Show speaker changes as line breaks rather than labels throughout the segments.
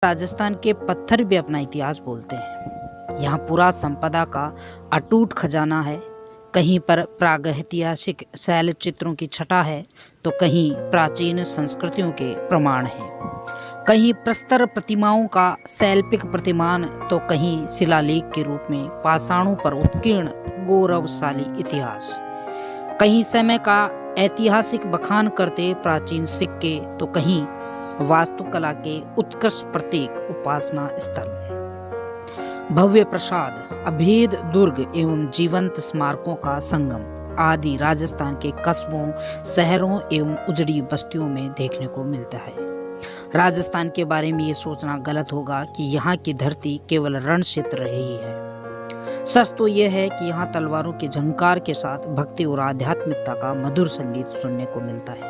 राजस्थान के पत्थर भी अपना इतिहास बोलते हैं। यहाँ पुरा संपदा का अटूट खजाना है। कहीं पर प्रागैतिहासिक शैल चित्रों की छटा है तो कहीं प्राचीन संस्कृतियों के प्रमाण हैं। कहीं प्रस्तर प्रतिमाओं का शैल्पिक प्रतिमान तो कहीं शिलालेख के रूप में पाषाणों पर उत्कीर्ण गौरवशाली इतिहास। कहीं समय का ऐतिहासिक बखान करते प्राचीन सिक्के तो कहीं वास्तुकला के उत्कृष्ट प्रतीक उपासना स्थल। भव्य प्रसाद, अभेद दुर्ग एवं जीवंत स्मारकों का संगम आदि राजस्थान के कस्बों, शहरों एवं उजड़ी बस्तियों में देखने को मिलता है। राजस्थान के बारे में ये सोचना गलत होगा कि यहाँ की धरती केवल रण क्षेत्र रही है। सच तो यह है कि यहाँ तलवारों के झंकार के साथ भक्ति और आध्यात्मिकता का मधुर संगीत सुनने को मिलता है।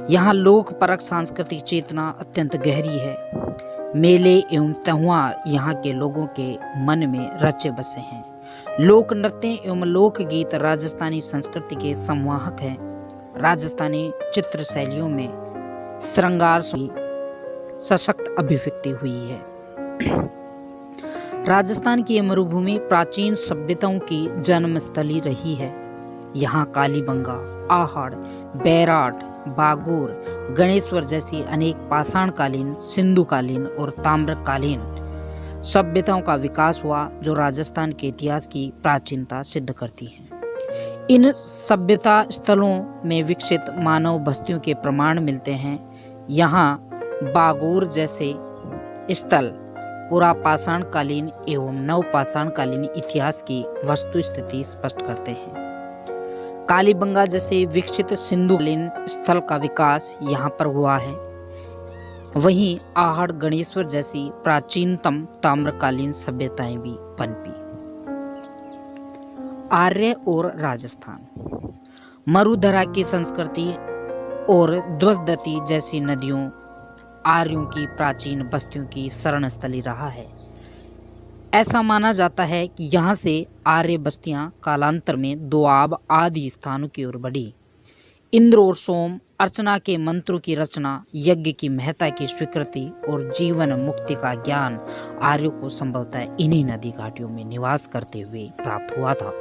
यहाँ लोक परक सांस्कृतिक चेतना अत्यंत गहरी है। मेले एवं त्योहार यहाँ के लोगों के मन में रचे बसे हैं। लोक नृत्य एवं लोक गीत राजस्थानी संस्कृति के संवाहक हैं। राजस्थानी चित्र शैलियों में श्रृंगार सशक्त अभिव्यक्ति हुई है। राजस्थान की यह मरुभूमि प्राचीन सभ्यताओं की जन्मस्थली रही है। यहाँ कालीबंगा, आहड़, बैराट, बागोर, गणेश्वर जैसी अनेक पाषाणकालीन, सिंधुकालीन और ताम्रकालीन सभ्यताओं का विकास हुआ जो राजस्थान के इतिहास की प्राचीनता सिद्ध करती हैं। इन सभ्यता स्थलों में विकसित मानव बस्तियों के प्रमाण मिलते हैं। यहाँ बागोर जैसे स्थल पूरा पाषाणकालीन एवं नवपाषाणकालीन इतिहास की वस्तु स्थिति स्पष्ट करते हैं। कालीबंगा जैसे विकसित सिंधुकालीन स्थल का विकास यहाँ पर हुआ है। वहीं आहड़, गणेश्वर जैसी प्राचीनतम ताम्रकालीन सभ्यताएं भी पनपी। आर्य और राजस्थान, मरुधरा की संस्कृति और द्वजदती जैसी नदियों आर्यों की प्राचीन बस्तियों की शरण स्थली रहा है। ऐसा माना जाता है कि यहाँ से आर्य बस्तियां कालांतर में दोआब आदि स्थानों की ओर बढ़ी। इंद्र और सोम, अर्चना के मंत्रों की रचना, यज्ञ की महत्ता की स्वीकृति और जीवन मुक्ति का ज्ञान आर्यों को संभवतः इन्हीं नदी घाटियों में निवास करते हुए प्राप्त हुआ था।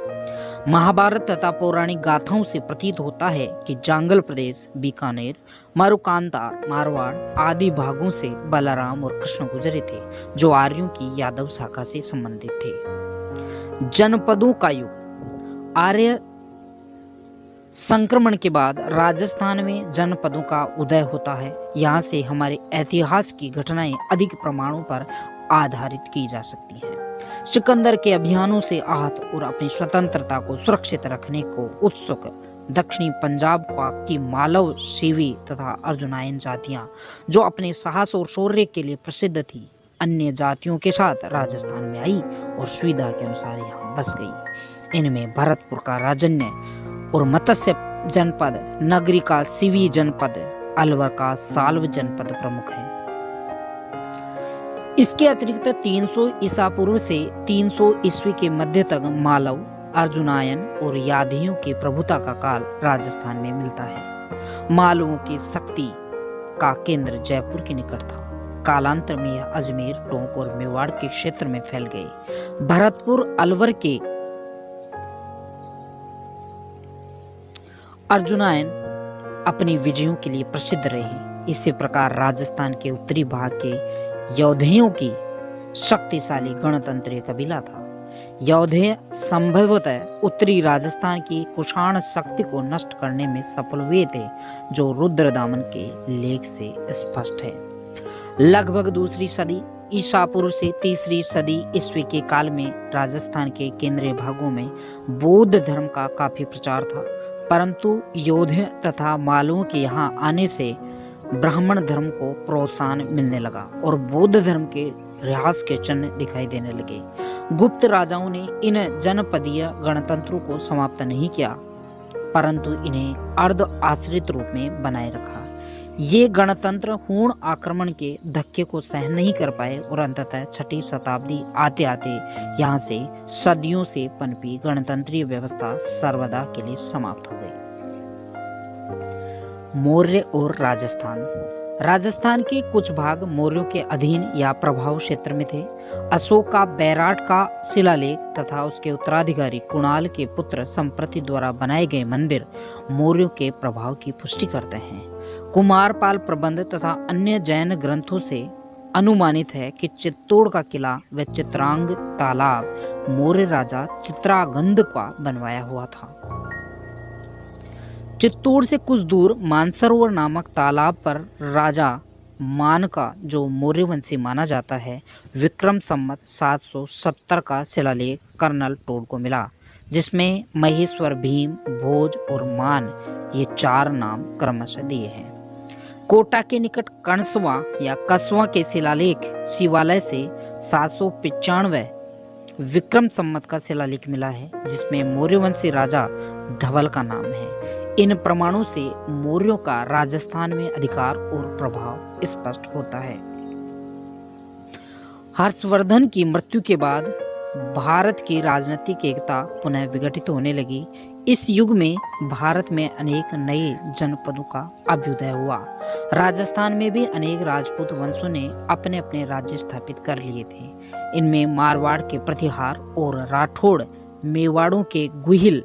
महाभारत तथा पौराणिक गाथाओं से प्रतीत होता है कि जांगल प्रदेश, बीकानेर, मरुकांतार, मारवाड़ आदि भागों से बलराम और कृष्ण गुजरे थे जो आर्यों की यादव शाखा से संबंधित थे। जनपदों का युग, आर्य संक्रमण के बाद राजस्थान में जनपदों का उदय होता है। यहाँ से हमारे इतिहास की घटनाएं अधिक प्रमाणों पर आधारित की जा सकती हैं। सिकंदर के अभियानों से आहत और अपनी स्वतंत्रता को सुरक्षित रखने को उत्सुक दक्षिणी पंजाब की मालव, सीवी तथा अर्जुनायन जातियां जो अपने साहस और शौर्य के लिए प्रसिद्ध थी, अन्य जातियों के साथ राजस्थान में आई और सुविधा के अनुसार यहाँ बस गई। इनमें भरतपुर का राजन्य और मत्स्य जनपद, नगरी का सीवी जनपद, अलवर का साल्व जनपद प्रमुख है। इसके अतिरिक्त 300 ईसा पूर्व से 300 ईस्वी के मध्य तक मालव, अर्जुनायन और यादवियों की प्रभुता का काल राजस्थान में मिलता है। मालवों की शक्ति का केंद्र जयपुर के निकट था। कालांतर में यह अजमेर, टोंक और मेवाड़ के क्षेत्र में फैल गए। भरतपुर अलवर के अर्जुनायन अपनी विजयों के लिए प्रसिद्ध रहे। इसी प्रकार राजस्थान के उत्तरी भाग के यौधेयों की शक्तिशाली गणतंत्रीय कबीला था। यौधेय संभवतः उत्तरी राजस्थान की कुषाण शक्ति को नष्ट करने में सफल हुए थे जो रुद्रदामन के लेख से स्पष्ट है। लगभग दूसरी सदी ईसा पूर्व से तीसरी सदी ईस्वी के काल में राजस्थान के केंद्रीय भागों में बौद्ध धर्म का काफी प्रचार था, परंतु यौधेय तथा मालवों के यहाँ आने से ब्राह्मण धर्म को प्रोत्साहन मिलने लगा और बौद्ध धर्म के ह्रास के चिन्ह दिखाई देने लगे। गुप्त राजाओं ने इन जनपदीय गणतंत्रों को समाप्त नहीं किया, परंतु इन्हें अर्ध आश्रित रूप में बनाए रखा। ये गणतंत्र हूण आक्रमण के धक्के को सहन नहीं कर पाए और अंततः 6ठी शताब्दी आते आते यहाँ से सदियों से पनपी गणतंत्रीय व्यवस्था सर्वदा के लिए समाप्त हो गई। मौर्य और राजस्थान, राजस्थान के कुछ भाग मौर्यों के अधीन या प्रभाव क्षेत्र में थे। अशोक का बैराट का शिलालेख तथा उसके उत्तराधिकारी कुणाल के पुत्र संप्रति द्वारा बनाए गए मंदिर मौर्यों के प्रभाव की पुष्टि करते हैं। कुमारपाल प्रबंध तथा अन्य जैन ग्रंथों से अनुमानित है कि चित्तौड़ का किला व चित्रांग तालाब मौर्य राजा चित्रागंध का बनवाया हुआ था। चित्तौड़ से कुछ दूर मानसरोवर नामक तालाब पर राजा मान का, जो मौर्य वंशी माना जाता है, विक्रम संवत 770 का शिलालेख कर्नल टोड को मिला, जिसमें महेश्वर, भीम, भोज और मान ये 4 नाम क्रमशः दिए हैं। कोटा के निकट कणसवा या कसवा के शिलालेख शिवालय से 795 विक्रम संवत का शिलालेख मिला है, जिसमें मौर्यवंशी राजा धवल का नाम है। इन प्रमाणों से मौर्यों का राजस्थान में अधिकार और प्रभाव स्पष्ट होता है। हर्षवर्धन की मृत्यु के बाद भारत की राजनीतिक एकता पुनः विघटित होने लगी। इस युग में भारत में अनेक नए जनपदों का अभ्युदय हुआ। राजस्थान में भी अनेक राजपूत वंशों ने अपने अपने राज्य स्थापित कर लिए थे। इनमें मारवाड़ के प्रतिहार और राठौड़, मेवाड़ के गुहिल,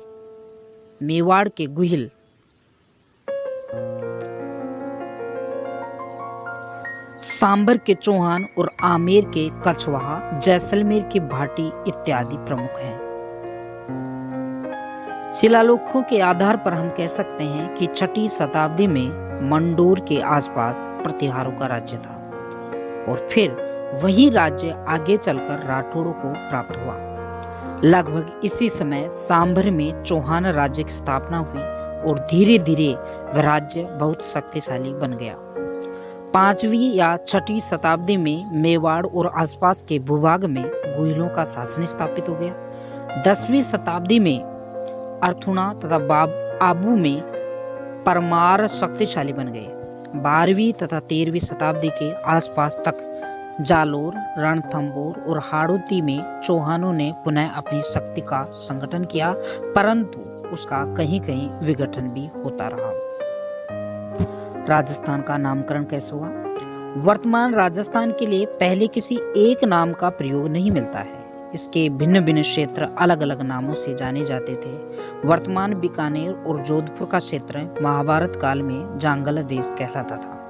सांबर के चौहान और आमेर के कछवाहा, जैसलमेर के भाटी इत्यादि प्रमुख हैं। शिलालेखों के आधार पर हम कह सकते हैं कि 6वीं शताब्दी में मंडोर के आसपास प्रतिहारों का राज्य था और फिर वही राज्य आगे चलकर राठौड़ों को प्राप्त हुआ। लगभग इसी समय सांभर में चौहान राज्य की स्थापना हुई और धीरे धीरे वह राज्य बहुत शक्तिशाली बन गया। 5वीं या 6वीं शताब्दी में मेवाड़ और आसपास के भूभाग में गुहिलों का शासन स्थापित हो गया। 10वीं शताब्दी में अर्थुणा तथा आबू में परमार शक्तिशाली बन गए। 12वीं तथा 13वीं शताब्दी के आसपास तक जालोर, रणथंबोर और हाड़ौती में चौहानों ने पुनः अपनी शक्ति का संगठन किया, परंतु उसका कहीं कहीं विघटन भी होता रहा। राजस्थान का नामकरण कैसे हुआ? वर्तमान राजस्थान के लिए पहले किसी एक नाम का प्रयोग नहीं मिलता है। इसके भिन्न भिन्न क्षेत्र अलग अलग नामों से जाने जाते थे। वर्तमान बीकानेर और जोधपुर का क्षेत्र महाभारत काल में जांगल देश कहलाता था।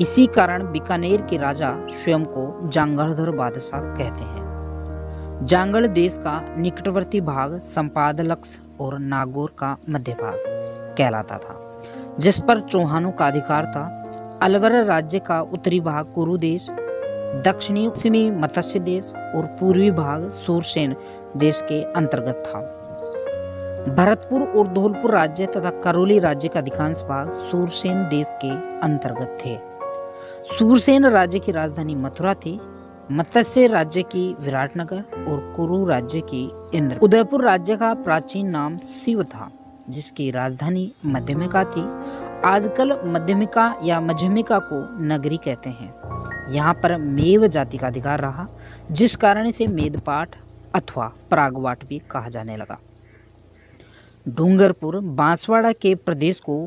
इसी कारण बीकानेर के राजा स्वयं को जांगलधर बादशाह कहते हैं। जांगल देश का निकटवर्ती भाग संपादलक्स और नागौर का मध्य भाग कहलाता था, जिस पर चौहानों का अधिकार था। अलवर राज्य का उत्तरी भाग कुरु देश, दक्षिणी पश्चिमी मत्स्य देश और पूर्वी भाग सूरसेन देश के अंतर्गत था। भरतपुर और धौलपुर राज्य तथा करौली राज्य का अधिकांश भाग सूरसेन देश के अंतर्गत थे। सूरसेन राज्य की राजधानी मथुरा थी, मत्स्य राज्य की विराटनगर और कुरु राज्य की इंद्र। उदयपुर राज्य का प्राचीन नाम शिव था, जिसकी राजधानी मध्यमिका थी। आजकल मध्यमिका या मध्यमिका को नगरी कहते हैं। यहाँ पर मेव जाति का अधिकार रहा, जिस कारण इसे मेदपाट अथवा प्रागवाट भी कहा जाने लगा। डूंगरपुर बांसवाड़ा के प्रदेश को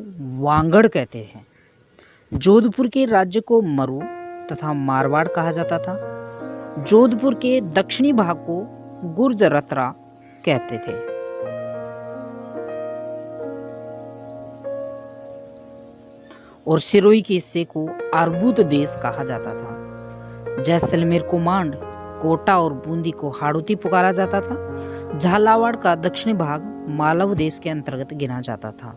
वांगड़ कहते हैं। जोधपुर के राज्य को मरु तथा मारवाड़ कहा जाता था। जोधपुर के दक्षिणी भाग को गुर्जरत्रा कहते थे। और सिरोही के हिस्से को अर्बुद देश कहा जाता था। जैसलमेर को मांड, कोटा और बूंदी को हाड़ौती पुकारा जाता था। झालावाड़ का दक्षिणी भाग मालव देश के अंतर्गत गिना जाता था।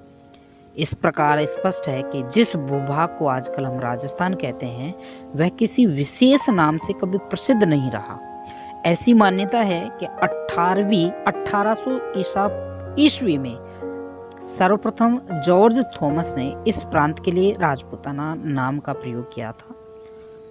इस प्रकार स्पष्ट है कि जिस भूभाग को आजकल हम राजस्थान कहते हैं, वह किसी विशेष नाम से कभी प्रसिद्ध नहीं रहा। ऐसी मान्यता है कि 1800 ईस्वी में सर्वप्रथम जॉर्ज थॉमस ने इस प्रांत के लिए राजपूताना नाम का प्रयोग किया था।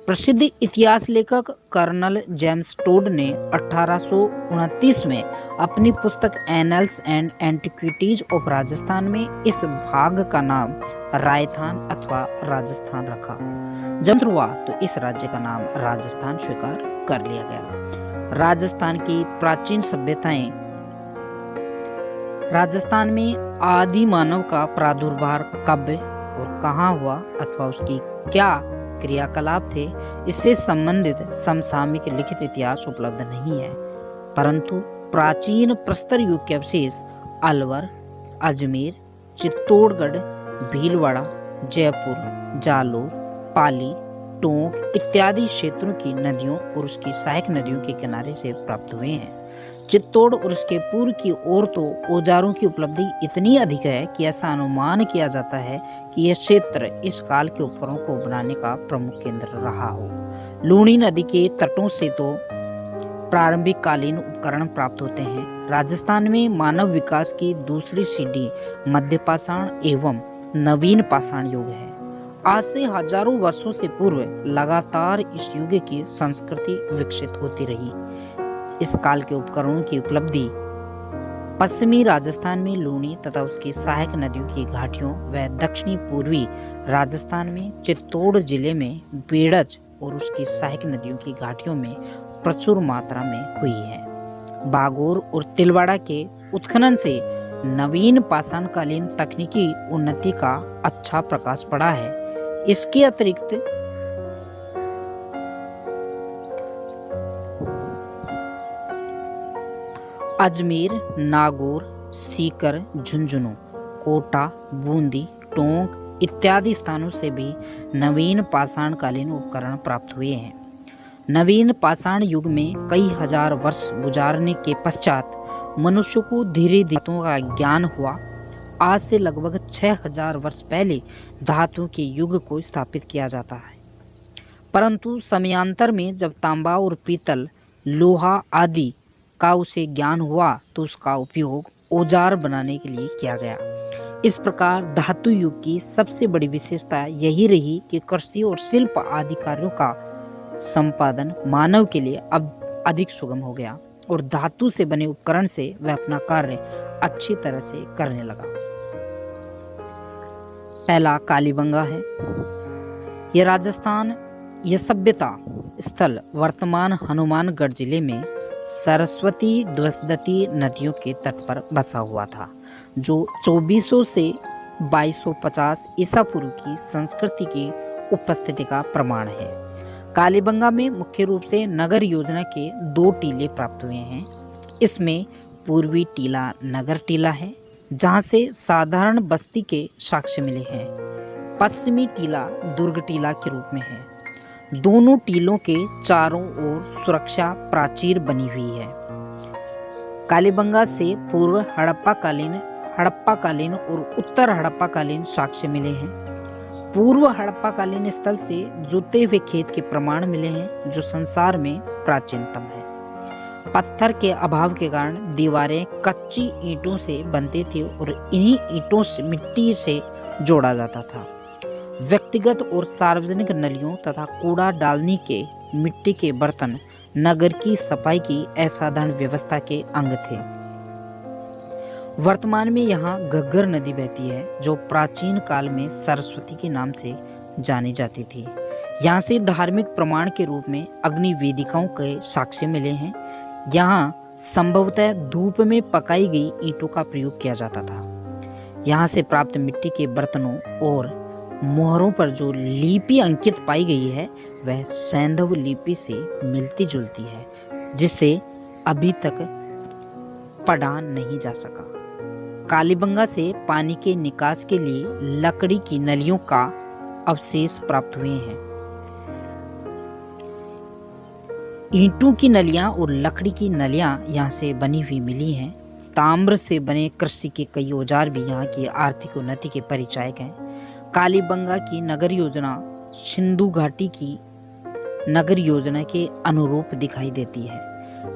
प्रसिद्ध इतिहास लेखक कर्नल जेम्स टोड ने 1829 में अपनी पुस्तक annuls and antiquities of Rajasthan में इस भाग का नाम रायथान अथवा राजस्थान रखा। जब हुआ तो इस राज्य का नाम राजस्थान स्वीकार कर लिया गया। राजस्थान की प्राचीन सभ्यताएं। राजस्थान में आदि मानव का प्रादुर्भाव कब और कहाँ हुआ अथवा उसकी क्या क्रियाकलाप थे, इससे संबंधित समसामयिक लिखित इतिहास उपलब्ध नहीं है, परंतु प्राचीन प्रस्तर युग के अवशेष अलवर, अजमेर, चित्तौड़गढ़, भीलवाड़ा, जयपुर, जालोर, पाली, टोंक इत्यादि क्षेत्रों की नदियों और उसकी सहायक नदियों के किनारे से प्राप्त हुए हैं। चित्तौड़ और उसके पूर्व की ओर तो औजारों की उपलब्धि इतनी अधिक है कि ऐसा अनुमान किया जाता है कि यह क्षेत्र इस काल के उपकरणों को बनाने का प्रमुख केंद्र रहा हो। लूणी नदी के तटों से तो प्रारंभिक कालीन उपकरण प्राप्त होते हैं। राजस्थान में मानव विकास की दूसरी सीढ़ी मध्यपाषाण एवं नवीन पाषाण युग है। आज से हजारों वर्षों से पूर्व लगातार इस युग की संस्कृति विकसित होती रही। इस काल के उपकरणों की उपलब्धि पश्चिमी राजस्थान में लूणी तथा उसकी सहायक नदियों की घाटियों व दक्षिणी पूर्वी राजस्थान में चित्तौड़ जिले में बेड़ज और उसकी सहायक नदियों की घाटियों में प्रचुर मात्रा में हुई है। बागोर और तिलवाड़ा के उत्खनन से नवीन पाषाणकालीन तकनीकी उन्नति का अच्छा प्रकाश पड़ा है। इसके अतिरिक्त अजमेर, नागौर, सीकर, झुंझुनू, कोटा, बूंदी, टोंक इत्यादि स्थानों से भी नवीन पाषाणकालीन उपकरण प्राप्त हुए हैं। नवीन पाषाण युग में कई हजार वर्ष गुजारने के पश्चात मनुष्य को धीरे धातुओं का ज्ञान हुआ। आज से लगभग 6000 वर्ष पहले धातुओं के युग को स्थापित किया जाता है, परंतु समयांतर में जब तांबा और पीतल, लोहा आदि का उसे ज्ञान हुआ तो उसका उपयोग औजार बनाने के लिए किया गया। इस प्रकार धातु युग की सबसे बड़ी विशेषता यही रही कि कृषि और शिल्प आदि कार्यों का संपादन मानव के लिए अब अधिक सुगम हो गया और धातु से बने उपकरण से वह अपना कार्य अच्छी तरह से करने लगा। पहला कालीबंगा है। यह राजस्थान यह सभ्यता स्थल वर्तमान हनुमानगढ़ जिले में सरस्वती द्वसदती नदियों के तट पर बसा हुआ था, जो 2400 से 2250 ईसा पूर्व की संस्कृति की उपस्थिति का प्रमाण है। कालीबंगा में मुख्य रूप से नगर योजना के 2 टीले प्राप्त हुए हैं। इसमें पूर्वी टीला नगर टीला है, जहां से साधारण बस्ती के साक्ष्य मिले हैं। पश्चिमी टीला दुर्ग टीला के रूप में है। दोनों टीलों के चारों ओर सुरक्षा प्राचीर बनी हुई है। कालीबंगा से पूर्व हड़प्पाकालीन और उत्तर हड़प्पाकालीन साक्ष्य मिले हैं। पूर्व हड़प्पाकालीन स्थल से जुते हुए खेत के प्रमाण मिले हैं, जो संसार में प्राचीनतम है। पत्थर के अभाव के कारण दीवारें कच्ची ईंटों से बनती थी और इन्हीं ईंटों से मिट्टी से जोड़ा जाता था। व्यक्तिगत और सार्वजनिक नलियों तथा कूड़ा डालने के मिट्टी के बर्तन नगर की सफाई की असाधारण व्यवस्था के अंग थे। वर्तमान में यहाँ घग्गर नदी बहती है, जो प्राचीन काल में सरस्वती के नाम से जानी जाती थी। यहाँ से धार्मिक प्रमाण के रूप में अग्नि वेदिकाओं के साक्ष्य मिले हैं। यहाँ संभवतः धूप में पकाई गई ईंटों का प्रयोग किया जाता था। यहाँ से प्राप्त मिट्टी के बर्तनों और मोहरों पर जो लिपि अंकित पाई गई है वह सैंधव लिपि से मिलती जुलती है, जिसे अभी तक पढ़ा नहीं जा सका। कालीबंगा से पानी के निकास के लिए लकड़ी की नलियों का अवशेष प्राप्त हुए हैं। ईंटों की नलियां और लकड़ी की नलियां यहाँ से बनी हुई मिली हैं। ताम्र से बने कृषि के कई औजार भी यहाँ की आर्थिक उन्नति के परिचायक हैं। कालीबंगा की नगर योजना सिंधु घाटी की नगर योजना के अनुरूप दिखाई देती है।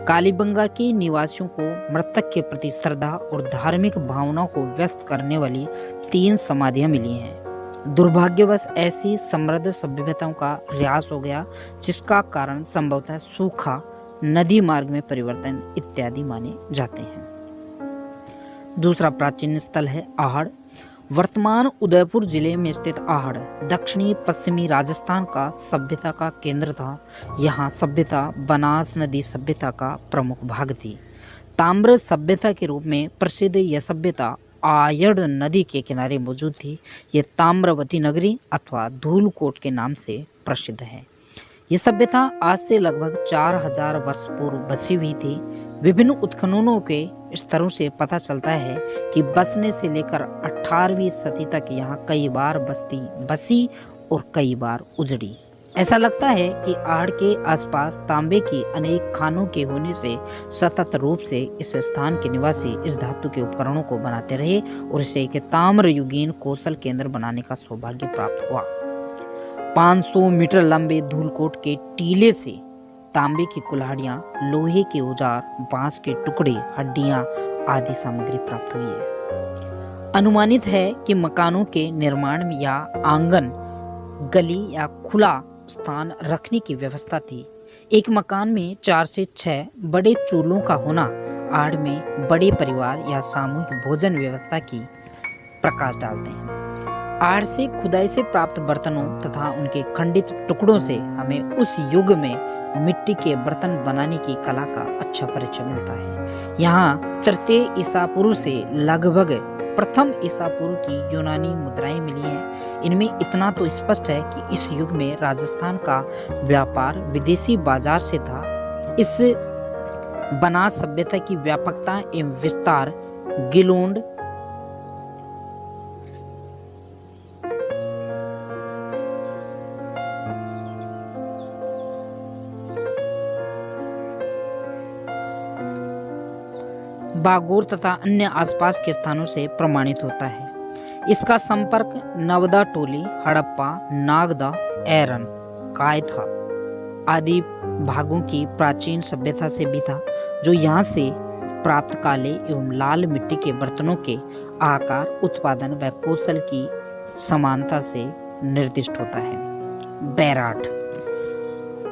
कालीबंगा के निवासियों को मृतक के प्रति श्रद्धा और धार्मिक भावनाओं को व्यक्त करने वाली 3 समाधियां मिली हैं। दुर्भाग्यवश ऐसी समृद्ध सभ्यताओं का ह्रास हो गया, जिसका कारण संभवतः सूखा, नदी मार्ग में परिवर्तन इत्यादि माने जाते हैं। दूसरा प्राचीन स्थल है आहड़। वर्तमान उदयपुर जिले में स्थित आहड़ दक्षिणी पश्चिमी राजस्थान का सभ्यता का केंद्र था। यहाँ सभ्यता बनास नदी सभ्यता का प्रमुख भाग थी। ताम्र सभ्यता के रूप में प्रसिद्ध यह सभ्यता आयड़ नदी के किनारे मौजूद थी। ये ताम्रवती नगरी अथवा धूलकोट के नाम से प्रसिद्ध है। ये सभ्यता आज से लगभग 4000 वर्ष पूर्व बसी हुई थी। विभिन्न उत्खननों के स्तरों से पता चलता है कि बसने से लेकर 18वीं सदी तक यहाँ कई बार बस्ती बसी और कई बार उजड़ी। ऐसा लगता है कि आहड़ के आसपास तांबे की अनेक खानों के होने से सतत रूप से इस स्थान के निवासी इस धातु के उपकरणों को बनाते रहे और इसे एक ताम्र युगीन कौशल केंद्र बनाने का सौभाग्य प्राप्त हुआ। 500 मीटर लंबे धूलकोट के टीले से तांबे की कुल्हाड़ियां, लोहे के औजार, बांस के टुकड़े, हड्डियां आदि सामग्री प्राप्त हुई है। अनुमानित है कि मकानों के निर्माण में या आंगन, गली या खुला स्थान रखने की व्यवस्था थी। एक मकान में 4 से 6 बड़े चूल्हों का होना आड़ में बड़े परिवार या सामूहिक भोजन व्यवस्था की प्रकाश डालते हैं। आड़ से खुदाई से प्राप्त बर्तनों तथा उनके खंडित टुकड़ों से हमें उस युग में मिट्टी के बर्तन बनाने की कला का अच्छा परिचय मिलता है। यहाँ तृतीय ईसा पूर्व से लगभग प्रथम ईसा पूर्व की यूनानी मुद्राएं मिली हैं। इनमें इतना तो स्पष्ट है कि इस युग में राजस्थान का व्यापार विदेशी बाजार से था। इस बनास सभ्यता की व्यापकता एवं विस्तार गिलोंड बागोर तथा अन्य आसपास के स्थानों से प्रमाणित होता है। इसका संपर्क नवदा टोली, हड़प्पा, नागदा, एरन, कायथा आदि भागों की प्राचीन सभ्यता से भी था, जो यहाँ से प्राप्त काले एवं लाल मिट्टी के बर्तनों के आकार, उत्पादन व कौशल की समानता से निर्दिष्ट होता है। बैराट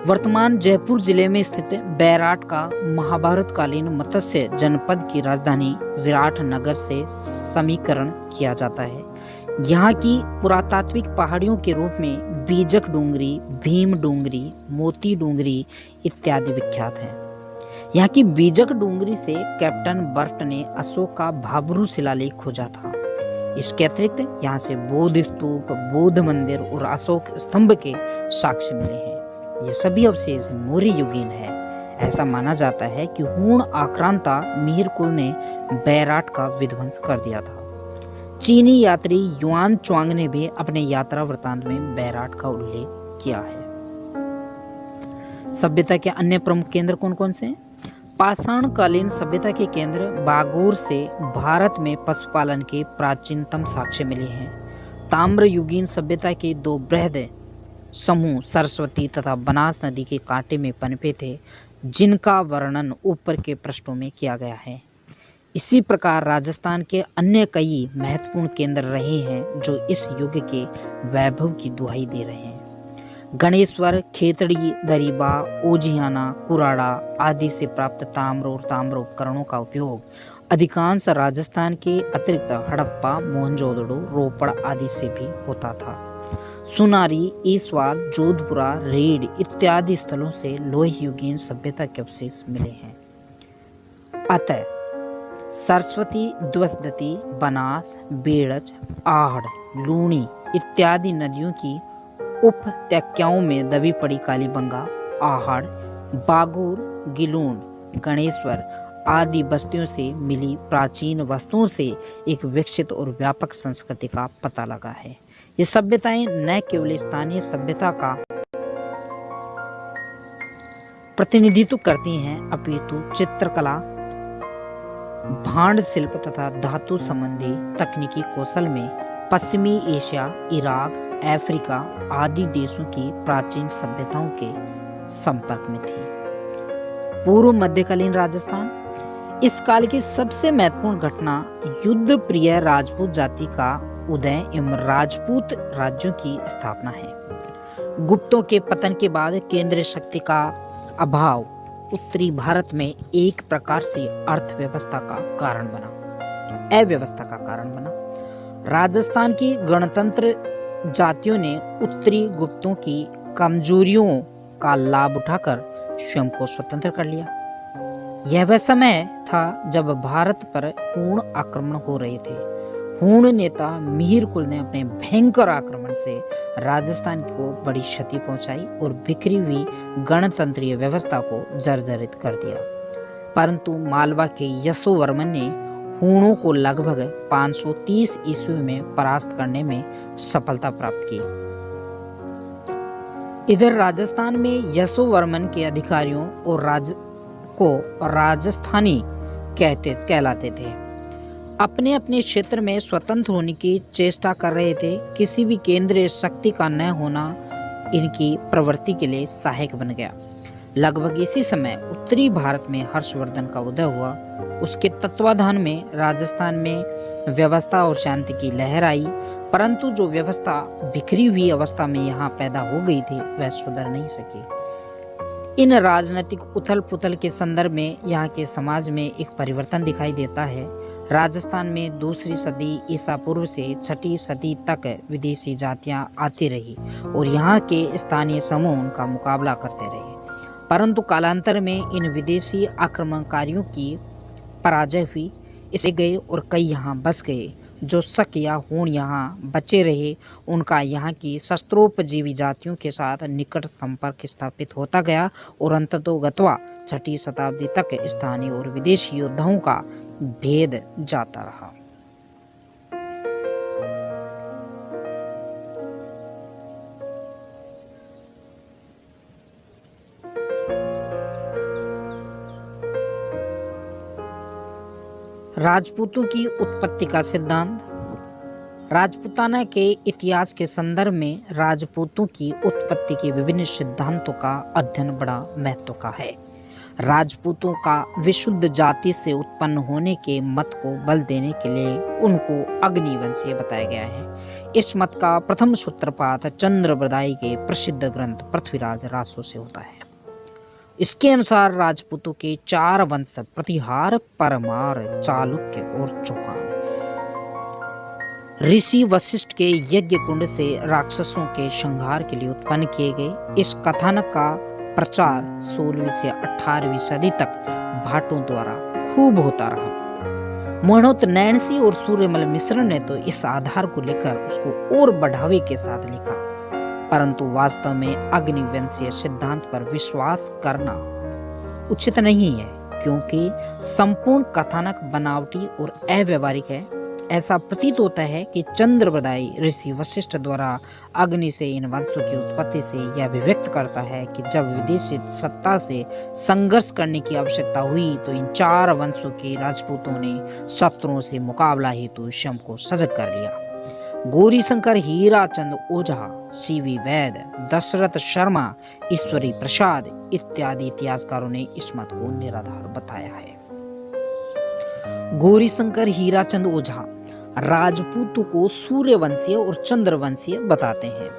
वर्तमान जयपुर जिले में स्थित बैराट का महाभारत कालीन मत्स्य जनपद की राजधानी विराट नगर से समीकरण किया जाता है। यहाँ की पुरातात्विक पहाड़ियों के रूप में बीजक डूंगरी, भीम डूंगरी, मोती डूंगरी इत्यादि विख्यात हैं। यहाँ की बीजक डूंगरी से कैप्टन बर्ट ने अशोक का भाब्रू शिलालेख खोजा था। इसके अतिरिक्त यहाँ से बौद्ध स्तूप, बौद्ध मंदिर और अशोक स्तंभ के साक्ष्य मिले हैं। ये सभी अवशेष मौर्य युगीन है। ऐसा माना जाता है कि हूण आक्रांता मीरकुल ने बैराट का विध्वंस कर दिया था। चीनी यात्री युआन च्वांग ने भी अपने यात्रा वृतांत में बैराट का उल्लेख किया है। सभ्यता के अन्य प्रमुख केंद्र कौन कौन से? पाषाण कालीन सभ्यता के केंद्र बागोर से भारत में पशुपालन के प्राचीनतम साक्ष्य मिले हैं। ताम्र युगीन सभ्यता के 2 बृहद समूह सरस्वती तथा बनास नदी के कांटे में पनपे थे, जिनका वर्णन ऊपर के पृष्ठों में किया गया है। इसी प्रकार राजस्थान के अन्य कई महत्वपूर्ण केंद्र रहे हैं जो इस युग के वैभव की दुहाई दे रहे हैं। गणेश्वर, खेतड़ी, दरीबा, ओजियाना, कुराड़ा आदि से प्राप्त ताम्र और ताम्र उपकरणों का उपयोग अधिकांश राजस्थान के अतिरिक्त हड़प्पा, मोहनजोदड़ो, रोपड़ आदि से भी होता था। सुनारी, ईसवाल, जोधपुरा, रेड इत्यादि स्थलों से लोह युगीन सभ्यता के अवशेष मिले हैं। अतः सरस्वती, द्वसदती, बनास, बेड़च, आहड़, लूणी इत्यादि नदियों की उपत्यकाओं में दबी पड़ी कालीबंगा, आहड़, बागोर, गिलोंड, गणेश्वर आदि बस्तियों से मिली प्राचीन वस्तुओं से एक विकसित और व्यापक संस्कृति का पता लगा है। ये सभ्यताएं न केवल स्थानीय सभ्यता का प्रतिनिधित्व करती हैं, अपितु चित्रकला, भांड शिल्प तथा धातु संबंधी तकनीकी कौशल में पश्चिमी एशिया, इराक, अफ्रीका आदि देशों की प्राचीन सभ्यताओं के संपर्क में थी। पूर्व मध्यकालीन राजस्थान इस काल की सबसे महत्वपूर्ण घटना युद्ध प्रिय राजपूत जाति का उदय एवं राजपूत राज्यों की स्थापना है। गुप्तों के पतन के बाद केंद्रीय शक्ति का अभाव उत्तरी भारत में एक प्रकार से अर्थव्यवस्था का कारण बना, अव्यवस्था का कारण बना। राजस्थान की गणतंत्र जातियों ने उत्तरी गुप्तों की कमजोरियों का लाभ उठाकर स्वयं को स्वतंत्र कर लिया। यह वह समय था जब भारत पर पूर्ण आक्रमण हो रहे थे। हूण नेता मिहिर कुल ने अपने भयंकर आक्रमण से राजस्थान को बड़ी क्षति पहुंचाई और बिखरी हुई गणतंत्रीय व्यवस्था को जर्जरित कर दिया। परंतु मालवा के यशोवर्मन ने हूणों को लगभग 530 ईस्वी में परास्त करने में सफलता प्राप्त की। इधर राजस्थान में यशोवर्मन के अधिकारियों और राजस्थानी कहलाते थे। अपने अपने क्षेत्र में स्वतंत्र होने की चेष्टा कर रहे थे। किसी भी केंद्रीय शक्ति का न होना इनकी प्रवृत्ति के लिए सहायक बन गया। लगभग इसी समय उत्तरी भारत में हर्षवर्धन का उदय हुआ। उसके तत्वाधान में राजस्थान में व्यवस्था और शांति की लहर आई, परंतु जो व्यवस्था बिखरी हुई अवस्था में यहाँ पैदा हो गई थी वह सुधर नहीं सकी। इन राजनीतिक उथल पुथल के संदर्भ में यहाँ के समाज में एक परिवर्तन दिखाई देता है। राजस्थान में दूसरी सदी ईसा पूर्व से 6ठी सदी तक विदेशी जातियां आती रही और यहाँ के स्थानीय समूह उनका मुकाबला करते रहे, परंतु कालांतर में इन विदेशी आक्रमणकारियों की पराजय हुई, इसे गए और कई यहाँ बस गए। जो शक या हूण यहाँ बचे रहे उनका यहाँ की शस्त्रोपजीवी जातियों के साथ निकट संपर्क स्थापित होता गया और अंततोगत्वा 6ठी शताब्दी तक स्थानीय और विदेशी योद्धाओं का भेद जाता रहा। राजपूतों की उत्पत्ति का सिद्धांत। राजपूताना के इतिहास के संदर्भ में राजपूतों की उत्पत्ति के विभिन्न सिद्धांतों का अध्ययन बड़ा महत्व का है। राजपूतों का विशुद्ध जाति से उत्पन्न होने के मत को बल देने के लिए उनको अग्निवंशीय बताया गया है। इस मत का प्रथम सूत्रपात चंद्रबरदाई के प्रसिद्ध ग्रंथ पृथ्वीराज रासो से होता है। इसके अनुसार राजपूतों के 4 वंश प्रतिहार, परमार, चालुक्य और चौहान ऋषि वशिष्ठ के यज्ञ कुंड से राक्षसों के संहार के लिए उत्पन्न किए गए। इस कथानक का प्रचार 16वीं से 18वीं सदी तक भाटों द्वारा खूब होता रहा। मनोत नैणसी और सूर्यमल मिश्र ने तो इस आधार को लेकर उसको और बढ़ावे के साथ लिखा, परंतु वास्तव में अग्निवंशीय सिद्धांत पर विश्वास करना उचित नहीं है, क्योंकि संपूर्ण कथानक बनावटी और अव्यवहारिक है। ऐसा प्रतीत होता है कि चंद्रबरदाई ऋषि वशिष्ठ द्वारा अग्नि से इन वंशों की उत्पत्ति से यह अभिव्यक्त करता है कि जब विदेशी सत्ता से संघर्ष करने की आवश्यकता हुई तो इन 4 वंशों के राजपूतों ने शत्रुओं से मुकाबला हेतु स्वयं को सजग कर लिया। गौरीशंकर, हीराचंद ओझा, सीवी वैद, दशरथ शर्मा, ईश्वरी प्रसाद इत्यादि इतिहासकारों ने इस मत को निराधार बताया है। गौरीशंकर हीराचंद ओझा राजपूतों को सूर्यवंशीय और चंद्रवंशीय बताते हैं।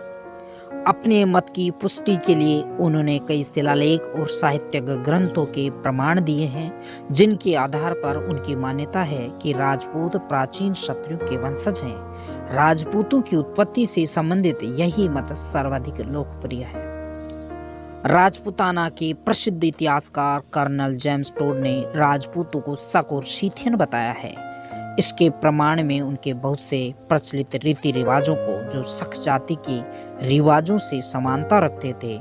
अपने मत की पुष्टि के लिए उन्होंने कई शिलालेख और साहित्यिक ग्रंथों के प्रमाण दिए हैं, जिनके आधार पर उनकी मान्यता है कि राजपूत प्राचीन क्षत्रियों के वंशज हैं। राजपूतों की उत्पत्ति से संबंधित यही मत सर्वाधिक लोकप्रिय है। राजपूताना के प्रसिद्ध इतिहासकार कर्नल जेम्स टोड ने राजपूतों को शक और शीथियन बताया है। इसके प्रमाण में उनके बहुत से प्रचलित रीति रिवाजों को, जो शक जाति के रिवाजों से समानता रखते थे,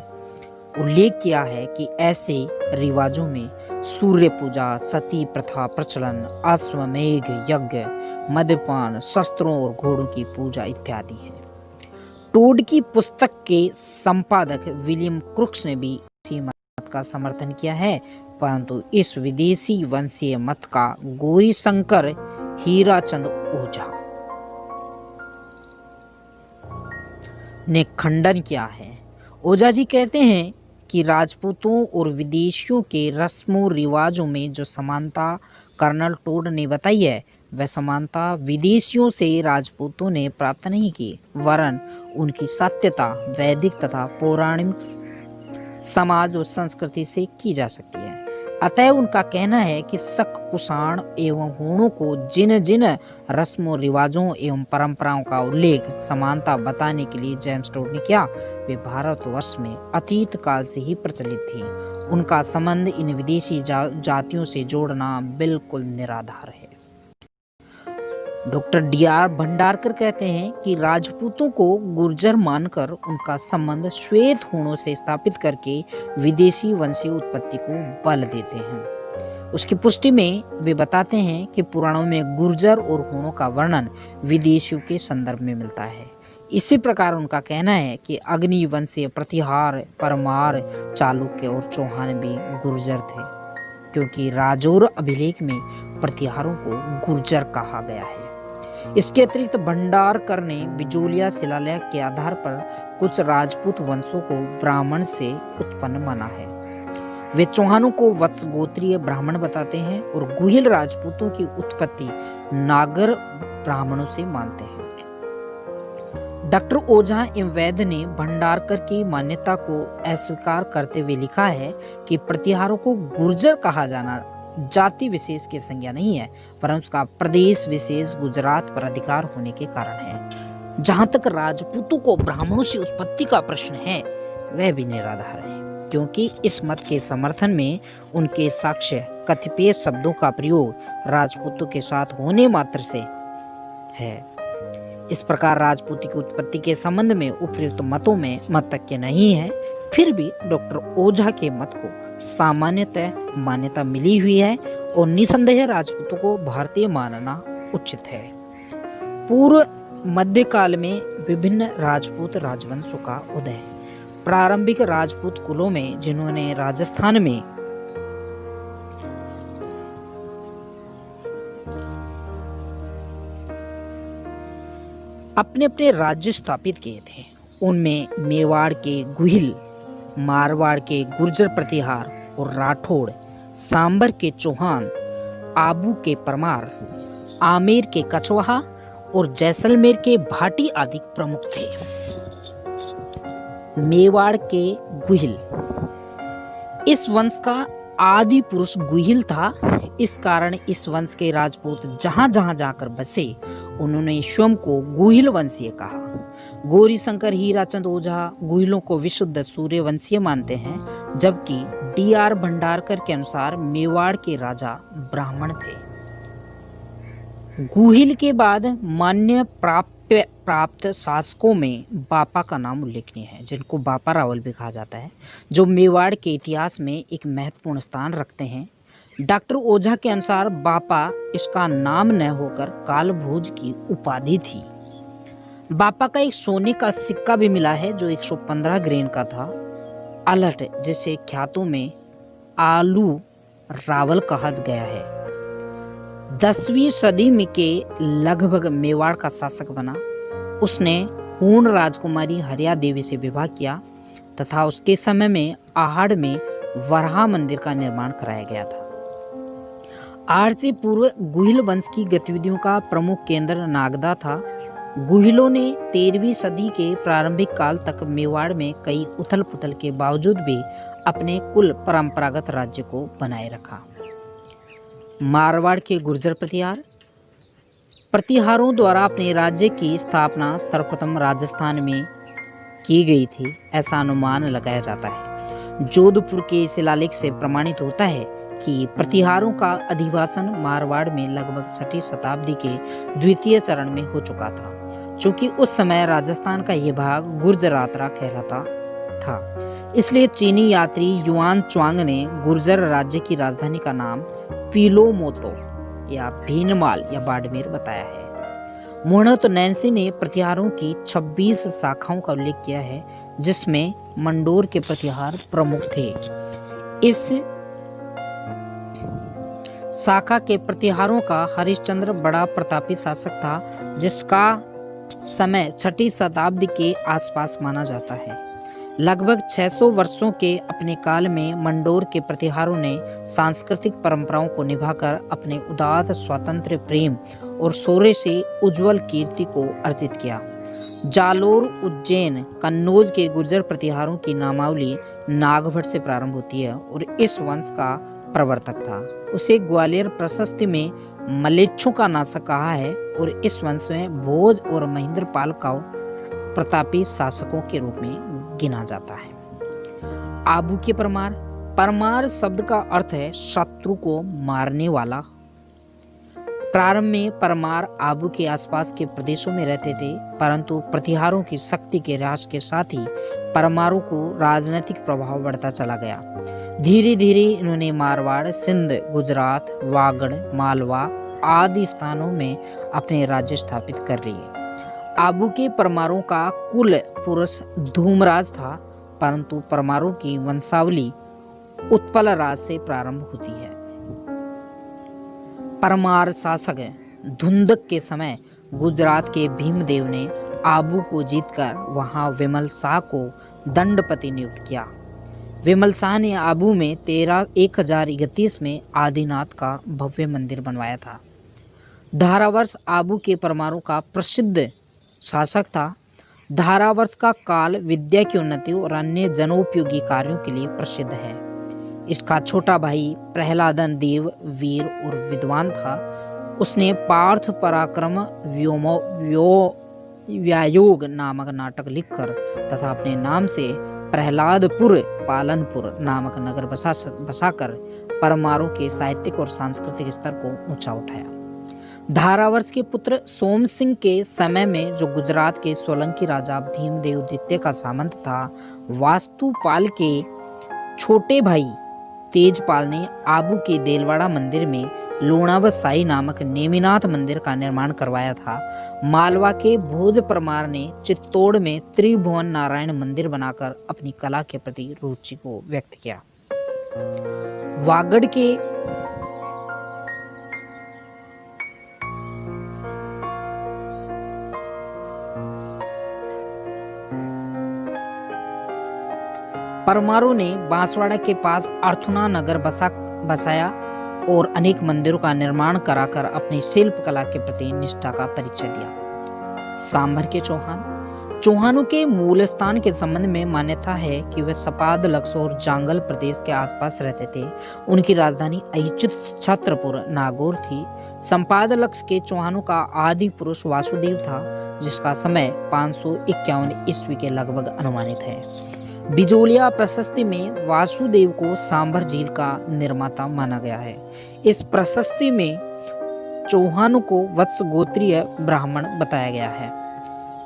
उल्लेख किया है कि ऐसे रिवाजों में सूर्य पूजा, सती प्रथा प्रचलन, अश्वमेघ यज्ञ, मद्यपान, शस्त्रों और घोड़ों की पूजा इत्यादि है। टोड की पुस्तक के संपादक विलियम क्रुक्स ने भी इसी मत का समर्थन किया है, परंतु इस विदेशी वंशीय मत का गौरीशंकर हीराचंद ओझा ने खंडन किया है। ओझा जी कहते हैं कि राजपूतों और विदेशियों के रस्मों रिवाजों में जो समानता कर्नल टोड ने बताई है, वह समानता विदेशियों से राजपूतों ने प्राप्त नहीं की, वरन उनकी सत्यता वैदिक तथा पौराणिक समाज और संस्कृति से की जा सकती है। अतः उनका कहना है कि शक, कुषाण एवं हूणों को जिन जिन रस्मों रिवाजों एवं परंपराओं का उल्लेख समानता बताने के लिए जेम्स टोड ने किया, वे भारतवर्ष में अतीत काल से ही प्रचलित थी। उनका संबंध इन विदेशी जातियों से जोड़ना बिल्कुल निराधार है। Doctor DR. भंडारकर कहते हैं कि राजपूतों को गुर्जर मानकर उनका संबंध श्वेत हूणों से स्थापित करके विदेशी वंशीय उत्पत्ति को बल देते हैं। उसकी पुष्टि में वे बताते हैं कि पुराणों में गुर्जर और हूणों का वर्णन विदेशियों के संदर्भ में मिलता है। इसी प्रकार उनका कहना है कि अग्नि वंशीय प्रतिहार, परमार, चालुक्य और चौहान भी गुर्जर थे, क्योंकि राजौर अभिलेख में प्रतिहारों को गुर्जर कहा गया है। इसके अतिरिक्त भंडारकर ने बिजोलिया शिलालेख के आधार पर कुछ राजपूत वंशों को ब्राह्मण से उत्पन्न माना है। वे चौहानों को वत्स गोत्रीय ब्राह्मण बताते हैं और गुहिल राजपूतों की उत्पत्ति नागर ब्राह्मणों से मानते हैं। डॉक्टर ओझा एवं वैद्य ने भंडारकर की मान्यता को अस्वीकार करते हुए लिखा है कि प्रतिहारों को गुर्जर कहा जाना जाति विशेष की संज्ञा नहीं है, परंतु उसका प्रदेश विशेष गुजरात पर अधिकार होने के कारण है। जहां तक राजपूतों को ब्राह्मणों से उत्पत्ति का प्रश्न है, वह भी निराधार है, क्योंकि इस मत के समर्थन में उनके साक्ष्य कतिपय शब्दों का प्रयोग राजपूतों के साथ होने मात्र से है। इस प्रकार राजपूती की उत्पत्ति के संबंध में उपयुक्त मतों में मतज्ञ नहीं है। फिर भी डॉक्टर ओझा के मत को सामान्यतः मान्यता मिली हुई है और निसंदेह राजपूतों को भारतीय मानना उचित है। पूर्व मध्यकाल में विभिन्न राजपूत राजवंशों का उदय। प्रारंभिक राजपूत कुलों में जिन्होंने राजस्थान में अपने अपने राज्य स्थापित किए थे, उनमें मेवाड़ के गुहिल, मारवाड़ के गुर्जर प्रतिहार और राठौड़, सांबर के चौहान, आबू के परमार, आमेर के कछवाहा और जैसलमेर के भाटी आदि प्रमुख थे। मेवाड़ के गुहिल, इस वंश का आदि पुरुष गुहिल था। इस कारण इस वंश के राजपूत जहां जहां जाकर बसे, उन्होंने स्वयं को गुहिल वंशीय कहा। गौरी शंकर हीराचंद ओझा गुहिलों को विशुद्ध सूर्यवंशीय मानते हैं, जबकि डी.आर. भंडारकर के अनुसार मेवाड़ के राजा ब्राह्मण थे। गुहिल के बाद मान्य प्राप्त शासकों में बापा का नाम उल्लेखनीय है, जिनको बापा रावल भी कहा जाता है, जो मेवाड़ के इतिहास में एक महत्वपूर्ण स्थान रखते हैं। डॉक्टर ओझा के अनुसार बापा इसका नाम न होकर कालभोज की उपाधि थी। बापा का एक सोने का सिक्का भी मिला है जो 115 ग्रेन का था। अलट, जिसे ख्यातों में आलू रावल कहा गया है, 10वीं सदी में के लगभग मेवाड़ का शासक बना। उसने हूण राजकुमारी हरिया देवी से विवाह किया तथा उसके समय में आहड़ में वराह मंदिर का निर्माण कराया गया था। आहड़ से पूर्व गुहिल वंश की गतिविधियों का प्रमुख केंद्र नागदा था। गुहिलों ने 13वीं सदी के प्रारंभिक काल तक मेवाड़ में कई उथल पुथल के बावजूद भी अपने कुल परंपरागत राज्य को बनाए रखा। मारवाड़ के गुर्जर प्रतिहारों द्वारा अपने राज्य की स्थापना सर्वप्रथम राजस्थान में की गई थी, ऐसा अनुमान लगाया जाता है। जोधपुर के शिलालेख से प्रमाणित होता है कि प्रतिहारों का अधिवासन मारवाड़ में लगभग 6वीं शताब्दी के द्वितीय चरण में हो चुका था। चूंकि उस समय राजस्थान का यह भाग गुर्जरातरा कहलाता था, इसलिए चीनी यात्री युआन च्वांग ने गुर्जर राज्य की राजधानी का नाम पीलोमोतो या भीनमाल या बाड़मेर बताया है। मोहनत नैन्सी ने प्रतिहारों की 26 शाखाओं का उल्लेख किया है, जिसमें मंडोर के प्रतिहार प्रमुख थे। इस शाखा के प्रतिहारों का हरिश्चंद्र बड़ा प्रतापी शासक था, जिसका समय 6वीं शताब्दी के आसपास माना जाता है। लगभग 600 वर्षों के अपने काल में मंडोर के प्रतिहारों ने सांस्कृतिक परंपराओं को निभाकर अपने उदात्त स्वतंत्र प्रेम और शौर्य से उज्जवल कीर्ति को अर्जित किया। जालोर, उज्जैन, कन्नौज के गुर्जर प्रतिहारों की नामावली नागभट्ट से प्रारंभ होती है और इस वंश का प्रवर्तक था। उसे ग्वालियर प्रशस्ति में मलेच्छों का नाशक कहा है और इस वंश में भोज और महेंद्रपाल का प्रतापी शासकों के रूप में गिना जाता है। आबू के परमार शब्द का अर्थ है शत्रु को मारने वाला। प्रारंभ में परमार आबू के आसपास के प्रदेशों में रहते थे, परंतु प्रतिहारों की शक्ति के ह्रास के साथ ही परमारों को राजनीतिक प्रभाव बढ़ता चला गया। धीरे धीरे इन्होंने मारवाड़, सिंध, गुजरात, वागड़, मालवा आदि स्थानों में अपने राज्य स्थापित कर लिए। आबू के परमारों का कुल पुरुष धूमराज था, परंतु परमारों की वंशावली उत्पल राज से प्रारंभ होती है। परमार शासक धुंधक के समय गुजरात के भीमदेव ने आबू को जीतकर वहां विमल शाह को दंडपति नियुक्त किया। विमल शाह ने आबू में 1031 में आदिनाथ का भव्य मंदिर बनवाया था। धारावर्ष आबू के परमारों का प्रसिद्ध शासक था। धारावर्ष का काल विद्या की उन्नति और अन्य जनोपयोगी कार्यों के लिए प्रसिद्ध है। इसका छोटा भाई प्रहलादन देव वीर और विद्वान था। उसने पार्थ पराक्रम व्यायोग नामक नाटक लिखकर तथा अपने नाम से प्रहलादपुर पालनपुर नामक नगर बसाकर परमारों के साहित्यिक और सांस्कृतिक स्तर को ऊंचा उठाया। धारावर्ष के पुत्र सोम सिंह के समय में जो गुजरात के सोलंकी राजा भीमदेव द्वितीय का सामंत था, वास्तुपाल के छोटे भाई तेजपाल ने आबू के देलवाड़ा मंदिर में लोणावत साई नामक नेमिनाथ मंदिर का निर्माण करवाया था। मालवा के भोज परमार ने चित्तौड़ में त्रिभुवन नारायण मंदिर बनाकर अपनी कला के प्रति रुचि को व्यक्त किया। वागड़ के परमारों ने बांसवाड़ा के पास अर्थुना नगर बसाया और अनेक मंदिरों का निर्माण कराकर अपनी शिल्प कला के प्रति निष्ठा का परिचय दिया। सांभर के चौहानों के मूल स्थान के संबंध में मान्यता है कि वे सपाद, लक्स और जांगल प्रदेश के आसपास रहते थे। उनकी राजधानी ऐचित छत्रपुर नागौर थी। संपाद लक्स के चौहानों का आदि पुरुष वासुदेव था, जिसका समय 551 ईस्वी के लगभग अनुमानित है। बिजोलिया प्रशस्ति में वासुदेव को सांभर झील का निर्माता माना गया है। इस प्रशस्ति में चौहानों को वत्स गोत्रीय ब्राह्मण बताया गया है।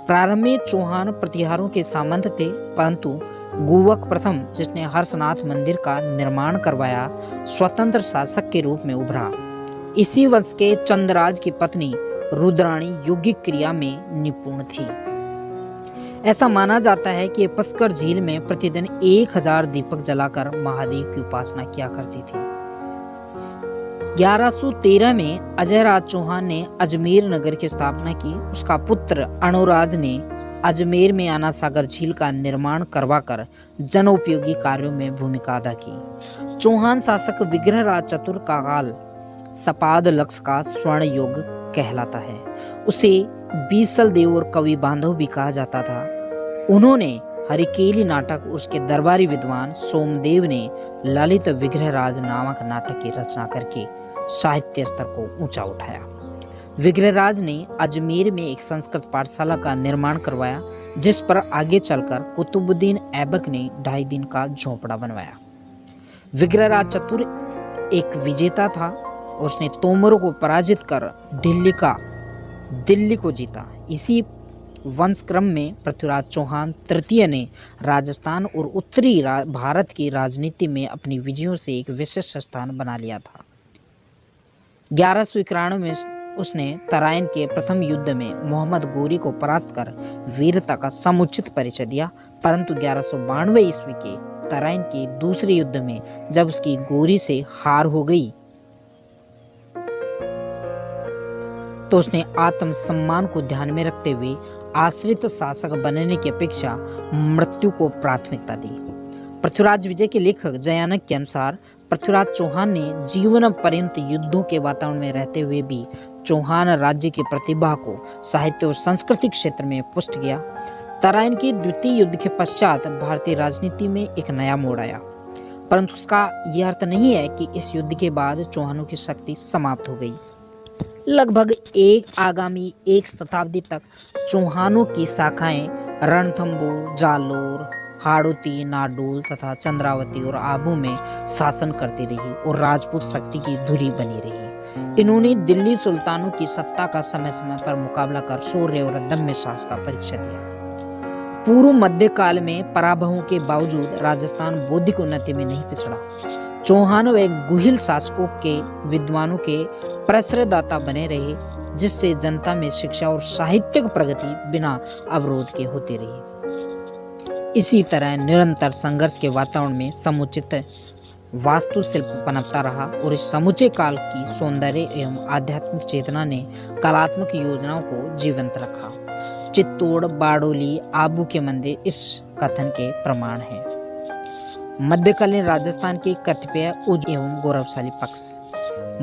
प्रारंभ में चौहान प्रतिहारों के सामंत थे, परंतु गुवक प्रथम, जिसने हर्षनाथ मंदिर का निर्माण करवाया, स्वतंत्र शासक के रूप में उभरा। इसी वंश के चंद्रराज की पत्नी रुद्राणी यौगिक क्रिया में निपुण थी। ऐसा माना जाता है कि पुष्कर झील में प्रतिदिन 1000 दीपक जलाकर महादेव की उपासना किया करती थी। 1113 में अजयराज चौहान ने अजमेर नगर की स्थापना की। उसका पुत्र अणुराज ने अजमेर में आना सागर झील का निर्माण करवाकर जनोपयोगी कार्यों में भूमिका अदा की। चौहान शासक विग्रहराज चतुर का काल सपाद लक्स का स्वर्ण युग कहलाता है। उसे बीसल देव और कवि बांधव भी कहा जाता था। उन्होंने हरिकेली नाटक, उसके दरबारी विद्वान सोमदेव ने ललित विग्रहराज नामक नाटक की रचना करके साहित्य स्तर को ऊंचा उठाया। विग्रहराज ने अजमेर में एक संस्कृत पाठशाला का निर्माण करवाया, जिस पर आगे चलकर कुतुबुद्दीन ऐबक ने 2.5 दिन का झोंपड़ा बनवाया। विग्रहराज चतुर एक विजेता था। उसने तोमरों को पराजित कर दिल्ली को जीता। इसी वंश क्रम में पृथ्वीराज चौहान तृतीय ने राजस्थान और उत्तरी भारत की राजनीति में अपनी विजयों से एक विशिष्ट स्थान बना लिया था। 1191 में उसने तराइन के प्रथम युद्ध में मोहम्मद गोरी को परास्त कर वीरता का समुचित परिचय दिया, परंतु 1192 ईस्वी के तराइन के दूसरे युद्ध में जब उसकी गोरी से हार हो गई तो उसने आत्मसम्मान को ध्यान में रखते हुए आश्रित शासक बनने की अपेक्षा मृत्यु को प्राथमिकता दी। पृथ्वीराज विजय के लेखक जयानक के अनुसार पृथ्वीराज चौहान ने जीवन पर्यंत युद्धों के वातावरण में रहते हुए भी चौहान राज्य की प्रतिभा को साहित्य और सांस्कृतिक क्षेत्र में पुष्ट किया। तराइन के द्वितीय युद्ध के पश्चात भारतीय राजनीति में एक नया मोड़ आया, परंतु उसका यह अर्थ नहीं है कि इस युद्ध के बाद चौहानों की शक्ति समाप्त हो गई। लगभग आगामी एक शताब्दी तक चौहानों की शाखाएं रणथंबोर, जालोर, हाड़ौती, नाडोल तथा चंद्रावती और आबू में शासन करती रही और राजपूत शक्ति की धुरी बनी रही। इन्होंने दिल्ली सुल्तानों की सत्ता का समय समय पर मुकाबला कर शौर्य और दम्य साहस का परीक्षा दिया। पूर्व मध्यकाल में पराभवों के बावजूद राजस्थान बौद्धिक उन्नति में नहीं पिछड़ा। चौहान व गुहिल शासकों के विद्वानों के प्रश्रयदाता बने रहे, जिससे जनता में शिक्षा और साहित्यिक प्रगति बिना अवरोध के होती रही। इसी तरह निरंतर संघर्ष के वातावरण में समुचित वास्तुशिल्प पनपता रहा और इस समूचे काल की सौंदर्य एवं आध्यात्मिक चेतना ने कलात्मक योजनाओं को जीवंत रखा। चित्तौड़, बारडोली, आबू के मंदिर इस कथन के प्रमाण हैं। मध्यकालीन राजस्थान के कतिपय उज्ज एवं गौरवशाली पक्ष।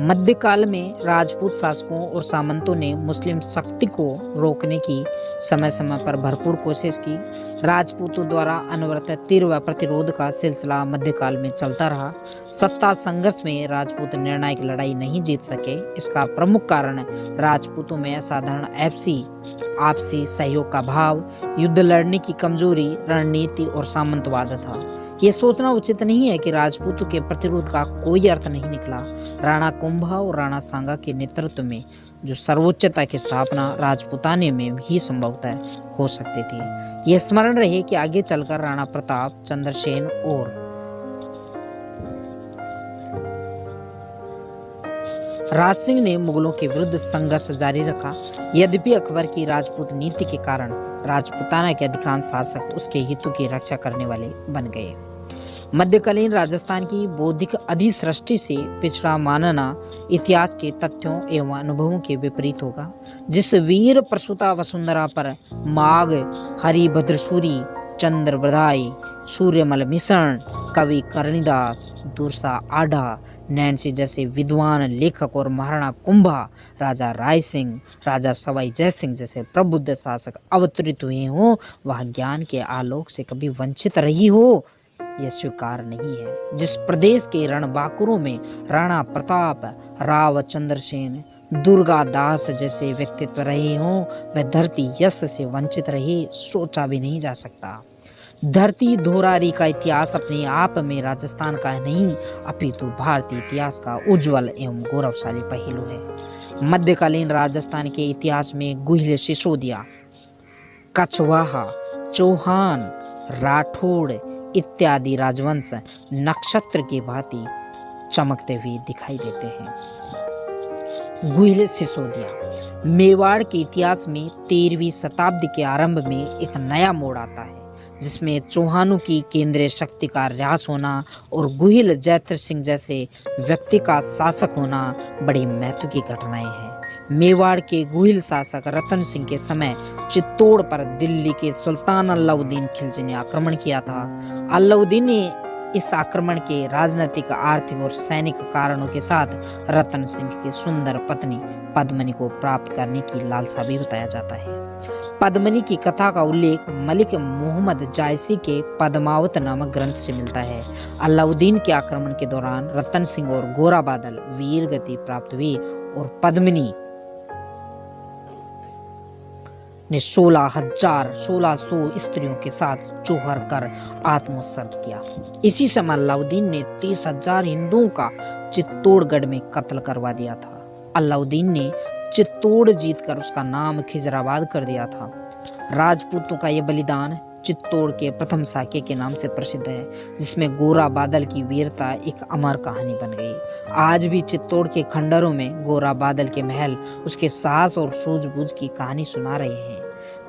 मध्यकाल में राजपूत शासकों और सामंतों ने मुस्लिम शक्ति को रोकने की समय समय पर भरपूर कोशिश की। राजपूतों द्वारा अनवरत तीव्र प्रतिरोध का सिलसिला मध्यकाल में चलता रहा। सत्ता संघर्ष में राजपूत निर्णायक लड़ाई नहीं जीत सके। इसका प्रमुख कारण राजपूतों में असाधारण आपसी सहयोग का भाव, युद्ध लड़ने की कमजोरी, रणनीति और सामंतवाद था। ये सोचना उचित नहीं है कि राजपूतों के प्रतिरोध का कोई अर्थ नहीं निकला। राणा कुंभा और राणा सांगा के नेतृत्व में जो सर्वोच्चता की स्थापना राजपूताने में भी संभवतः हो सकती थी। यह स्मरण रहे कि आगे चलकर राणा प्रताप, चंद्रसेन और राज सिंह ने मुगलों के विरुद्ध संघर्ष जारी रखा। यद्यपि अकबर की राजपूत नीति के कारण राजपूताना के अधिकांश शासक उसके हितों की रक्षा करने वाले बन गए। मध्यकालीन राजस्थान की बौद्धिक अधिसृष्टि से पिछड़ा मानना इतिहास के तथ्यों एवं अनुभवों के विपरीत होगा। जिस वीर प्रसूता वसुंधरा पर माघ, हरिभद्रसूरी, चंद्रबधाई, सूर्यमल मिश्रण, कवि करणीदास, दुर्सा आढ़ा, नैन्सी जैसे विद्वान लेखक और महाराणा कुंभा, राजा राय सिंह, राजा सवाई जय सिंह जैसे प्रबुद्ध शासक अवतरित हुए हों, वह ज्ञान के आलोक से कभी वंचित रही हो, यह स्वीकार नहीं है। जिस प्रदेश के रणबांकुरों में राणा प्रताप, राव चंद्रसेन, दुर्गा दास जैसे व्यक्तित्व रहे हों, वह धरती यश से वंचित रही सोचा भी नहीं जा सकता। धरती धोरारी का इतिहास अपने आप में राजस्थान का नहीं, अपितु भारतीय इतिहास का उज्जवल एवं गौरवशाली पहलू है। मध्यकालीन राजस्थान के इतिहास में गुहिल, सिसोदिया, कछवाहा, चौहान, राठौड़ इत्यादि राजवंश नक्षत्र की भांति चमकते हुए दिखाई देते हैं। गुहिल सिसोदिया। मेवाड़ के इतिहास में 13वीं शताब्दी के आरंभ में एक नया मोड़ आता है, जिसमें चौहानों की केंद्रीय शक्ति का ह्रास होना और गुहिल जैत्र सिंह जैसे व्यक्ति का शासक होना बड़ी महत्व की घटनाएं हैं। मेवाड़ के गुहिल शासक रतन सिंह के समय चित्तौड़ पर दिल्ली के सुल्तान अलाउद्दीन खिलजी ने आक्रमण किया था। अलाउद्दीन ने इस आक्रमण के राजनीतिक, आर्थिक और सैनिक कारणों के साथ रतन सिंह की सुंदर पत्नी पद्मिनी को प्राप्त करने की लालसा भी बताया जाता है। पद्मिनी की कथा का उल्लेख मलिक मोहम्मद जायसी के पद्मावत नामक ग्रंथ से मिलता है। अलाउद्दीन के आक्रमण के दौरान रतन सिंह और गोरा बादल वीर गति प्राप्त हुई और पद्मिनी ने 1600 स्त्रियों के साथ चौहर कर आत्मोत्सर्ग किया। इसी समय अलाउद्दीन ने 30,000 हिंदुओं का चित्तौड़गढ़ में कत्ल करवा दिया था। अलाउद्दीन ने चित्तौड़ जीतकर उसका नाम खिजराबाद कर दिया था। राजपूतों का यह बलिदान चित्तौड़ के प्रथम साके के नाम से प्रसिद्ध है, जिसमें गोरा बादल की वीरता एक अमर कहानी बन गई। आज भी चित्तौड़ के खंडरों में गोरा बादल के महल उसके साहस और सूझबूझ की कहानी सुना रहे हैं।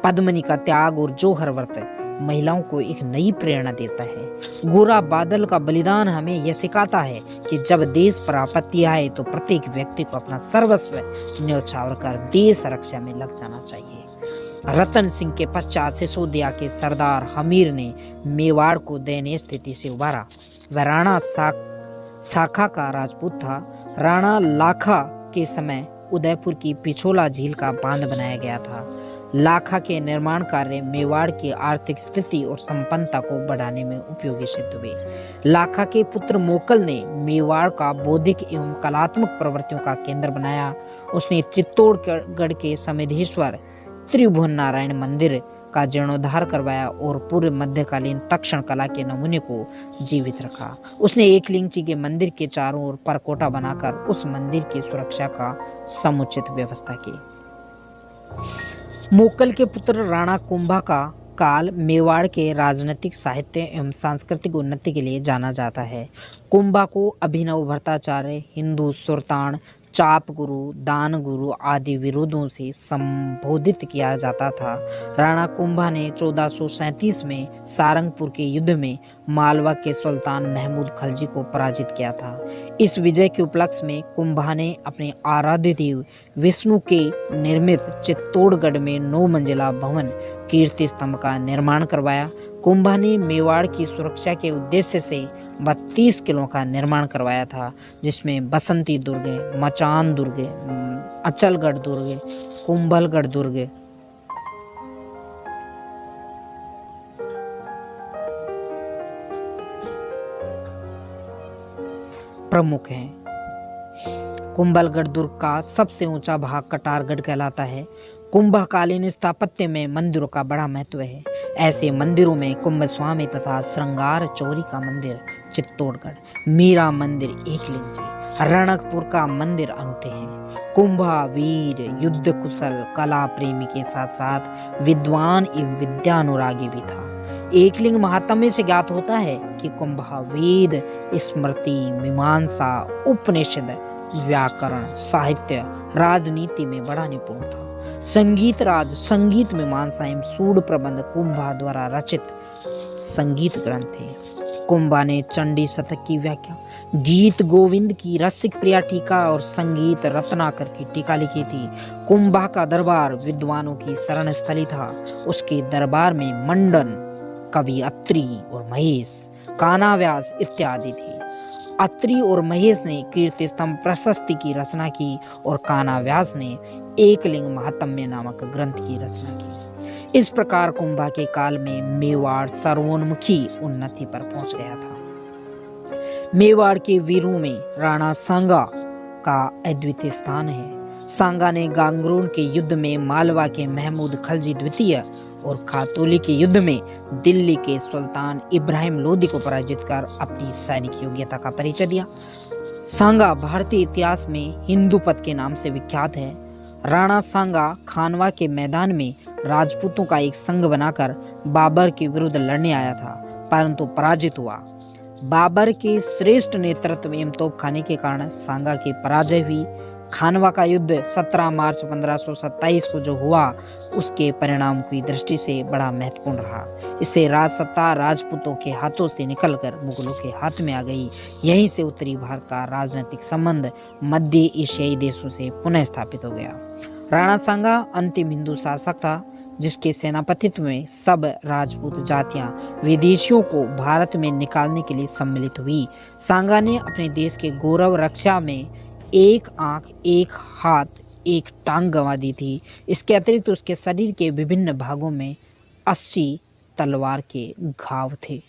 पद्मिनी का त्याग और जौहर व्रत महिलाओं को एक नई प्रेरणा देता है। गोरा बादल का बलिदान हमें यह सिखाता है कि जब देश पर आपत्ति आए तो प्रत्येक व्यक्ति को अपना सर्वस्व न्यौछावर कर देश रक्षा में लग जाना चाहिए। रतन सिंह के पश्चात सिसोदिया के सरदार हमीर ने मेवाड़ को दयनीय स्थिति से उबारा। वह राणा साखा का राजपूत था। राणा लाखा के समय उदयपुर की पिछोला झील का बांध बनाया गया था। लाखा के निर्माण कार्य मेवाड़ की आर्थिक स्थिति और संपन्नता को बढ़ाने में उपयोगी सिद्ध हुए। लाखा के पुत्र मोकल ने मेवाड़ का बौद्धिक एवं कलात्मक प्रवृत्तियों का केंद्र बनाया। उसने चित्तौड़गढ़ के समेधेश्वर त्रिभुवन नारायण मंदिर, का जीर्णोद्धार करवाया और पूर्व मध्यकालीन तक्षण कला के नमूने को जीवित रखा। उसने एकलिंगजी के मंदिर के चारों ओर परकोटा बनाकर उस मंदिर की सुरक्षा का समुचित व्यवस्था की। मोक्कल के पुत्र राणा कुंभा का काल मेवाड़ के राजनीतिक, साहित्य एवं सांस्कृतिक उन्नति के लिए जाना जाता है। कुंभा को अभिनव भट्टाचार्य, हिंदू सुल्तान, चाप गुरु, दान गुरु आदि विरोधों से संबोधित किया जाता था। राणा कुंभा ने 1437 में सारंगपुर के युद्ध में मालवा के सुल्तान महमूद खलजी को पराजित किया था। इस विजय के उपलक्ष्य में कुंभा ने अपने आराध्य देव विष्णु के निर्मित चित्तौड़गढ़ में 9 मंजिला भवन कीर्ति स्तंभ का निर्माण करवाया। कुंभा ने मेवाड़ की सुरक्षा के उद्देश्य से 32 किलों का निर्माण करवाया था, जिसमें बसंती दुर्ग, मचान दुर्ग, अचलगढ़ दुर्ग, कुंभलगढ़ दुर्ग, प्रमुख हैं। कुंभलगढ़ दुर्ग का सबसे ऊंचा भाग कटारगढ़ कहलाता है। कुंभकालीन स्थापत्य में मंदिरों का बड़ा महत्व है। ऐसे मंदिरों में कुंभ स्वामी तथा श्रृंगार चौरी का मंदिर चित्तौड़गढ़, मीरा मंदिर एकलिंगजी, रणकपुर का मंदिर अनूठे हैं। कुंभा वीर, युद्ध कुशल, कला प्रेमी के साथ साथ विद्वान एवं विद्यानुरागी भी था। एकलिंग महात्म्य से ज्ञात होता है कि कुंभा वेद, स्मृति, मीमांसा, उपनिषद, व्याकरण, साहित्य, राजनीति में बड़ा निपुण था। संगीत राज, संगीत मीमांसा एवं सूड प्रबंध कुंभा द्वारा रचित संगीत ग्रंथ थे। कुंभा ने चंडी शतक की व्याख्या, गीत गोविंद की रसिक प्रिया टीका और संगीत रत्नाकर की टीका लिखी थी। कुंभा का दरबार विद्वानों की शरण स्थली था। उसके दरबार में मंडन, कवि अत्रि और महेश, कानाव्यास इत्यादि थे। अत्रि और महेश ने कीर्ति स्तंभ प्रशस्ति की रचना की और कानाव्यास ने एकलिंग महात्म्य नामक ग्रंथ की रचना की। इस प्रकार कुंभा के काल में मेवाड़ सर्वोन्मुखी उन्नति पर पहुंच गया था। मेवाड़ के वीरों में राणा सांगा का अद्वितीय स्थान है। सांगा ने गांगरून के युद्ध में मालवा के महमूद खलजी द्वितीय और खातौली के युद्ध में दिल्ली के सुल्तान इब्राहिम लोदी को पराजित कर अपनी सैनिक योग्यता का परिचय दिया। सांगा भारतीय इतिहास में हिंदूपत के नाम से विख्यात है। राणा सांगा खानवा के मैदान में राजपूतों का एक संघ बनाकर बाबर के विरुद्ध लड़ने आया था, परंतु पराजित हुआ। बाबर के श्रेष्ठ नेतृत्व एवं तोपखाने के कारण सांगा की पराजय हुई। खानवा का युद्ध 17 मार्च 1527 को जो हुआ, उसके परिणाम की दृष्टि से बड़ा महत्वपूर्ण रहा। इससे राजसत्ता राजपूतों के हाथों से निकलकर मुगलों के हाथ में आ गई। यहीं से उत्तरी भारत का राजनीतिक संबंध मध्य एशियाई देशों से पुनः स्थापित हो गया। राणा सांगा अंतिम हिंदू शासक था, जिसके सेनापतित्व में सब राजपूत जातियां विदेशियों को भारत में निकालने के लिए सम्मिलित हुई। सांगा ने अपने देश के गौरव रक्षा में एक आंख, एक हाथ, एक टांग गंवा दी थी। इसके अतिरिक्त उसके शरीर के विभिन्न भागों में 80 तलवार के घाव थे।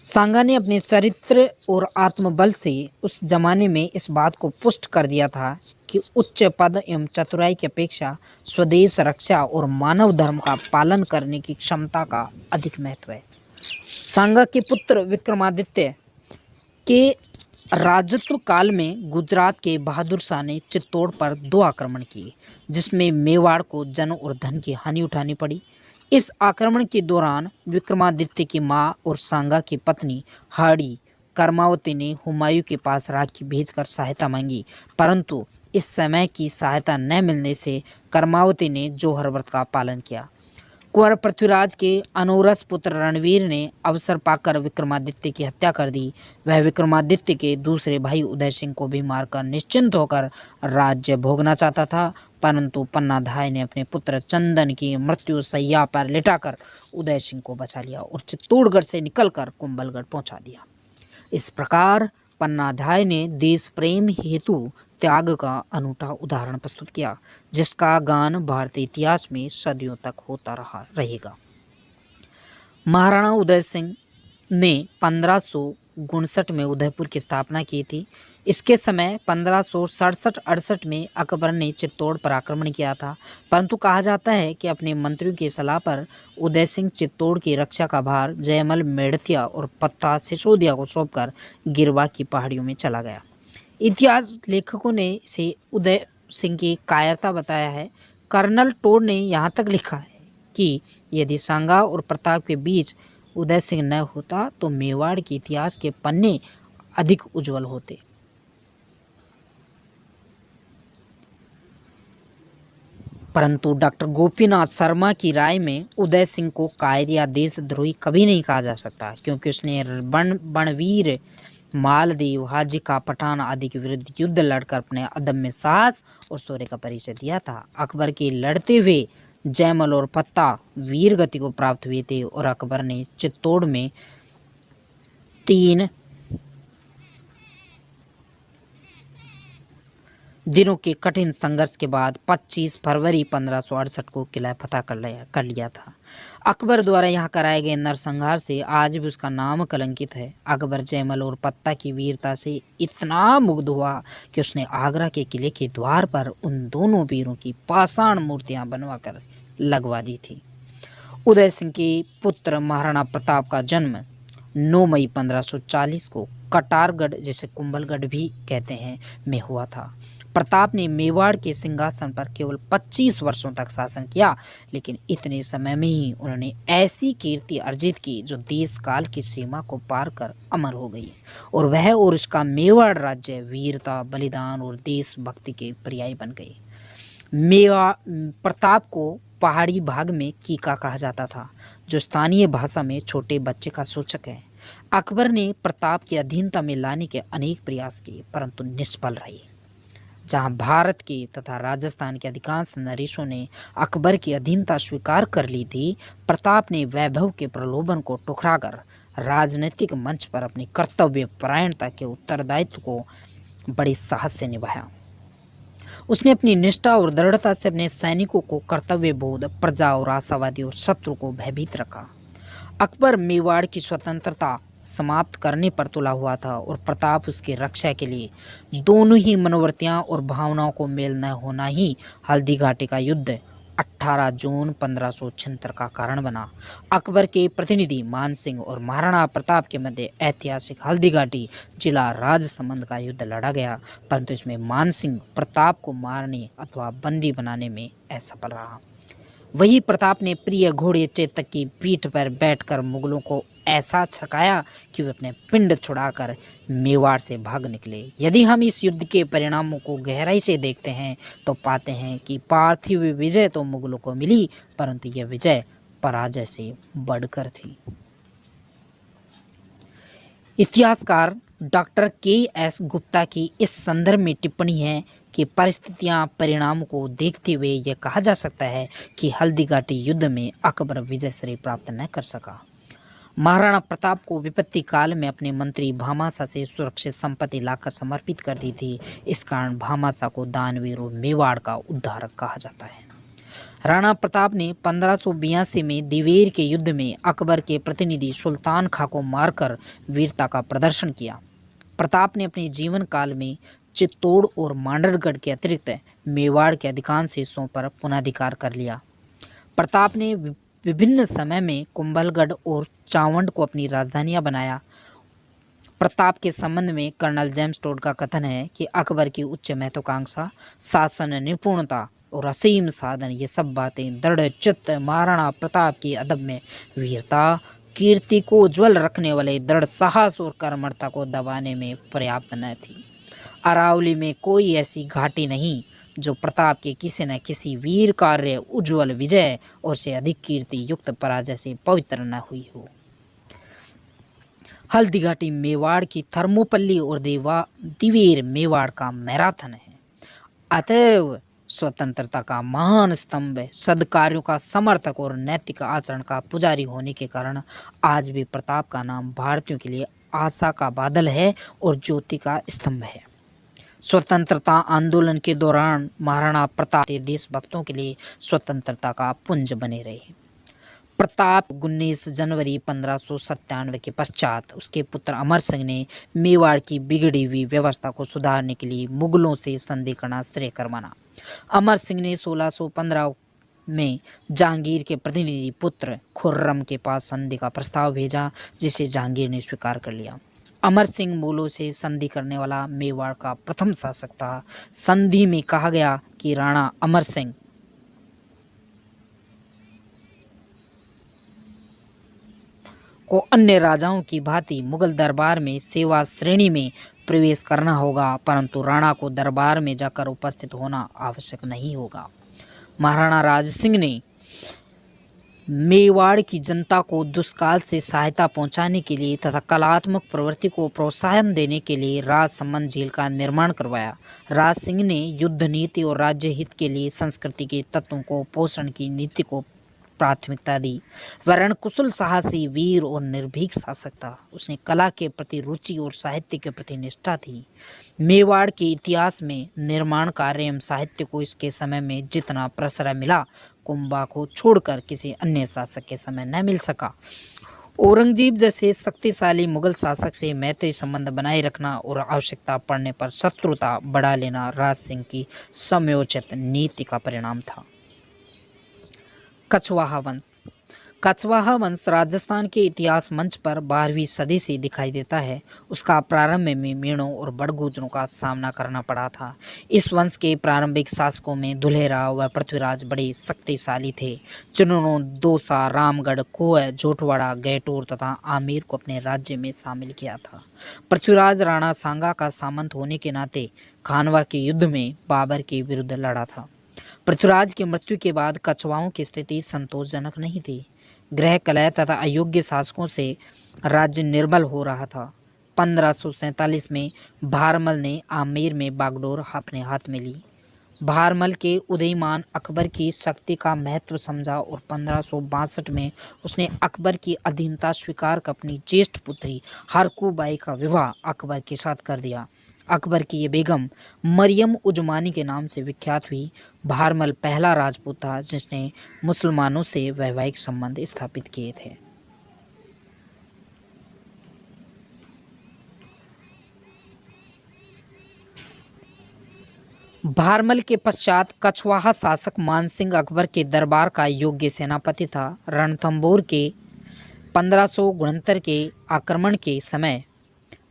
सांगा ने अपने चरित्र और आत्मबल से उस जमाने में इस बात को पुष्ट कर दिया था कि उच्च पद एवं चतुराई की अपेक्षा स्वदेश रक्षा और मानव धर्म का पालन करने की क्षमता का अधिक महत्व है। सांगा के पुत्र विक्रमादित्य के राजत्व काल में गुजरात के बहादुर शाह ने चित्तौड़ पर 2 आक्रमण किए, जिसमें मेवाड़ को जन और धन की हानि उठानी पड़ी। इस आक्रमण के दौरान विक्रमादित्य की मां और सांगा की पत्नी हाड़ी कर्मावती ने हुमायूं के पास राखी भेजकर सहायता मांगी, परंतु इस समय की सहायता न मिलने से कर्मावती ने जौहर व्रत का पालन किया। कुंवर पृथ्वीराज के अनौरस पुत्र रणवीर ने अवसर पाकर विक्रमादित्य की हत्या कर दी। वह विक्रमादित्य के दूसरे भाई उदय सिंह को भी मारकर निश्चिंत होकर राज्य भोगना चाहता था, परंतु पन्नाधाय ने अपने पुत्र चंदन की मृत्यु शैया पर लिटाकर उदय सिंह को बचा लिया और चित्तौड़गढ़ से निकलकर कुंभलगढ़ पहुंचा दिया। इस प्रकार पन्नाधाय ने देश प्रेम हेतु त्याग का अनूठा उदाहरण प्रस्तुत किया, जिसका गान भारतीय इतिहास में सदियों तक होता रहेगा। महाराणा उदय सिंह ने 1559 में उदयपुर की स्थापना की थी। इसके समय 1567-68 में अकबर ने चित्तौड़ पर आक्रमण किया था, परंतु कहा जाता है कि अपने मंत्रियों की सलाह पर उदय सिंह चित्तौड़ की रक्षा का भार जयमल मेड़तिया और पत्ता सिसोदिया को सौंपकर गिरवा की पहाड़ियों में चला गया। इतिहास लेखकों ने इसे उदय सिंह की कायरता बताया है। कर्नल टोड ने यहाँ तक लिखा है कि यदि सांगा और प्रताप के बीच उदय सिंह न होता तो मेवाड़ के इतिहास के पन्ने अधिक उज्जवल होते। परंतु डॉक्टर गोपीनाथ शर्मा की राय में उदय सिंह को कायर या देशद्रोही कभी नहीं कहा जा सकता, क्योंकि उसने बणवीर, मालदेव, हाजी का पठान आदि के विरुद्ध युद्ध लड़कर अपने अदम्य साहस और शौर्य का परिचय दिया था। अकबर के लड़ते हुए जयमल और पत्ता वीर गति को प्राप्त हुए थे और अकबर ने चित्तौड़ में 3 दिनों के कठिन संघर्ष के बाद 25 फरवरी 1568 को किला फतह कर लिया था। अकबर द्वारा यहाँ कराए गए नरसंहार से आज भी उसका नाम कलंकित है। अकबर जयमल और पत्ता की वीरता से इतना मुग्ध हुआ कि उसने आगरा के किले के द्वार पर उन दोनों वीरों की पाषाण मूर्तियां बनवाकर लगवा दी थी। उदय सिंह के पुत्र महाराणा प्रताप का जन्म 9 मई 1540 को कटारगढ़, जिसे कुंभलगढ़ भी कहते हैं, में हुआ था। प्रताप ने मेवाड़ के सिंहासन पर केवल 25 वर्षों तक शासन किया, लेकिन इतने समय में ही उन्होंने ऐसी कीर्ति अर्जित की जो देश काल की सीमा को पार कर अमर हो गई, और वह और उसका मेवाड़ राज्य वीरता, बलिदान और देशभक्ति के पर्याय बन गए। प्रताप को पहाड़ी भाग में कीका कहा जाता था, जो स्थानीय भाषा में छोटे बच्चे का सूचक है। अकबर ने प्रताप की अधीनता में लाने के अनेक प्रयास किए, परंतु निष्फल रहे। जहां भारत के तथा राजस्थान के अधिकांश नरेशों ने अकबर की अधीनता स्वीकार कर ली थी, प्रताप ने वैभव के प्रलोभन को ठुकराकर राजनीतिक मंच पर अपनी कर्तव्य परायणता के उत्तरदायित्व को बड़े साहस से निभाया। उसने अपनी निष्ठा और दृढ़ता से अपने सैनिकों को कर्तव्य बोध, प्रजा और आशावादी और शत्रु को भयभीत रखा। अकबर मेवाड़ की स्वतंत्रता समाप्त करने पर तुला हुआ था और प्रताप उसकी रक्षा के लिए दोनों ही मनोवृत्तियां और भावनाओं को मेल न होना ही हल्दी घाटी का युद्ध 18 जून 1576 का कारण बना। अकबर के प्रतिनिधि मान सिंह और महाराणा प्रताप के मध्य ऐतिहासिक हल्दी घाटी जिला राजसमंद का युद्ध लड़ा गया, परंतु इसमें मान सिंह प्रताप को मारने अथवा बंदी बनाने में असफल रहा। वही प्रताप ने प्रिय घोड़े चेतक की पीठ पर बैठकर मुगलों को ऐसा छकाया कि वे अपने पिंड छुड़ाकर मेवाड़ से भाग निकले। यदि हम इस युद्ध के परिणामों को गहराई से देखते हैं तो पाते हैं कि पार्थिव विजय तो मुगलों को मिली, परंतु यह विजय पराजय से बढ़कर थी। इतिहासकार डॉक्टर के.एस. गुप्ता की इस संदर्भ में टिप्पणी है कि परिस्थितियां परिणाम को देखते हुए यह कहा जा सकता है कि हल्दी घाटी युद्ध में अकबर विजय श्री प्राप्त न कर सका। महाराणा प्रताप को विपत्ति काल में अपने मंत्री भामाशा से सुरक्षित संपत्ति लाकर समर्पित कर दी थी। इस कारण भामाशा को दानवीर और मेवाड़ का उद्धारक कहा जाता है। राणा प्रताप ने 1582 में दिवेर के युद्ध में अकबर के प्रतिनिधि सुल्तान खां को मारकर वीरता का प्रदर्शन किया। प्रताप ने अपने जीवन काल में चित्तौड़ और मांडरगढ़ के अतिरिक्त मेवाड़ के अधिकांश हिस्सों पर पुनर्धिकार कर लिया। प्रताप ने विभिन्न समय में कुंभलगढ़ और चावंड को अपनी राजधानियां बनाया। प्रताप के संबंध में कर्नल जेम्स टोड का कथन है कि अकबर की उच्च महत्वाकांक्षा, शासन निपुणता और असीम साधन, ये सब बातें दृढ़ चित्त महाराणा प्रताप की अदम्य वीरता, कीर्ति को उज्ज्वल रखने वाले दृढ़ साहस और कर्मठता को दबाने में पर्याप्त न थी। अरावली में कोई ऐसी घाटी नहीं जो प्रताप के किसी न किसी वीर कार्य, उज्ज्वल विजय और से अधिक कीर्ति युक्त पराजय से पवित्र न हुई हो। हल्दी घाटी मेवाड़ की थर्मोपल्ली और दिवेर मेवाड़ का मैराथन है। अतएव स्वतंत्रता का महान स्तंभ, सद्कार्यों का समर्थक और नैतिक आचरण का पुजारी होने के कारण आज भी प्रताप का नाम भारतीयों के लिए आशा का बादल है और ज्योति का स्तंभ है। स्वतंत्रता आंदोलन के दौरान महाराणा प्रताप देशभक्तों के लिए स्वतंत्रता का पुंज बने रहे। प्रताप 19 जनवरी 1597 के पश्चात उसके पुत्र अमर सिंह ने मेवाड़ की बिगड़ी हुई व्यवस्था को सुधारने के लिए मुगलों से संधि करना श्रेयस्कर माना। अमर सिंह ने 1615 में जहांगीर के प्रतिनिधि पुत्र खुर्रम के पास संधि का प्रस्ताव भेजा, जिसे जहांगीर ने स्वीकार कर लिया। अमर सिंह मुगलों से संधि करने वाला मेवाड़ का प्रथम शासक था। संधि में कहा गया कि राणा अमर सिंह को अन्य राजाओं की भांति मुगल दरबार में सेवा श्रेणी में प्रवेश करना होगा, परंतु राणा को दरबार में जाकर उपस्थित होना आवश्यक नहीं होगा। महाराणा राज सिंह ने मेवाड़ की जनता को दुष्काल से सहायता पहुंचाने के लिए तथा कलात्मक प्रवृत्ति को प्रोत्साहन देने के लिए राजसमंद झील का निर्माण करवाया। राज सिंह ने युद्ध नीति और राज्य हित के लिए संस्कृति के तत्वों को पोषण की नीति को प्राथमिकता दी। वह रणकुशल, साहसी, वीर और निर्भीक शासक था। उसने कला के प्रति रुचि और साहित्य के प्रति निष्ठा थी। मेवाड़ के इतिहास में निर्माण कार्य एवं साहित्य को इसके समय में जितना प्रश्रय मिला, कुंभा को छोड़कर किसी अन्य शासक के समय न मिल सका। औरंगजेब जैसे शक्तिशाली मुगल शासक से मैत्री संबंध बनाए रखना और आवश्यकता पड़ने पर शत्रुता बढ़ा लेना राज सिंह की समयोचित नीति का परिणाम था। कछवाहा वंश। कछवाहा वंश राजस्थान के इतिहास मंच पर 12वीं सदी से दिखाई देता है। उसका प्रारंभ में मीणों और बड़गुजरों का सामना करना पड़ा था। इस वंश के प्रारंभिक शासकों में दुल्हेराव व पृथ्वीराज बड़े शक्तिशाली थे, जिन्होंने दौसा, रामगढ़, कोय, जोटवाड़ा, गैटोर तथा आमेर को अपने राज्य में शामिल किया था। पृथ्वीराज राणा सांगा का सामंत होने के नाते खानवा के युद्ध में बाबर के विरुद्ध लड़ा था। पृथ्वीराज की मृत्यु के बाद कछवाओं की स्थिति संतोषजनक नहीं थी। गृह कलह तथा अयोग्य शासकों से राज्य निर्बल हो रहा था। 1547 में भारमल ने आमेर में बागडोर अपने हाथ में ली। भारमल के उदयमान अकबर की शक्ति का महत्व समझा और 1562 में उसने अकबर की अधीनता स्वीकार कर अपनी ज्येष्ठ पुत्री हरकूबाई का विवाह अकबर के साथ कर दिया। अकबर की ये बेगम मरियम उजमानी के नाम से विख्यात हुई। भारमल पहला राजपूत था जिसने मुसलमानों से वैवाहिक संबंध स्थापित किए थे। भारमल के पश्चात कछवाहा शासक मानसिंह अकबर के दरबार का योग्य सेनापति था। रणथंभौर के 1569 के आक्रमण के समय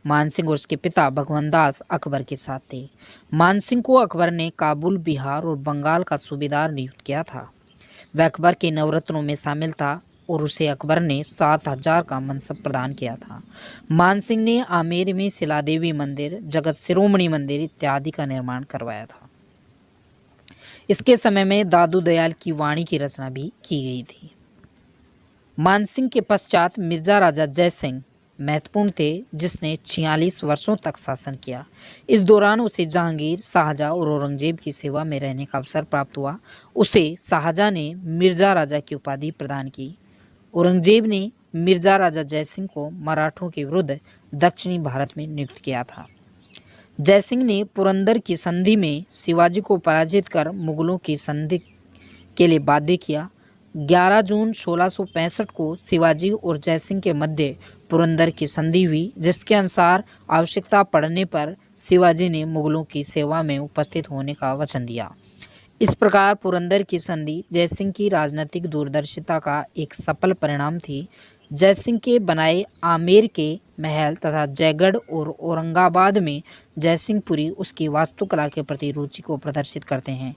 मानसिंह और उसके पिता भगवनदास अकबर के साथ थे। मानसिंह को अकबर ने काबुल, बिहार और बंगाल का सूबेदार नियुक्त किया था। वह अकबर के नवरत्नों में शामिल था और उसे अकबर ने 7000 का मनसब प्रदान किया था। मानसिंह ने आमेर में शिलादेवी मंदिर, जगत शिरोमणि मंदिर इत्यादि का निर्माण करवाया था। इसके समय में दादू दयाल की वाणी की रचना भी की गई थी। मानसिंह के पश्चात मिर्जा राजा जय सिंह महत्वपूर्ण थे, जिसने 46 वर्षों तक शासन किया। इस दौरान उसे जहांगीर, शाहजहां और औरंगजेब की सेवा में रहने का अवसर प्राप्त हुआ। उसे शाहजहां ने मिर्जा राजा की उपाधि प्रदान की। औरंगजेब ने मिर्जा राजा जयसिंह को मराठों के विरुद्ध दक्षिणी भारत में नियुक्त किया था। जयसिंह ने पुरंदर की संधि में शिवाजी को पराजित कर मुगलों की संधि के लिए बाध्य किया। 11 जून 1665 को शिवाजी और जयसिंह के मध्य पुरंदर की संधि हुई, जिसके अनुसार आवश्यकता पड़ने पर शिवाजी ने मुगलों की सेवा में उपस्थित होने का वचन दिया। इस प्रकार पुरंदर की संधि जयसिंह की राजनीतिक दूरदर्शिता का एक सफल परिणाम थी। जयसिंह के बनाए आमेर के महल तथा जयगढ़ और औरंगाबाद में जयसिंहपुरी उसकी वास्तुकला के प्रति रुचि को प्रदर्शित करते हैं।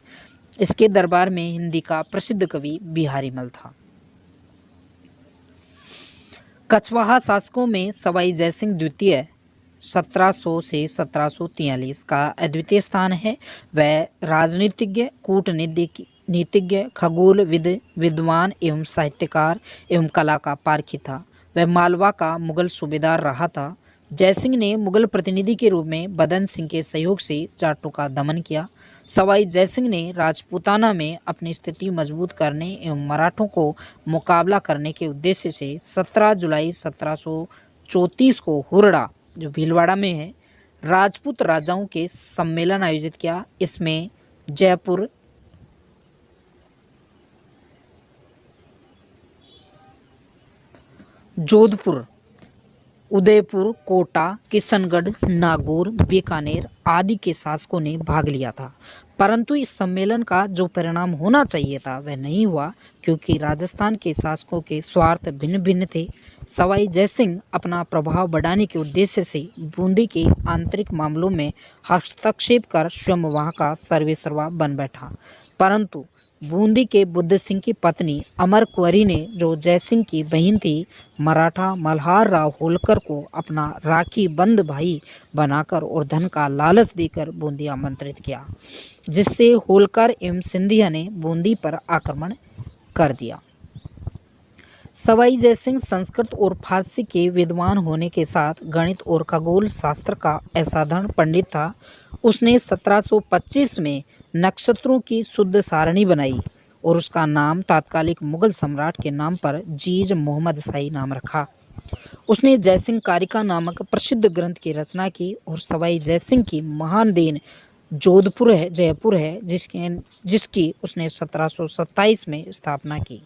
इसके दरबार में हिंदी का प्रसिद्ध कवि बिहारीमल था। कछवाहा शासकों में सवाई जयसिंह द्वितीय 1700 से 1743 का अद्वितीय स्थान है। वह राजनीतिज्ञ, कूटनीतिज्ञ, खगोलविद, विद्वान एवं साहित्यकार एवं कला का पारखी था। वह मालवा का मुगल सूबेदार रहा था। जयसिंह ने मुगल प्रतिनिधि के रूप में बदन सिंह के सहयोग से जाटों का दमन किया। सवाई जयसिंह ने राजपूताना में अपनी स्थिति मजबूत करने एवं मराठों को मुकाबला करने के उद्देश्य से 17 जुलाई 1734 को हुरड़ा, जो भीलवाड़ा में है, राजपूत राजाओं के सम्मेलन आयोजित किया। इसमें जयपुर, जोधपुर, उदयपुर, कोटा, किशनगढ़, नागौर, बीकानेर आदि के शासकों ने भाग लिया था, परंतु इस सम्मेलन का जो परिणाम होना चाहिए था वह नहीं हुआ, क्योंकि राजस्थान के शासकों के स्वार्थ भिन्न भिन्न थे। सवाई जयसिंह अपना प्रभाव बढ़ाने के उद्देश्य से बूंदी के आंतरिक मामलों में हस्तक्षेप कर स्वयं वहां का सर्वेसर्वा बन बैठा, परंतु बूंदी के बुद्ध सिंह की पत्नी अमर कुंवरी ने, जो जयसिंह की बहन थी, मराठा मल्हार राव होलकर को अपना राखी बंद भाई बनाकर और धन का लालच देकर बूंदी आमंत्रित किया, जिससे होलकर एवं सिंधिया ने बूंदी पर आक्रमण कर दिया। सवाई जयसिंह संस्कृत और फारसी के विद्वान होने के साथ गणित और खगोल शास्त्र का असाधारण पंडित था। उसने 1725 में नक्षत्रों की शुद्ध सारणी बनाई और उसका नाम तात्कालिक मुगल सम्राट के नाम पर जीज मोहम्मद शाही नाम रखा। उसने जयसिंह कारिका नामक प्रसिद्ध ग्रंथ की रचना की और सवाई जयसिंह की महान देन जयपुर है, जिसकी उसने 1727 में स्थापना की।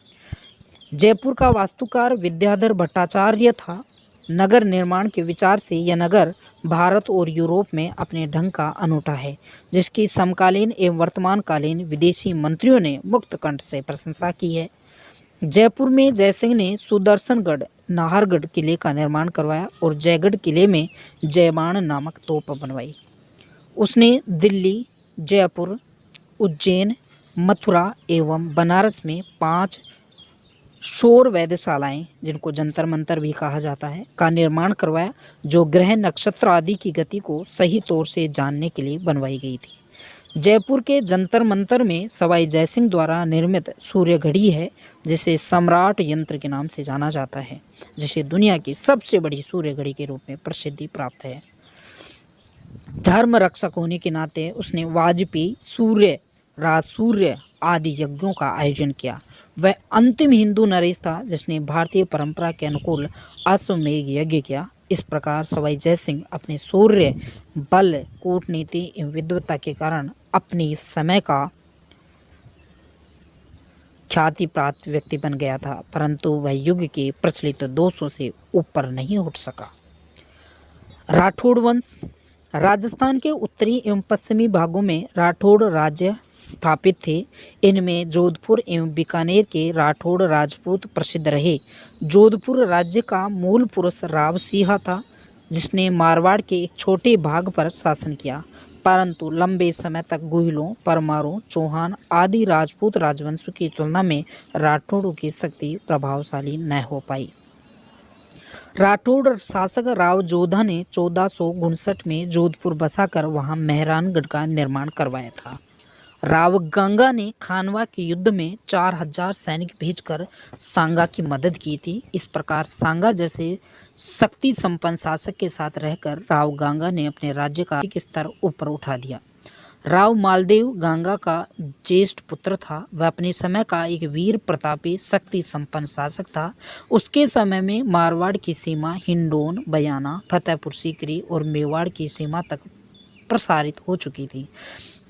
जयपुर का वास्तुकार विद्याधर भट्टाचार्य था। नगर निर्माण के विचार से यह नगर भारत और यूरोप में अपने ढंग का अनूठा है, जिसकी समकालीन एवं वर्तमानकालीन विदेशी मंत्रियों ने मुक्त कंठ से प्रशंसा की है। जयपुर में जयसिंह ने सुदर्शनगढ़ नाहरगढ़ किले का निर्माण करवाया और जयगढ़ किले में जयबाण नामक तोप बनवाई। उसने दिल्ली, जयपुर, उज्जैन, मथुरा एवं बनारस में 5 शोर वेधशालाएं, जिनको जंतर मंतर भी कहा जाता है, का निर्माण करवाया, जो ग्रह नक्षत्र आदि की गति को सही तौर से जानने के लिए बनवाई गई थी। जयपुर के जंतर मंतर में सवाई जयसिंह द्वारा निर्मित सूर्य घड़ी है, जिसे सम्राट यंत्र के नाम से जाना जाता है, जिसे दुनिया की सबसे बड़ी सूर्य घड़ी के रूप में प्रसिद्धि प्राप्त है। धर्म रक्षक होने के नाते उसने वाजपेयी, सूर्य आदि यज्ञों का आयोजन किया। वह अंतिम हिंदू नरेश था जिसने भारतीय परंपरा के अनुकूल अश्वमेध यज्ञ किया। इस प्रकार सवाई जयसिंह अपने शौर्य, बल, कूटनीति एवं विद्वता के कारण अपनी समय का ख्याति प्राप्त व्यक्ति बन गया था, परंतु वह युग के प्रचलित दोषों से ऊपर नहीं उठ सका। राठौड़ वंश। राजस्थान के उत्तरी एवं पश्चिमी भागों में राठौड़ राज्य स्थापित थे। इनमें जोधपुर एवं बीकानेर के राठौड़ राजपूत प्रसिद्ध रहे। जोधपुर राज्य का मूल पुरुष राव सिंह था, जिसने मारवाड़ के एक छोटे भाग पर शासन किया, परंतु लंबे समय तक गुहिलों, परमारों, चौहान आदि राजपूत राजवंशों की तुलना में राठौड़ों की शक्ति प्रभावशाली न हो पाई। राठौड़ शासक राव जोधा ने 1459 में जोधपुर बसाकर वहां मेहरानगढ़ का निर्माण करवाया था। राव गंगा ने खानवा के युद्ध में 4000 सैनिक भेजकर सांगा की मदद की थी। इस प्रकार सांगा जैसे शक्ति संपन्न शासक के साथ रहकर राव गंगा ने अपने राज्य का स्तर ऊपर उठा दिया। राव मालदेव गंगा का ज्येष्ठ पुत्र था। वह अपने समय का एक वीर प्रतापी शक्ति संपन्न शासक था। उसके समय में मारवाड़ की सीमा हिंडोन, बयाना, फतेहपुर सीकरी और मेवाड़ की सीमा तक प्रसारित हो चुकी थी।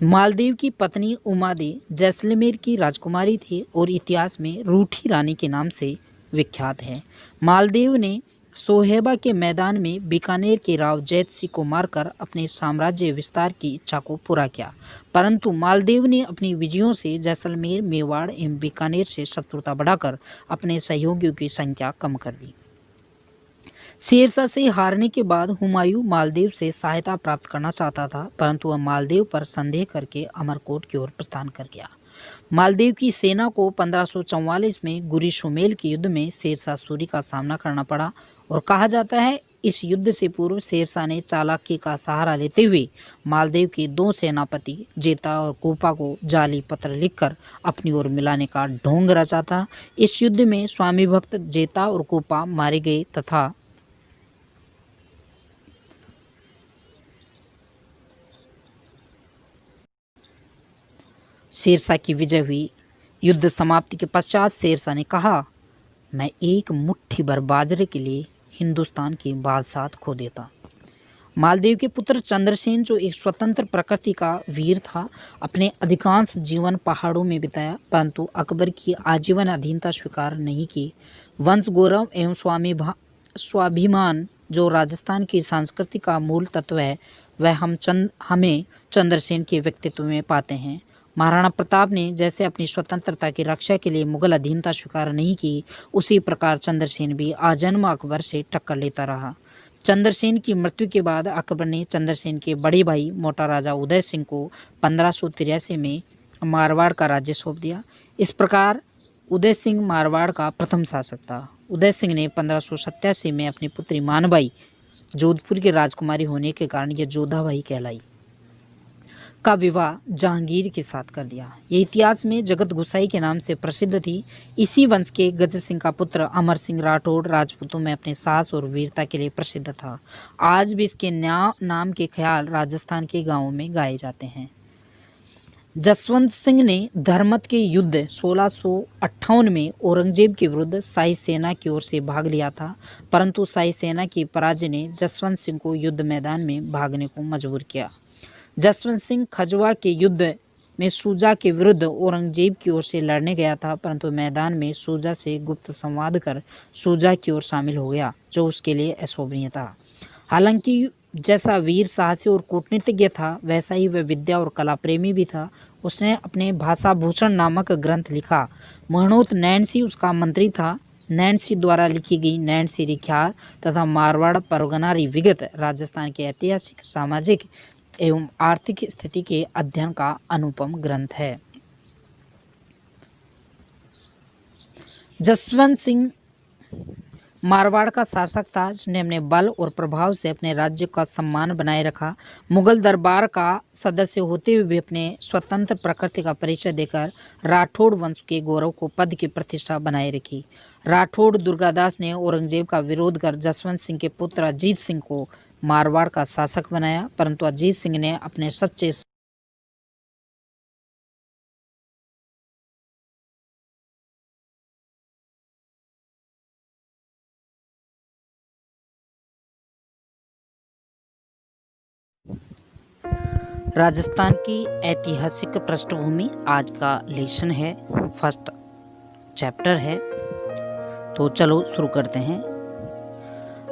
मालदेव की पत्नी उमादे जैसलमेर की राजकुमारी थी और इतिहास में रूठी रानी के नाम से विख्यात है। मालदेव ने सोहेबा के मैदान में बीकानेर के राव जैत सिंह को मारकर अपने साम्राज्य विस्तार की इच्छा को पूरा किया, परंतु मालदेव ने अपनी विजयों से जैसलमेर, मेवाड़ एवं बीकानेर से शत्रुता बढ़ाकर अपने सहयोगियों की संख्या कम कर दी। शेरशाह से हारने के बाद हुमायूं मालदेव से सहायता प्राप्त करना चाहता था, परंतु वह मालदेव पर संदेह करके अमरकोट की ओर प्रस्थान कर गया। मालदेव की सेना को 1544 में गुरी शुमेल के युद्ध में शेरशाह सूरी का सामना करना पड़ा और कहा जाता है इस युद्ध से पूर्व शेरशाह ने चालाकी का सहारा लेते हुए मालदेव के 2 सेनापति जेता और कोपा को जाली पत्र लिखकर अपनी ओर मिलाने का ढोंग रचा था। इस युद्ध में स्वामी भक्त जेता और कोपा मारे गए तथा शेरशाह की विजय हुई। युद्ध समाप्ति के पश्चात शेरशाह ने कहा, मैं एक मुट्ठी भर बाजरे के लिए हिंदुस्तान की बादशाहत खो देता। मालदेव के पुत्र चंद्रसेन जो एक स्वतंत्र प्रकृति का वीर था, अपने अधिकांश जीवन पहाड़ों में बिताया, परंतु अकबर की आजीवन अधीनता स्वीकार नहीं की। वंश गौरव एवं स्वाभिमान जो राजस्थान की संस्कृति का मूल तत्व है, वह हमें चंद्रसेन के व्यक्तित्व में पाते हैं। महाराणा प्रताप ने जैसे अपनी स्वतंत्रता की रक्षा के लिए मुगल अधीनता स्वीकार नहीं की, उसी प्रकार चंद्रसेन भी आजन्म अकबर से टक्कर लेता रहा। चंद्रसेन की मृत्यु के बाद अकबर ने चंद्रसेन के बड़े भाई मोटा राजा उदय सिंह को 1583 में मारवाड़ का राज्य सौंप दिया। इस प्रकार उदय सिंह मारवाड़ का प्रथम शासक था। उदय सिंह ने 1587 में अपनी पुत्री मानबाई जोधपुर की राजकुमारी होने के कारण यह जोधाबाई कहलाई का विवाह जहांगीर के साथ कर दिया। ये इतिहास में जगत गुसाई के नाम से प्रसिद्ध थी। इसी वंश के गज सिंह का पुत्र अमर सिंह राठौड़ राजपूतों में अपने साहस और वीरता के लिए प्रसिद्ध था। आज भी इसके नाम के ख्याल राजस्थान के गांवों में गाए जाते हैं। जसवंत सिंह ने धर्मत के युद्ध 1658 में औरंगजेब के विरुद्ध शाही सेना की ओर से भाग लिया था, परंतु शाही सेना की पराजय ने जसवंत सिंह को युद्ध मैदान में भागने को मजबूर किया। जसवंत सिंह खजुआ के युद्ध में सूजा के विरुद्ध औरंगजेब की ओर से लड़ने गया था, परंतु मैदान में सूजा से गुप्त संवाद कर सूजा की ओर शामिल हो गया, जो उसके लिए अशोभनीय था। हालांकि जैसा वीर साहसी और कूटनीतिज्ञ था, वैसा ही वह विद्या और कला प्रेमी भी था। उसने अपने भाषा भूषण नामक ग्रंथ लिखा। महणोत नैनसी उसका मंत्री था। नैनसी द्वारा लिखी गई नैनसी रिख्यात तथा मारवाड़ परगनारी विगत राजस्थान के ऐतिहासिक, सामाजिक एवं आर्थिक स्थिति के अध्ययन का अनुपम ग्रंथ है। जसवंत सिंह मारवाड़ का शासक था। इसने अपने बल और प्रभाव से अपने राज्य का सम्मान बनाए रखा। मुगल दरबार का सदस्य होते हुए भी अपने स्वतंत्र प्रकृति का परिचय देकर राठौड़ वंश के गौरव को, पद की प्रतिष्ठा बनाए रखी। राठौड़ दुर्गादास ने औरंगजेब का विरोध कर जसवंत सिंह के पुत्र अजीत सिंह को मारवाड़ का शासक बनाया, परंतु अजीत सिंह ने अपने सच्चे राजस्थान की ऐतिहासिक पृष्ठभूमि आज का लेसन है, फर्स्ट चैप्टर है। तो चलो शुरू करते हैं।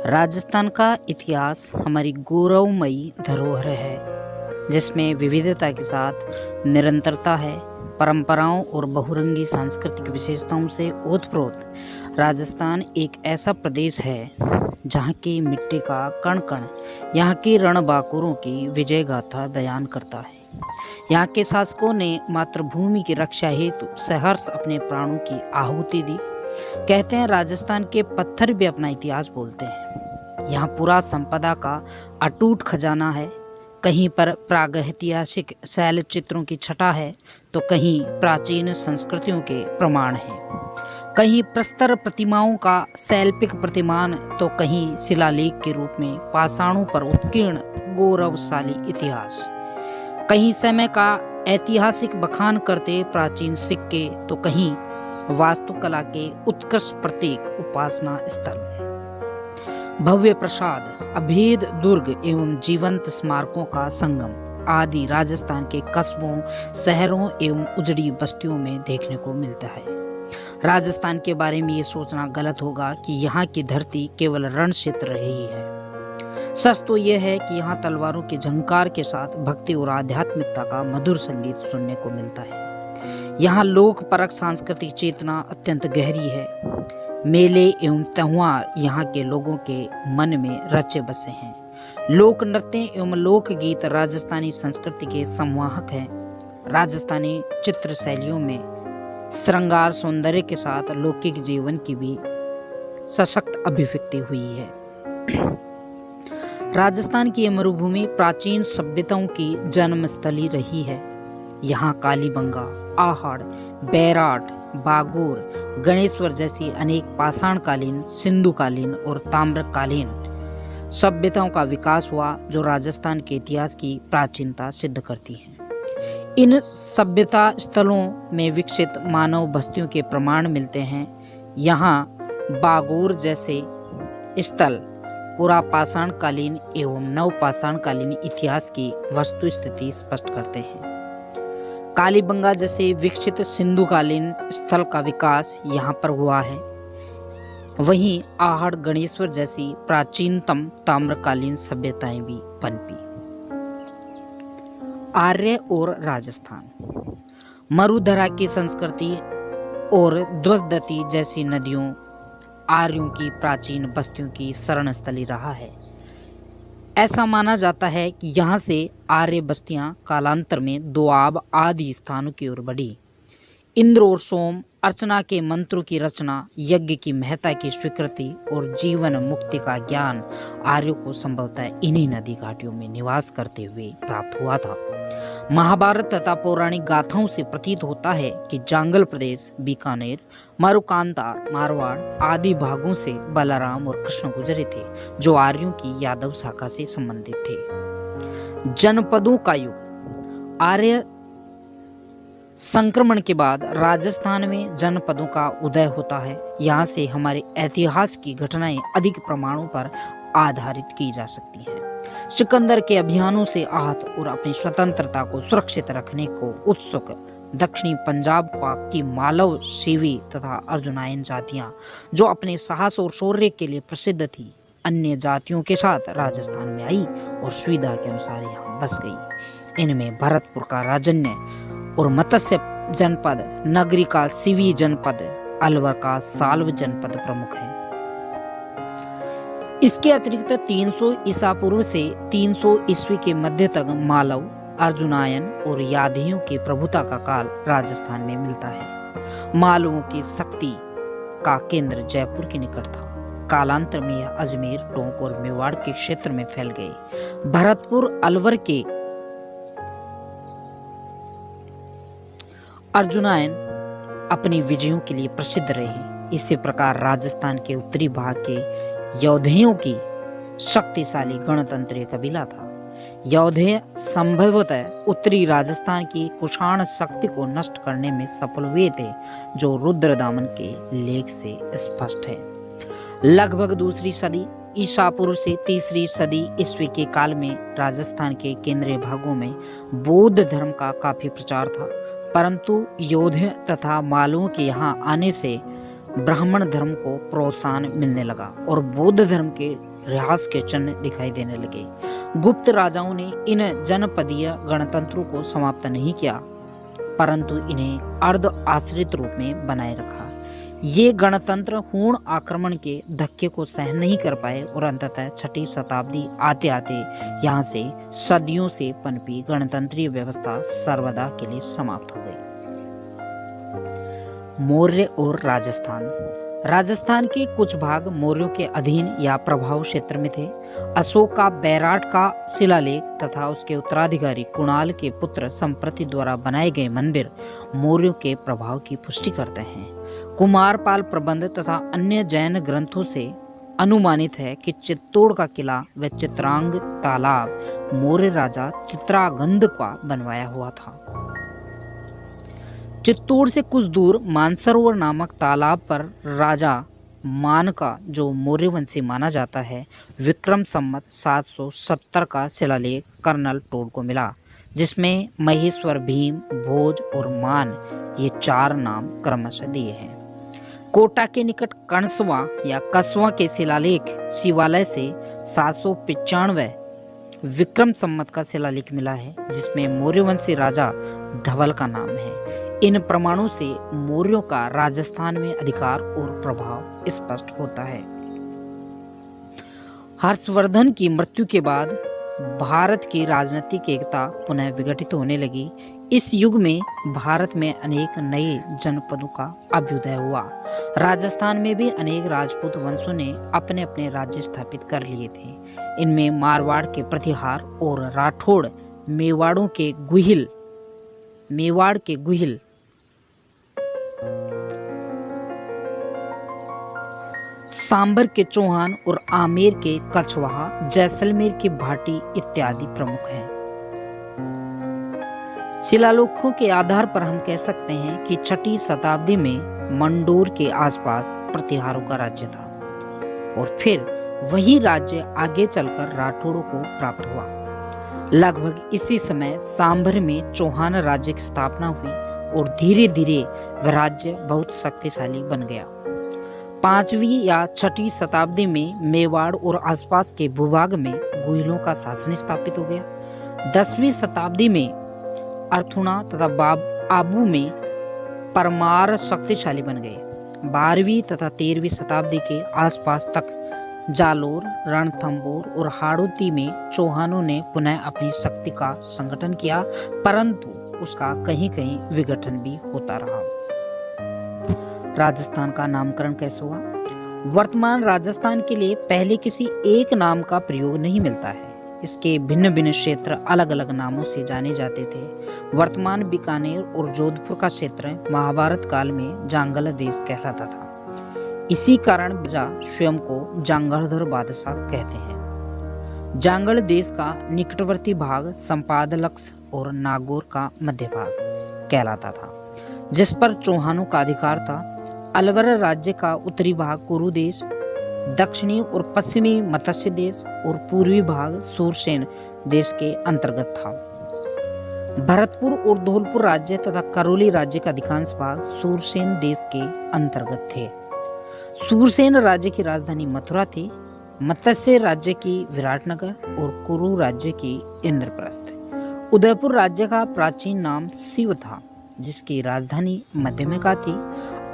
राजस्थान का इतिहास हमारी गौरवमयी धरोहर है, जिसमें विविधता के साथ निरंतरता है। परंपराओं और बहुरंगी सांस्कृतिक विशेषताओं से ओतप्रोत राजस्थान एक ऐसा प्रदेश है जहाँ की मिट्टी का कण कण यहाँ की रणबांकुरों की विजय गाथा बयान करता है। यहाँ के शासकों ने मातृभूमि की रक्षा हेतु सहर्ष अपने प्राणों की आहुति दी। कहते हैं राजस्थान के पत्थर भी अपना इतिहास बोलते हैं। यहाँ पुरा संपदा का अटूट खजाना है। कहीं पर प्रागैतिहासिक शैल चित्रों की छटा है, तो कहीं प्राचीन संस्कृतियों के प्रमाण हैं। कहीं प्रस्तर प्रतिमाओं का शैल्पिक प्रतिमान, तो कहीं शिलालेख के रूप में पाषाणों पर उत्कीर्ण गौरवशाली इतिहास। कहीं समय का ऐतिहासिक बखान करते प्राचीन सिक्के, तो कहीं वास्तुकला के उत्कृष्ट प्रतीक उपासना स्थल। भव्य प्रसाद, अभेद दुर्ग एवं जीवंत स्मारकों का संगम आदि राजस्थान के कस्बों, शहरों एवं उजड़ी बस्तियों में देखने को मिलता है। राजस्थान के बारे में ये सोचना गलत होगा कि यहाँ की धरती केवल रण क्षेत्र रही है। सच तो यह है कि यहाँ तलवारों के झंकार के साथ भक्ति और आध्यात्मिकता का मधुर संगीत सुनने को मिलता है। यहाँ लोक परक सांस्कृतिक चेतना अत्यंत गहरी है। मेले एवं त्योहार यहाँ के लोगों के मन में रचे बसे हैं। लोक नृत्य एवं लोक गीत राजस्थानी संस्कृति के संवाहक हैं। राजस्थानी चित्र शैलियों में श्रृंगार सौंदर्य के साथ लौकिक जीवन की भी सशक्त अभिव्यक्ति हुई है। राजस्थान की यह मरुभूमि प्राचीन सभ्यताओं की जन्मस्थली रही है। यहाँ कालीबंगा, आहड़, बैराट, बागोर, गणेश्वर जैसी अनेक पाषाणकालीन, सिंधुकालीन और ताम्रकालीन सभ्यताओं का विकास हुआ, जो राजस्थान के इतिहास की प्राचीनता सिद्ध करती हैं। इन सभ्यता स्थलों में विकसित मानव बस्तियों के प्रमाण मिलते हैं। यहाँ बागोर जैसे स्थल पुरापाषाण कालीन एवं नवपाषाण कालीन इतिहास की वस्तु स्थिति स्पष्ट करते हैं। कालीबंगा जैसे विकसित सिंधुकालीन स्थल का विकास यहाँ पर हुआ है। वहीं आहड़ गणेश्वर जैसी प्राचीनतम ताम्रकालीन सभ्यताएं भी पनपी। आर्य और राजस्थान। मरुधरा की संस्कृति और द्वसदती जैसी नदियों आर्यों की प्राचीन बस्तियों की शरण स्थली रहा है। ऐसा माना जाता है कि यहाँ से आर्य बस्तियां कालांतर में दोआब आदि स्थानों की ओर बढ़ी। इंद्र और सोम, अर्चना के मंत्रों की रचना, यज्ञ की महत्ता की स्वीकृति और जीवन मुक्ति का ज्ञान आर्यों को संभवतः इन्हीं नदी घाटियों में निवास करते हुए प्राप्त हुआ था। महाभारत तथा पौराणिक गाथाओं से प्रतीत होता है कि जांगल प्रदेश, बीकानेर, मरुकांतार, मारवाड़ आदि भागों से बलराम और कृष्ण गुजरे थे, जो आर्यों की यादव शाखा से संबंधित थे। जनपदों का युग। आर्य संक्रमण के बाद राजस्थान में जनपदों का उदय होता है। यहाँ से हमारे इतिहास की घटनाएं अधिक प्रमाणों पर आधारित की जा सकती हैं। सिकंदर के अभियानों से आहत और अपनी स्वतंत्रता को सुरक्षित रखने को उत्सुक दक्षिणी पंजाब की मालव, शिवी तथा अर्जुनायन जातियां, जो अपने साहस और शौर्य के लिए प्रसिद्ध थी, अन्य जातियों के साथ राजस्थान में आई और सुविधा के अनुसार यहाँ बस गई। इनमें भरतपुर का राजन्य और मत्स्य जनपद, नगरी का सिवी जनपद, अलवर का साल्व जनपद प्रमुख है। इसके अतिरिक्त 300 ईसा पूर्व से 300 ईस्वी के मध्य तक मालव, अर्जुनायन और यादवियों की प्रभुता का काल राजस्थान में मिलता है। मालवों की शक्ति का केंद्र जयपुर के निकट था। कालांतर में यह अजमेर, टोंक और मेवाड़ के क्षेत्र में फैल गए। भरतपुर, अलवर के अर्जुनायन अपनी विजयों के लिए प्रसिद्ध रहे। इसी प्रकार राजस्थान के उत्तरी भाग के यौधेयों की शक्तिशाली गणतंत्रीय कबीला था। यौधेय संभवतः उत्तरी राजस्थान की कुषाण शक्ति को नष्ट करने में सफल हुए थे, जो रुद्रदामन के लेख से स्पष्ट है। लगभग दूसरी सदी ईसा पूर्व से तीसरी सदी ईस्वी के काल में राजस्थान के केंद्रीय भागों में बौद्ध धर्म का काफी प्रचार था, परंतु यौधेय तथा मालवों के यहाँ आने से ब्राह्मण धर्म को प्रोत्साहन मिलने लगा और बौद्ध धर्म के ह्रास के चिन्ह दिखाई देने लगे। गुप्त राजाओं ने इन जनपदीय गणतंत्रों को समाप्त नहीं किया, परंतु इन्हें अर्ध आश्रित रूप में बनाए रखा। ये गणतंत्र हूण आक्रमण के धक्के को सहन नहीं कर पाए और अंततः 6ठी शताब्दी आते आते यहाँ से सदियों से पनपी गणतंत्रीय व्यवस्था सर्वदा के लिए समाप्त हो गई। मौर्य और राजस्थान। राजस्थान के कुछ भाग मौर्यों के अधीन या प्रभाव क्षेत्र में थे। अशोक का बैराट का शिलालेख तथा उसके उत्तराधिकारी कुणाल के पुत्र संप्रति द्वारा बनाए गए मंदिर मौर्यों के प्रभाव की पुष्टि करते हैं। कुमारपाल प्रबंध तथा अन्य जैन ग्रंथों से अनुमानित है कि चित्तौड़ का किला व चित्रांग तालाब मौर्य राजा चित्रागंध का बनवाया हुआ था। चित्तौड़ से कुछ दूर मानसरोवर नामक तालाब पर राजा मान का, जो मौर्य वंशी माना जाता है, विक्रम संवत 770 का शिलालेख कर्नल टोड को मिला, जिसमें महेश्वर, भीम, भोज और मान ये 4 नाम क्रमशः दिए हैं। कोटा के निकट कणसवा या कसवा के शिलालेख शिवालय से 795 विक्रम संवत का शिलालेख मिला है, जिसमें मौर्यवंशी राजा धवल का नाम है। इन प्रमाणों से मौर्यों का राजस्थान में अधिकार और प्रभाव स्पष्ट होता है। हर्षवर्धन की मृत्यु के बाद भारत की राजनीतिक एकता पुनः विघटित होने लगी। इस युग में भारत में अनेक नए जनपदों का अभ्युदय हुआ। राजस्थान में भी अनेक राजपूत वंशों ने अपने अपने राज्य स्थापित कर लिए थे। इनमें मारवाड़ के प्रतिहार और राठौड़, मेवाड़ के गुहिल, सांबर के चौहान और आमेर के कछवाहा, जैसलमेर के भाटी इत्यादि प्रमुख हैं। शिलालेखों के आधार पर हम कह सकते हैं कि 6ठी शताब्दी में मंडोर के आसपास प्रतिहारों का राज्य था और फिर वही राज्य आगे चलकर राठौड़ों को प्राप्त हुआ। लगभग इसी समय सांभर में चौहान राज्य की स्थापना हुई और धीरे धीरे वह राज्य बहुत शक्तिशाली बन गया। 5वीं या 6वीं शताब्दी में मेवाड़ और आसपास के भूभाग में गुहिलों का शासन स्थापित हो गया। 10वीं शताब्दी में अर्थुणा तथा आबू में परमार शक्तिशाली बन गए। 12वीं तथा 13वीं शताब्दी के आसपास तक जालोर, रणथंभौर और हाड़ौती में चौहानों ने पुनः अपनी शक्ति का संगठन किया, परंतु उसका कहीं कहीं विघटन भी होता रहा। राजस्थान का नामकरण कैसे हुआ? वर्तमान राजस्थान के लिए पहले किसी एक नाम का प्रयोग नहीं मिलता है। इसके भिन्न भिन्न क्षेत्र अलग अलग नामों से जाने जाते थे। वर्तमान बीकानेर और जोधपुर का क्षेत्र महाभारत काल में जांगल देश कहलाता था। इसी कारण राजा स्वयं को जांगलधर बादशाह कहते हैं। जांगल देश का निकटवर्ती भाग संपादलक्स और नागौर का मध्य भाग कहलाता था, जिस पर चौहानों का अधिकार था। अलवर राज्य का उत्तरी भाग कुरु देश, दक्षिणी और पश्चिमी मत्स्य देश और पूर्वी भाग सूरसेन देश के अंतर्गत था। भरतपुर और धौलपुर राज्य तथा करौली राज्य का अधिकांश भाग सूरसेन देश के अंतर्गत थे। सूरसेन राज्य की राजधानी मथुरा थी, मत्स्य राज्य की विराटनगर और कुरु राज्य की इंद्रप्रस्थ। उदयपुर राज्य का प्राचीन नाम शिव था, जिसकी राजधानी मध्यमिका थी।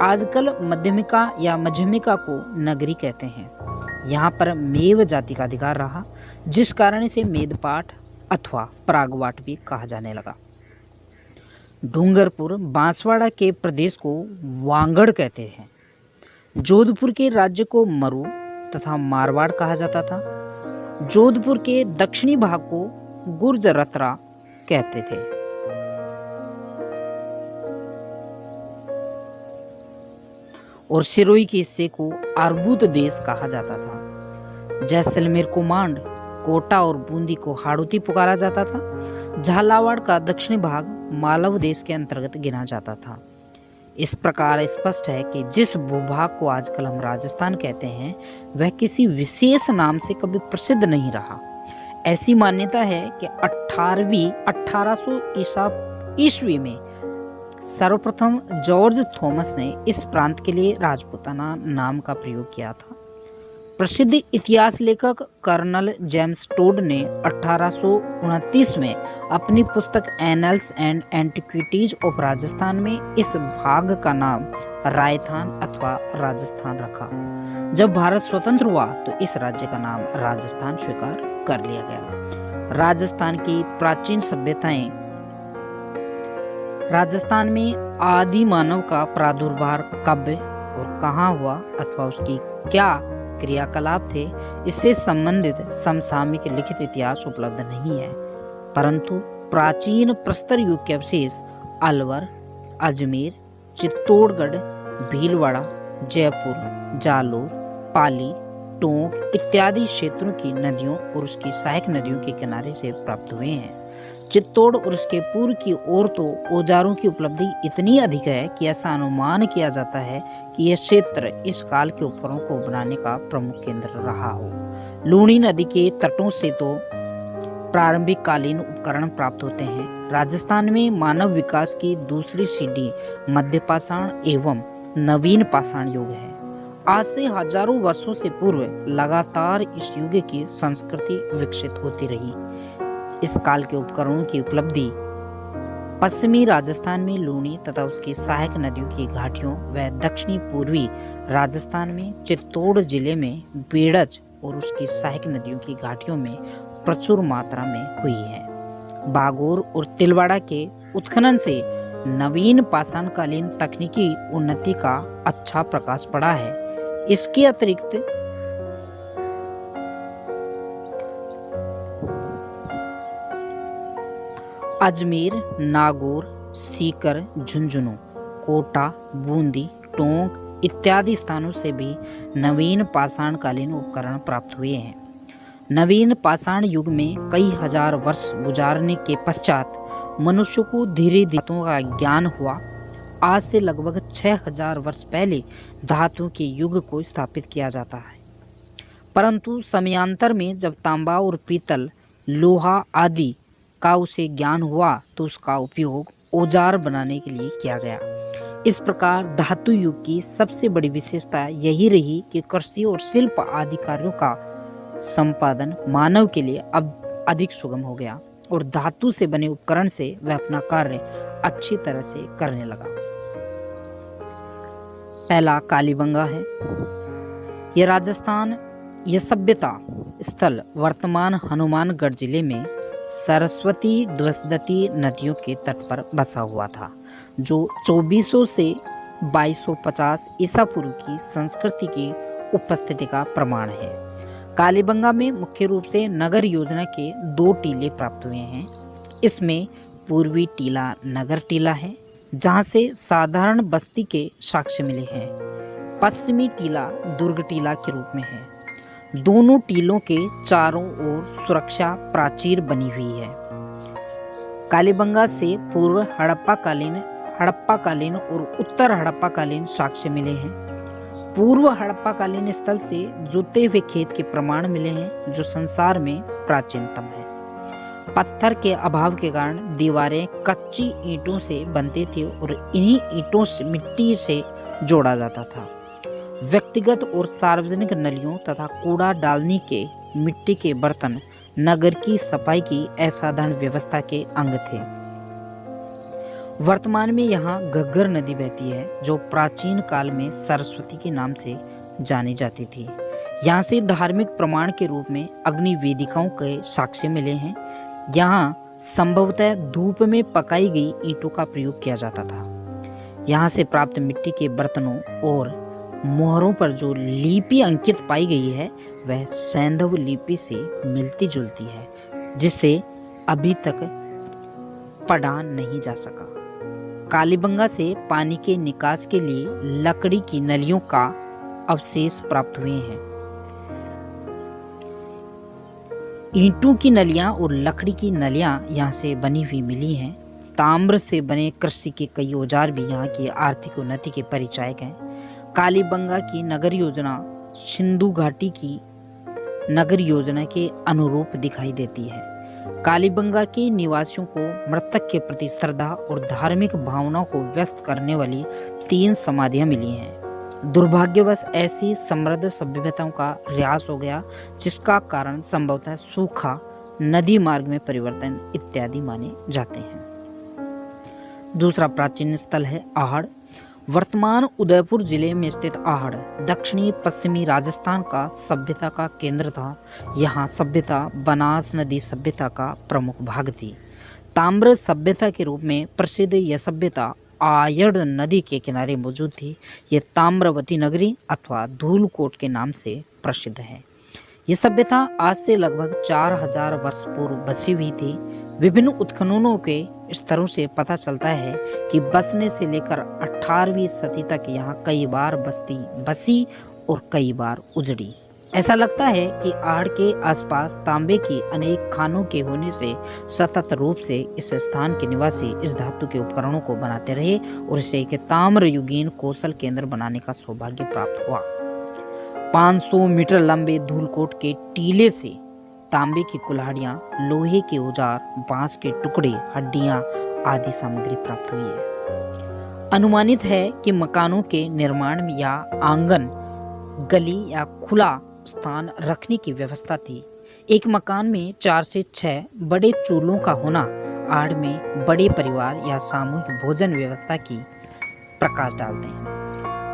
आजकल मध्यमिका या मध्यमिका को नगरी कहते हैं। यहाँ पर मेव जाति का अधिकार रहा, जिस कारण इसे मेदपाट अथवा प्रागवाट भी कहा जाने लगा। डूंगरपुर बांसवाड़ा के प्रदेश को वांगड़ कहते हैं। जोधपुर के राज्य को मरु तथा मारवाड़ कहा जाता था। जोधपुर के दक्षिणी भाग को गुर्जरत्रा कहते थे। और सिरोही के हिस्से को अर्बुद देश कहा जाता था। जैसलमेर को मांड, कोटा और बूंदी को हाड़ौती पुकारा जाता था। झालावाड़ का दक्षिणी भाग मालव देश के अंतर्गत गिना जाता था। इस प्रकार स्पष्ट है कि जिस भूभाग को आजकल हम राजस्थान कहते हैं, वह किसी विशेष नाम से कभी प्रसिद्ध नहीं रहा। ऐसी मान्यता है कि 1800 ईस्वी में सर्वप्रथम जॉर्ज थॉमस ने इस प्रांत के लिए राजपूताना नाम का प्रयोग किया था। प्रसिद्ध इतिहास लेखक कर्नल जेम्स टोड ने 1829 में अपनी पुस्तक annuls and antiquities of Rajasthan में इस भाग का नाम रायथान अथवा राजस्थान रखा। जब भारत स्वतंत्र हुआ तो इस राज्य का नाम राजस्थान स्वीकार कर लिया गया। राजस्थान की प्राचीन सभ्यताएं। राजस्थान में आदि मानव का प्रादुर्भाव कब और कहाँ हुआ अथवा उसकी क्या क्रियाकलाप थे, इससे संबंधित समसामयिक लिखित इतिहास उपलब्ध नहीं है, परंतु प्राचीन प्रस्तर युग के अवशेष अलवर, अजमेर, चित्तौड़गढ़, भीलवाड़ा, जयपुर, जालोर, पाली, टोंक इत्यादि क्षेत्रों की नदियों और उसकी सहायक नदियों के किनारे से प्राप्त हुए हैं। चित्तौड़ और उसके पूर्व की ओर तो औजारों की उपलब्धि इतनी अधिक है कि ऐसा अनुमान किया जाता है कि यह क्षेत्र इस काल के उपकरणों को बनाने का प्रमुख केंद्र रहा हो। लूणी नदी के तटों से तो प्रारंभिक कालीन उपकरण प्राप्त होते हैं। राजस्थान में मानव विकास की दूसरी सीढ़ी मध्य पाषाण एवं नवीन पाषाण युग है। आज से हजारों वर्षों से पूर्व लगातार इस युग की संस्कृति विकसित होती रही। इस काल के उपकरणों की उपलब्धि पश्चिमी राजस्थान में लूणी तथा उसकी सहायक नदियों की घाटियों व दक्षिणी पूर्वी राजस्थान में चित्तौड़ जिले में बेड़ज और उसकी सहायक नदियों की घाटियों में प्रचुर मात्रा में हुई है। बागोर और तिलवाड़ा के उत्खनन से नवीन पाषाणकालीन तकनीकी उन्नति का अच्छा प्रकाश पड़ा है। इसके अतिरिक्त अजमेर, नागौर, सीकर, झुंझुनू, कोटा, बूंदी, टोंक इत्यादि स्थानों से भी नवीन पाषाणकालीन उपकरण प्राप्त हुए हैं। नवीन पाषाण युग में कई हजार वर्ष गुजारने के पश्चात मनुष्य को धीरे धीरे धातुओं का ज्ञान हुआ। आज से लगभग 6000 वर्ष पहले धातुओं के युग को स्थापित किया जाता है। परंतु समयांतर में जब तांबा और पीतल, लोहा आदि का उसे ज्ञान हुआ तो उसका उपयोग औजार बनाने के लिए किया गया। इस प्रकार धातु युग की सबसे बड़ी विशेषता यही रही कि कृषि और शिल्प आदि कार्यों का संपादन मानव के लिए अब अधिक सुगम हो गया और धातु से बने उपकरण से वह अपना कार्य अच्छी तरह से करने लगा। पहला कालीबंगा है। यह राजस्थान, यह सभ्यता स्थल वर्तमान हनुमानगढ़ जिले में सरस्वती द्वसदती नदियों के तट पर बसा हुआ था, जो 2400 से 2250 ईसा पूर्व की संस्कृति की उपस्थिति का प्रमाण है। कालीबंगा में मुख्य रूप से नगर योजना के 2 टीले प्राप्त हुए हैं। इसमें पूर्वी टीला नगर टीला है, जहां से साधारण बस्ती के साक्ष्य मिले हैं। पश्चिमी टीला दुर्ग टीला के रूप में है। दोनों टीलों के चारों ओर सुरक्षा प्राचीर बनी हुई है। कालीबंगा से पूर्व हड़प्पाकालीन और उत्तर हड़प्पाकालीन साक्ष्य मिले हैं। पूर्व हड़प्पाकालीन स्थल से जोते हुए खेत के प्रमाण मिले हैं, जो संसार में प्राचीनतम है। पत्थर के अभाव के कारण दीवारें कच्ची ईंटों से बनती थी और इन्हीं ईंटों से मिट्टी से जोड़ा जाता था। व्यक्तिगत और सार्वजनिक नलियों तथा कूड़ा डालने के मिट्टी के बर्तन नगर की सफाई की असाधारण व्यवस्था के अंग थे। वर्तमान में यहाँ घग्गर नदी बहती है, जो प्राचीन काल में सरस्वती के नाम से जानी जाती थी। यहाँ से धार्मिक प्रमाण के रूप में अग्नि वेदिकाओं के साक्ष्य मिले हैं। यहाँ संभवतः धूप में पकाई गई ईंटों का प्रयोग किया जाता था। यहाँ से प्राप्त मिट्टी के बर्तनों और मोहरों पर जो लिपि अंकित पाई गई है, वह सैंधव लिपि से मिलती जुलती है, जिसे अभी तक पढ़ा नहीं जा सका। कालीबंगा से पानी के निकास के लिए लकड़ी की नलियों का अवशेष प्राप्त हुए हैं। ईंटों की नलियां और लकड़ी की नलियां यहाँ से बनी हुई मिली हैं। ताम्र से बने कृषि के कई औजार भी यहाँ की आर्थिक उन्नति के परिचायक हैं। कालीबंगा की नगर योजना सिंधु घाटी की नगर योजना के अनुरूप दिखाई देती है। कालीबंगा के निवासियों को मृतक के प्रति श्रद्धा और धार्मिक भावनाओं को व्यक्त करने वाली 3 समाधियां मिली हैं। दुर्भाग्यवश ऐसी समृद्ध सभ्यताओं का ह्रास हो गया, जिसका कारण संभवतः सूखा, नदी मार्ग में परिवर्तन इत्यादि माने जाते हैं। दूसरा प्राचीन स्थल है आहड़। वर्तमान उदयपुर जिले में स्थित आहड़ दक्षिणी पश्चिमी राजस्थान का सभ्यता का केंद्र था। यहाँ सभ्यता बनास नदी सभ्यता का प्रमुख भाग थी। ताम्र सभ्यता के रूप में प्रसिद्ध यह सभ्यता आयड़ नदी के किनारे मौजूद थी। ये ताम्रवती नगरी अथवा धूलकोट के नाम से प्रसिद्ध है। ये सभ्यता आज से लगभग 4000 वर्ष पूर्व बसी हुई थी। विभिन्न उत्खननों के स्तरों से पता चलता है कि बसने से लेकर 18वीं सदी तक यहाँ कई बार बस्ती बसी और कई बार उजड़ी। ऐसा लगता है कि आहड़ के आसपास तांबे की अनेक खानों के होने से सतत रूप से इस स्थान के निवासी इस धातु के उपकरणों को बनाते रहे और इसे एक ताम्र युगीन कौशल केंद्र बनाने का सौभाग्य प्राप्त हुआ। 500 मीटर लंबे धूलकोट के टीले से तांबे की कुल्हाड़ियां, लोहे के औजार, बांस के टुकड़े, हड्डियां आदि सामग्री प्राप्त हुई है। अनुमानित है कि मकानों के निर्माण में या आंगन, गली या खुला स्थान रखने की व्यवस्था थी। एक मकान में 4 से 6 बड़े चूल्हों का होना आहड़ में बड़े परिवार या सामूहिक भोजन व्यवस्था की प्रकाश डालते हैं।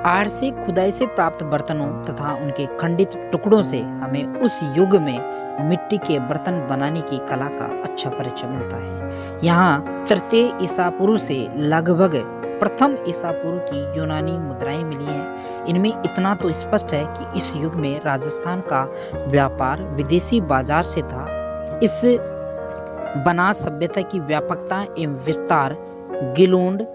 आहड़ से खुदाई से प्राप्त बर्तनों तथा उनके खंडित टुकड़ों से हमें उस युग में मिट्टी के बर्तन बनाने की कला का अच्छा परिचय मिलता है। यहाँ तृतीय ईसा पूर्व से लगभग प्रथम ईसा पूर्व की यूनानी मुद्राएं मिली हैं। इनमें इतना तो स्पष्ट है कि इस युग में राजस्थान का व्यापार विदेशी बाजार से था। इस बनास सभ्यता की व्यापकता एवं विस्तार गिलोंड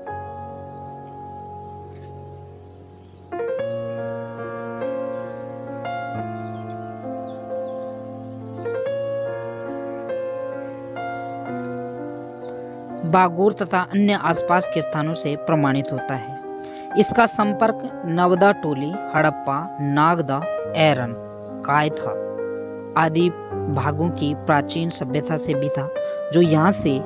बागोर तथा अन्य आसपास के स्थानों से प्रमाणित होता है। इसका संपर्क नवदा टोली, हड़प्पा, नागदा, एरन, कायथा आदि भागों की प्राचीन सभ्यता से भी था, जो यहाँ से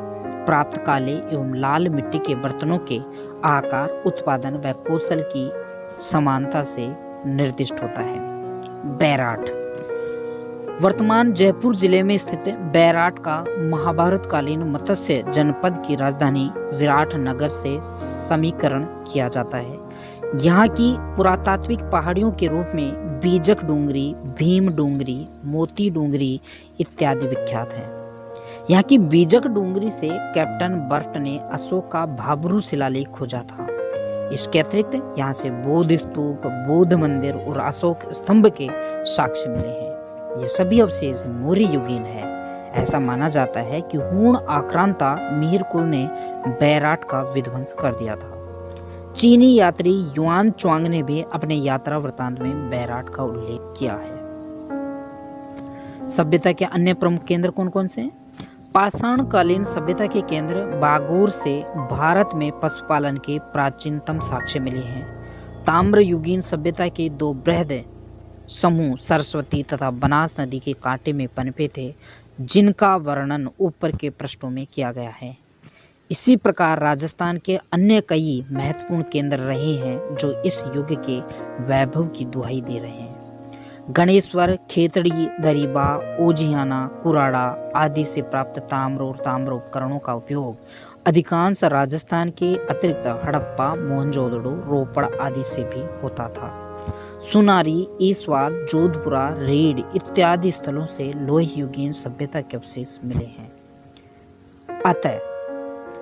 प्राप्त काले एवं लाल मिट्टी के बर्तनों के आकार, उत्पादन व कौशल की समानता से निर्दिष्ट होता है। बैराट वर्तमान जयपुर जिले में स्थित बैराट का महाभारत कालीन मत्स्य जनपद की राजधानी विराट नगर से समीकरण किया जाता है। यहाँ की पुरातात्विक पहाड़ियों के रूप में बीजक डूंगरी, भीम डूंगरी, मोती डूंगरी इत्यादि विख्यात हैं। यहाँ की बीजक डूंगरी से कैप्टन बर्ट ने अशोक का भाब्रू शिलालेख खोजा था। इसके अतिरिक्त यहाँ से बौद्ध स्तूप, बौद्ध मंदिर और अशोक स्तंभ के साक्ष्य मिले हैं। ये सभी अवशेष मौर्य युगीन है। ऐसा माना जाता है कि हूण आक्रांता मिहिर कुल ने बैराट का विध्वंस कर दिया था। चीनी यात्री युआन च्वांग ने भी अपने यात्रा वृतांत में बैराट का उल्लेख किया है। सभ्यता के अन्य प्रमुख केंद्र कौन कौन से हैं? पाषाण कालीन सभ्यता के केंद्र बागोर से भारत में पशुपालन के प्राचीनतम साक्ष्य मिले हैं। ताम्र युगीन सभ्यता के दो बृहद समूह सरस्वती तथा बनास नदी के कांटे में पनपे थे, जिनका वर्णन ऊपर के पृष्ठों में किया गया है। इसी प्रकार राजस्थान के अन्य कई महत्वपूर्ण केंद्र रहे हैं, जो इस युग के वैभव की दुहाई दे रहे हैं। गणेश्वर, खेतड़ी, दरीबा, ओजियाना, कुराड़ा आदि से प्राप्त ताम्र और ताम्र उपकरणों का उपयोग अधिकांश राजस्थान के अतिरिक्त हड़प्पा, मोहनजोदड़ो, रोपड़ आदि से भी होता था। सुनारी, ईसवाल, जोधपुरा, रेड इत्यादि स्थलों से लोह युगीन सभ्यता के अवशेष मिले हैं। अतः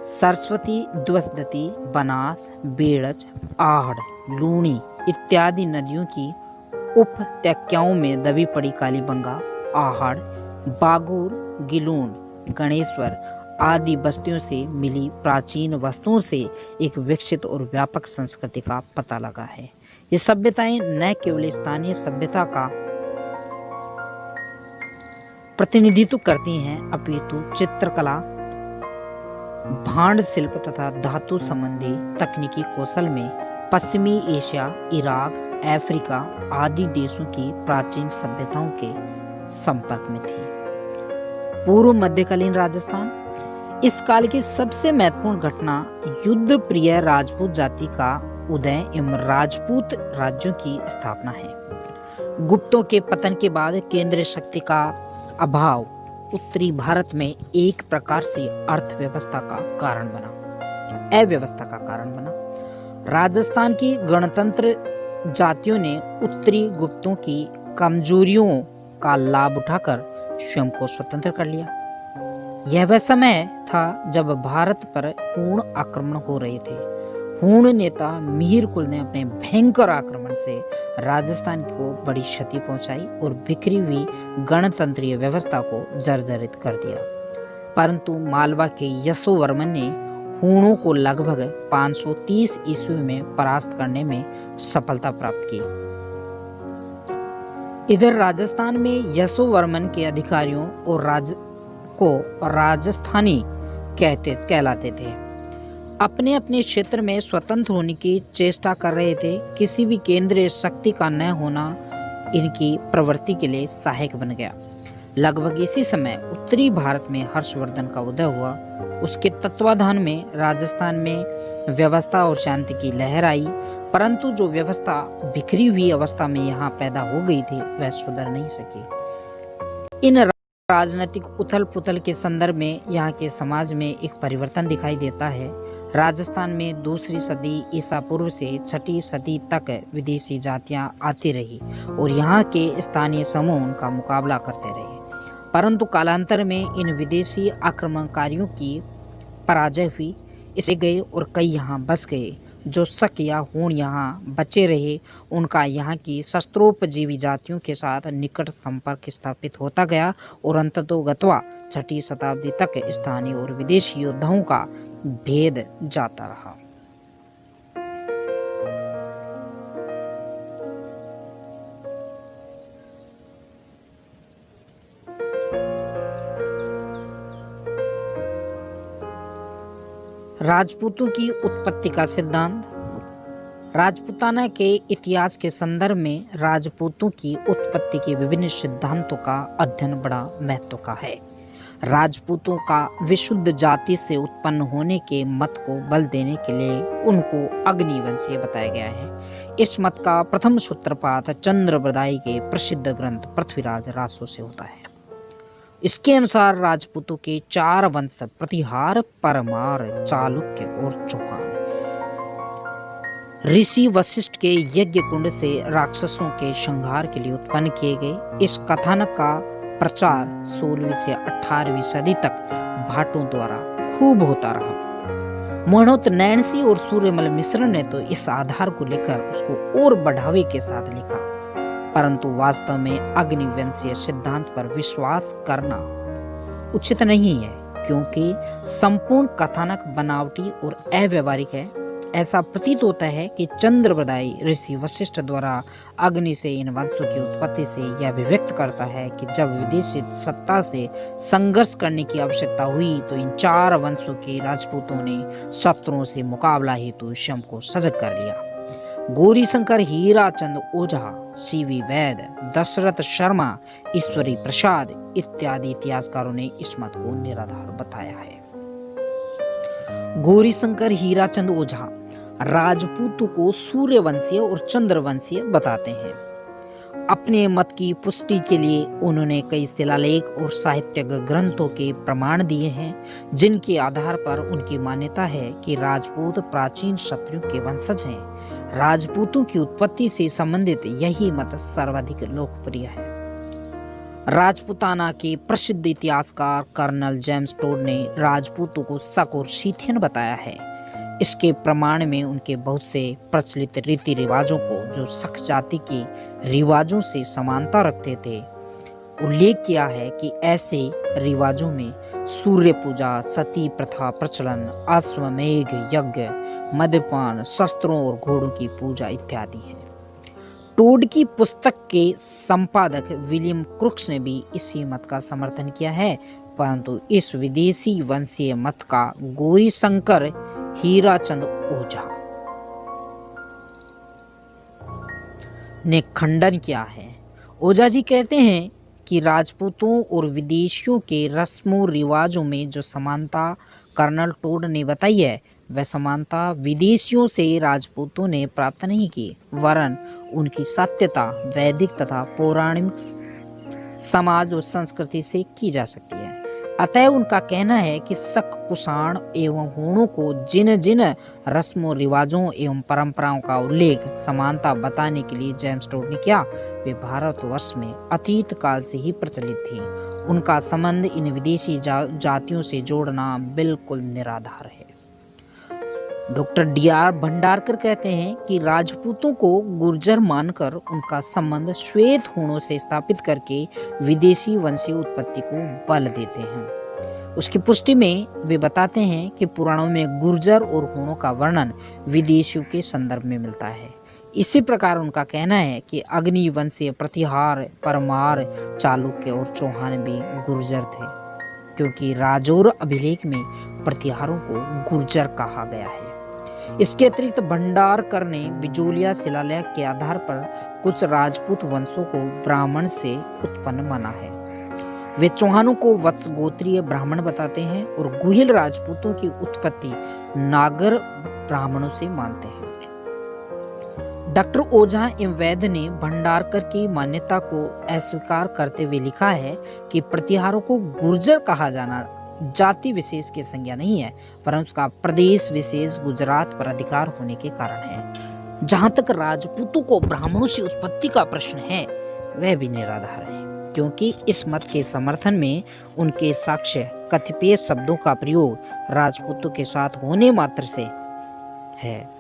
सरस्वती, द्वसदती, बनास, बेड़च, आहड़, लूणी इत्यादि नदियों की उपत्यकाओं में दबी पड़ी कालीबंगा, आहड़, बागुर, गिलून, गणेश्वर आदि बस्तियों से मिली प्राचीन वस्तुओं से एक विकसित और व्यापक संस्कृति का पता लगा है। ये सभ्यताएं न केवल स्थानीय सभ्यता का प्रतिनिधित्व करती हैं, अपितु चित्रकला, भांड शिल्प तथा धातु संबंधी तकनीकी कौशल में पश्चिमी एशिया, इराक, अफ्रीका आदि देशों की प्राचीन सभ्यताओं के संपर्क में थी। पूर्व मध्यकालीन राजस्थान इस काल की सबसे महत्वपूर्ण घटना युद्ध प्रिय राजपूत जाति का उदय एवं राजपूत राज्यों की स्थापना है। गुप्तों के पतन के बाद केंद्रीय शक्ति का अभाव उत्तरी भारत में एक प्रकार से अर्थव्यवस्था का कारण बना, अव्यवस्था का कारण बना। राजस्थान की गणतंत्र जातियों ने उत्तरी गुप्तों की कमजोरियों का लाभ उठाकर स्वयं को स्वतंत्र कर लिया। यह वह समय था जब भारत पर हूण आक्रमण हो रहे थे। हूण नेता मिहिर कुल ने अपने भयंकर आक्रमण से राजस्थान को बड़ी क्षति पहुंचाई और बिखरी हुई गणतंत्रीय व्यवस्था को जर्जरित कर दिया। परंतु मालवा के यशोवर्मन ने हूणों को लगभग 530 ईस्वी में परास्त करने में सफलता प्राप्त की। इधर राजस्थान में यशोवर्मन के अधिकारियों और राजस्थानी कहलाते थे। अपने अपने क्षेत्र में स्वतंत्र होने की चेष्टा कर रहे थे। किसी भी केंद्रीय शक्ति का न होना इनकी प्रवृत्ति के लिए सहायक बन गया। लगभग इसी समय उत्तरी भारत में हर्षवर्धन का उदय हुआ। उसके तत्वाधान में राजस्थान में व्यवस्था और शांति की लहर आई, परंतु जो व्यवस्था बिखरी हुई अवस्था में यहाँ पैदा हो गई थी वह सुधर नहीं सकी। इन राजनीतिक उथल पुथल के संदर्भ में यहाँ के समाज में एक परिवर्तन दिखाई देता है। राजस्थान में दूसरी सदी ईसा पूर्व से छठी सदी तक विदेशी जातियां आती रही और यहाँ के स्थानीय समूह उनका मुकाबला करते रहे, परंतु कालांतर में इन विदेशी आक्रमणकारियों की पराजय हुई, इसे गए और कई यहाँ बस गए। जो शक या हूण यहाँ बचे रहे, उनका यहाँ की शस्त्रोपजीवी जातियों के साथ निकट संपर्क स्थापित होता गया और अंततोगत्वा छठी शताब्दी तक स्थानीय और विदेशी योद्धाओं का भेद जाता रहा। राजपूतों की उत्पत्ति का सिद्धांत। राजपूताना के इतिहास के संदर्भ में राजपूतों की उत्पत्ति के विभिन्न सिद्धांतों का अध्ययन बड़ा महत्व का है। राजपूतों का विशुद्ध जाति से उत्पन्न होने के मत को बल देने के लिए उनको अग्निवंशीय बताया गया है। इस मत का प्रथम सूत्रपात चंद्रबरदाई के प्रसिद्ध ग्रंथ पृथ्वीराज रासो से होता है। इसके अनुसार राजपूतों के 4 वंश प्रतिहार, परमार, चालुक्य और चौहान ऋषि वशिष्ठ के यज्ञ कुंड से राक्षसों के संहार के लिए उत्पन्न किए गए। इस कथानक का प्रचार 16वीं से 18वीं सदी तक भाटों द्वारा खूब होता रहा। मनोत नैणसी और सूर्यमल मिश्र ने तो इस आधार को लेकर उसको और बढ़ावे के साथ लिखा, परंतु वास्तव में अग्निवंशीय सिद्धांत पर विश्वास करना उचित नहीं है, क्योंकि संपूर्ण कथानक बनावटी और अव्यवहारिक है। ऐसा प्रतीत होता है कि चंद्रबरदाई ऋषि वशिष्ठ द्वारा अग्नि से इन वंशों की उत्पत्ति से यह अभिव्यक्त करता है कि जब विदेशी सत्ता से संघर्ष करने की आवश्यकता हुई तो इन 4 वंशों के राजपूतों ने शत्रुओं से मुकाबला हेतु स्वयं को सजग कर लिया। गौरीशंकर हीराचंद ओझा, सीवी वैद, दशरथ शर्मा, ईश्वरी प्रसाद इत्यादि इतिहासकारों ने इस मत को निराधार बताया है। गौरीशंकर हीराचंद ओझा राजपूतों को सूर्यवंशीय और चंद्रवंशीय बताते हैं। अपने मत की पुष्टि के लिए उन्होंने कई शिलालेख और साहित्यिक ग्रंथों के प्रमाण दिए हैं, जिनके आधार पर उनकी मान्यता है कि राजपूत प्राचीन क्षत्रियों के वंशज हैं। राजपूतों की उत्पत्ति से संबंधित यही मत सर्वाधिक लोकप्रिय है। राजपूताना के प्रसिद्ध इतिहासकार कर्नल जेम्स टोड ने राजपूतों को शक और सीथियन बताया है। इसके प्रमाण में उनके बहुत से प्रचलित रीति रिवाजों को, जो शक जाति के रिवाजों से समानता रखते थे, उल्लेख किया है कि ऐसे रिवाजों में सूर्य पूजा, सती प्रथा प्रचलन, अश्वमेघ यज्ञ, मद्यपान, शस्त्रों और घोड़ों की पूजा इत्यादि है। टोड की पुस्तक के संपादक विलियम क्रुक्स ने भी इसी मत का समर्थन किया है, परंतु इस विदेशी वंशीय मत का गौरीशंकर हीराचंद ओझा ने खंडन किया है। ओझा जी कहते हैं कि राजपूतों और विदेशियों के रस्मों रिवाजों में जो समानता कर्नल टोड ने बताई है, वह समानता विदेशियों से राजपूतों ने प्राप्त नहीं की, वरन उनकी सत्यता वैदिक तथा पौराणिक समाज और संस्कृति से की जा सकती है। अतः उनका कहना है कि शक, कुषाण एवं हूणों को जिन जिन रस्मों रिवाजों एवं परंपराओं का उल्लेख समानता बताने के लिए जेम्स टोड ने किया, वे भारतवर्ष में अतीत काल से ही प्रचलित थी। उनका संबंध इन विदेशी जातियों से जोड़ना बिल्कुल निराधार है। Doctor D.R. भंडारकर कहते हैं कि राजपूतों को गुर्जर मानकर उनका संबंध श्वेत हूणों से स्थापित करके विदेशी वंशीय उत्पत्ति को बल देते हैं। उसकी पुष्टि में वे बताते हैं कि पुराणों में गुर्जर और हूणों का वर्णन विदेशियों के संदर्भ में मिलता है। इसी प्रकार उनका कहना है कि अग्नि वंशीय प्रतिहार, परमार, चालुक्य और चौहान भी गुर्जर थे, क्योंकि राजौर अभिलेख में प्रतिहारों को गुर्जर कहा गया है। इसके अतिरिक्त भंडारकर ने बिजोलिया शिलालेख के आधार पर कुछ राजपूत वंशों को ब्राह्मण से उत्पन्न माना है। वे चौहानों को वत्स गोत्रीय ब्राह्मण बताते हैं और गुहिल राजपूतों की उत्पत्ति नागर ब्राह्मणों से मानते हैं। डॉक्टर ओझा एवं वैद ने भंडारकर की मान्यता को अस्वीकार करते हुए लिखा है कि प्रतिहारों को गुर्जर कहा जाना जाति विशेष की संज्ञा नहीं है, परंतु उसका प्रदेश विशेष गुजरात पर अधिकार होने के कारण है। जहां तक राजपूतों को ब्राह्मणों से उत्पत्ति का प्रश्न है, वह भी निराधार है, क्योंकि इस मत के समर्थन में उनके साक्ष्य कतिपय शब्दों का प्रयोग राजपूतों के साथ होने मात्र से है।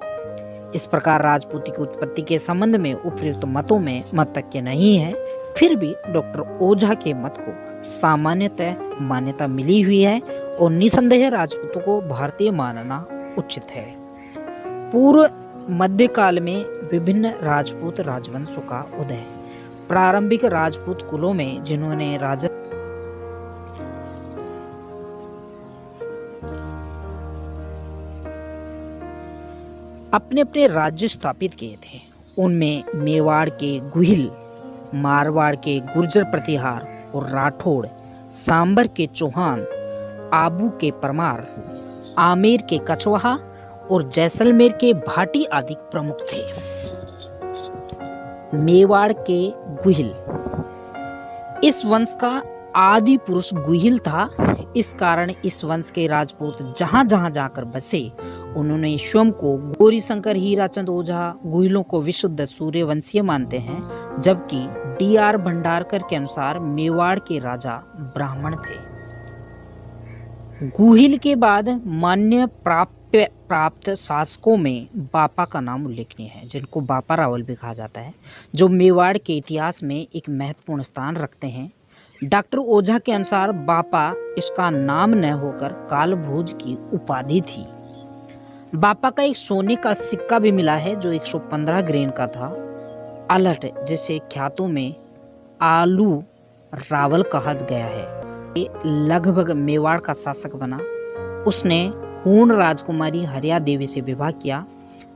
इस प्रकार राजपूती की उत्पत्ति के संबंध में उपयुक्त मतों में मतज्ञ नहीं है। फिर भी डॉक्टर ओझा के मत को सामान्यतः मान्यता मिली हुई है और निसंदेह राजपूतों को भारतीय मानना उचित है। पूर्व मध्यकाल में विभिन्न राजपूत राजवंशों का उदय। प्रारंभिक राजपूत कुलों में जिन्होंने अपने अपने राज्य स्थापित किए थे। उनमें मेवाड़ के गुहिल, मारवाड़ के गुर्जर प्रतिहार और राठौड़, सांबर के चौहान, आबू के परमार, आमेर के कछवाहा और जैसलमेर के भाटी आदि प्रमुख थे। मेवाड़ के गुहिल, इस वंश का आदि पुरुष गुहिल था। इस कारण इस वंश के राजपूत जहां जहां जाकर बसे, उन्होंने स्वयं को गौरीशंकर हीराचंद ओझा गुहिलों को विशुद्ध सूर्यवंशीय मानते हैं, जबकि D.R. भंडारकर के अनुसार मेवाड़ के राजा ब्राह्मण थे। गुहिल के बाद मान्य प्राप्त शासकों में बापा का नाम उल्लेखनीय है, जिनको बापा रावल भी कहा जाता है, जो मेवाड़ के इतिहास में एक महत्वपूर्ण स्थान रखते हैं। डॉक्टर ओझा के अनुसार बापा इसका नाम न होकर कालभोज की उपाधि थी। बापा का एक सोने का सिक्का भी मिला है जो 115 ग्रेन का था। अलट, जिसे ख्यातों में आलू रावल कहा गया है, ये लगभग मेवाड़ का शासक बना। उसने हूण राजकुमारी हरिया देवी से विवाह किया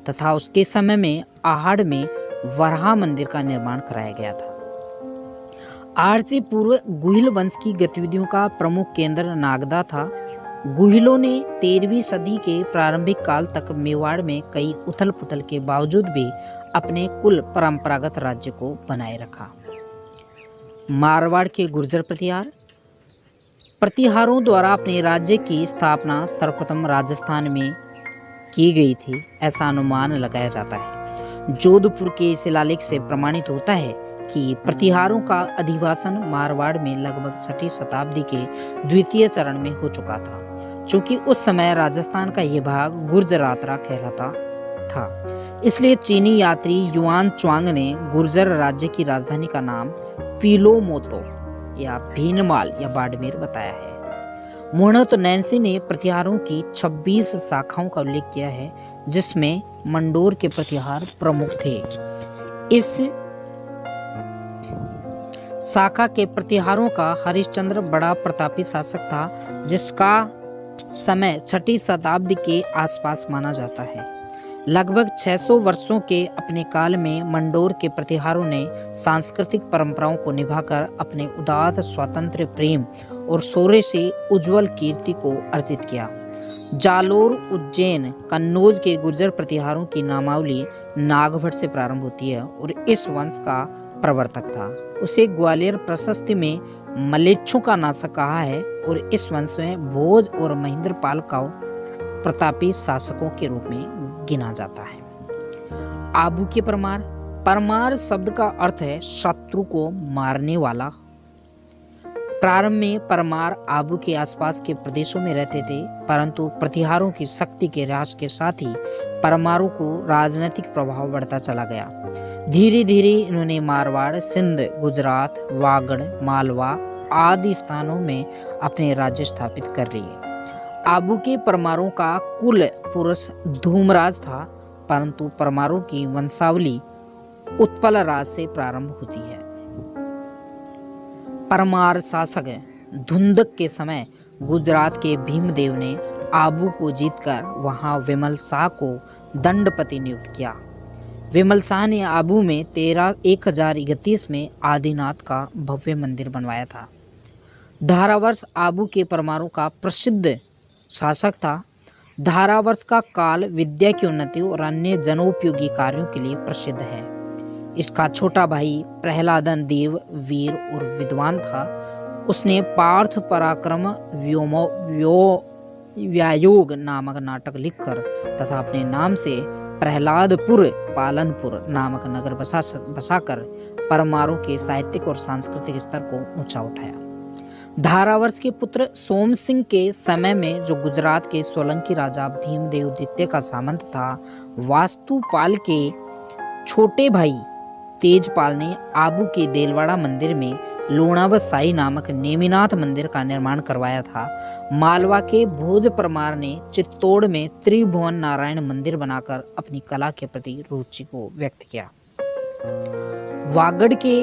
तथा उसके समय में आहड़ में वराह मंदिर का निर्माण कराया गया था। आहड़ से पूर्व गुहिल वंश की गतिविधियों का प्रमुख केंद्र नागदा था। गुहिलों ने 13वीं सदी के प्रारंभिक काल तक मेवाड़ में कई उथल पुथल के बावजूद भी अपने कुल परंपरागत राज्य को बनाए रखा। मारवाड़ के गुर्जर प्रतिहारों द्वारा अपने राज्य की स्थापना सर्वप्रथम राजस्थान में की गई थी, ऐसा अनुमान लगाया जाता है। जोधपुर के शिलालेख से प्रमाणित होता है कि प्रतिहारों का अधिवासन मारवाड़ में लगभग 6वीं शताब्दी के द्वितीय चरण में हो चुका था। चूंकि उस समय राजस्थान का यह भाग गुर्जरातरा कहलाता था, इसलिए चीनी यात्री युआन च्वांग ने गुर्जर राज्य की राजधानी का नाम पीलोमोतो या भीनमाल या बाड़मेर बताया है। मोहनत नैन्सी ने प्रतिहारों की 26 शाखाओं का उल्लेख किया है, जिसमें मंडोर के प्रतिहार प्रमुख थे। इस शाखा के प्रतिहारों का हरिश्चंद्र बड़ा प्रतापी शासक था, जिसका समय 6वीं शताब्दी के आसपास माना जाता है। लगभग 600 वर्षों के अपने काल में मंडोर के प्रतिहारों ने सांस्कृतिक परंपराओं को निभाकर अपने उदात्त स्वातंत्र्य प्रेम और शौर्य से उज्जवल कीर्ति को अर्जित किया। जालोर, उज्जैन, कन्नौज के गुर्जर प्रतिहारों की नामावली नागभट्ट से प्रारंभ होती है और इस वंश का प्रवर्तक था। उसे ग्वालियर प्रशस्ति में मलेच्छों का नाशक कहा है और इस वंश में भोज और महेंद्रपाल का प्रतापी शासकों के रूप में गिना जाता है। आबू के परमार शब्द का अर्थ है शत्रु को मारने वाला। प्रारंभ में परमार आबू के आसपास के प्रदेशों में रहते थे, परंतु प्रतिहारों की शक्ति के ह्रास के साथ ही परमारों को राजनीतिक प्रभाव बढ़ता चला गया। धीरे धीरे इन्होंने मारवाड़, सिंध, गुजरात, वागड़, मालवा आदि स्थानों में अपने राज्य स्थापित कर लिए। आबू के परमारों का कुल पुरुष धूमराज था, परंतु परमारों की वंशावली उत्पल राज से प्रारंभ होती है। परमार शासक धुंधक के समय गुजरात के भीमदेव ने आबू को जीतकर वहां विमल शाह को दंडपति नियुक्त किया। विमल शाह ने आबू में 1031 में आदिनाथ का भव्य मंदिर बनवाया था। धारावर्ष आबू के परमारों का प्रसिद्ध शासक था। धारावर्ष का काल विद्या की उन्नति और अन्य जनोपयोगी कार्यों के लिए प्रसिद्ध है। इसका छोटा भाई प्रहलादन देव वीर और विद्वान था। उसने पार्थ पराक्रम व्यायोग नामक नाटक लिखकर तथा अपने नाम से प्रहलादपुर पालनपुर नामक नगर बसाकर परमारों के साहित्यिक और सांस्कृतिक स्तर को ऊंचा उठाया। धारावर्ष के पुत्र सोम सिंह के समय में जो गुजरात के सोलंकी राजा भीमदेव द्वितीय का सामंत था, वास्तुपाल के छोटे भाई तेजपाल ने आबू के देलवाड़ा मंदिर में लोणावत साई नामक नेमिनाथ मंदिर का निर्माण करवाया था। मालवा के भोज परमार ने चित्तौड़ में त्रिभुवन नारायण मंदिर बनाकर अपनी कला के प्रति रुचि को व्यक्त किया। वागड़ के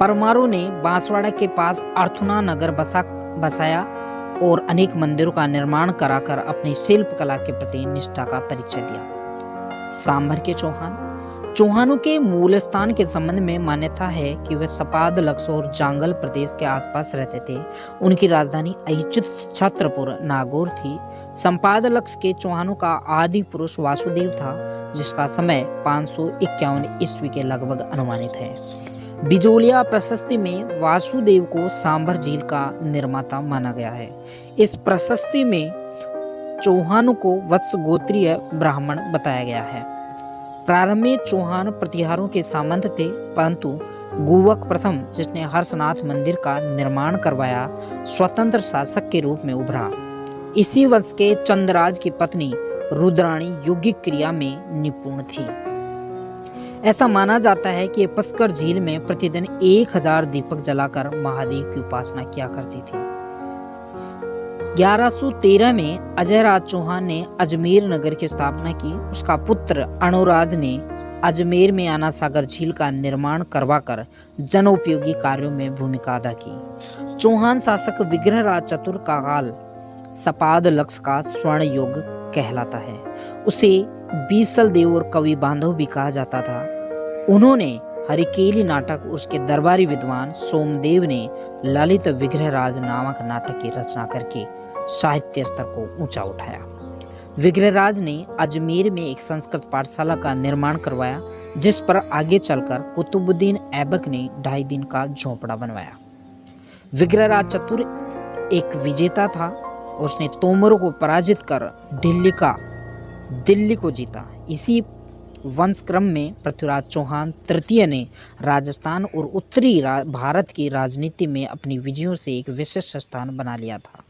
परमारों ने बांसवाड़ा के पास अर्थुना नगर बसाया और अनेक मंदिरों का निर्माण कराकर अपनी शिल्प कला के प्रति निष्ठा का परिचय दिया। सांभर के चौहानों के मूल स्थान के संबंध में मान्यता है कि वे सपाद, लक्स और जांगल प्रदेश के आसपास रहते थे। उनकी राजधानी ऐचित छत्रपुर नागौर थी। संपाद लक्स के चौहानों का आदि पुरुष वासुदेव था, जिसका समय 551 ईस्वी के लगभग अनुमानित है। बिजोलिया प्रशस्ति में वासुदेव को सांभर झील का निर्माता माना गया है। इस प्रशस्ति में चौहानों को वत्स गोत्रीय ब्राह्मण बताया गया है। प्रारंभ में चौहान प्रतिहारों के सामंत थे, परंतु गुवक प्रथम, जिसने हर्षनाथ मंदिर का निर्माण करवाया, स्वतंत्र शासक के रूप में उभरा। इसी वंश के चंद्रराज की पत्नी रुद्राणी यौगिक क्रिया में निपुण थी। ऐसा माना जाता है कि पुष्कर झील में प्रतिदिन 1000 दीपक जलाकर महादेव की उपासना किया करती थी। 1113 में अजयराज चौहान ने अजमेर नगर की स्थापना की। उसका पुत्र अनुराज ने अजमेर में आना सागर झील का निर्माण करवाकर जनोपयोगी कार्यों में भूमिका अदा की। चौहान शासक विग्रहराज चतुर का काल सपाद लक्स का स्वर्ण युग कहलाता है। उसे बीसल देव और कवि बांधव भी कहा जाता था। उन्होंने हरिकेली नाटक, उसके दरबारी विद्वान सोमदेव ने ललित विग्रहराज नामक नाटक की रचना करके साहित्य स्तर को ऊंचा उठाया। विग्रहराज ने अजमेर में एक संस्कृत पाठशाला का निर्माण करवाया, जिस पर आगे चलकर कुतुबुद्दीन ऐबक ने 2.5 दिन का झोंपड़ा बनवाया। विग्रहराज चतुर एक विजेता था। उसने तोमरों को पराजित कर दिल्ली को जीता। इसी वंश क्रम में पृथ्वीराज चौहान तृतीय ने राजस्थान और उत्तरी भारत की राजनीति में अपनी विजयों से एक विशिष्ट स्थान बना लिया था।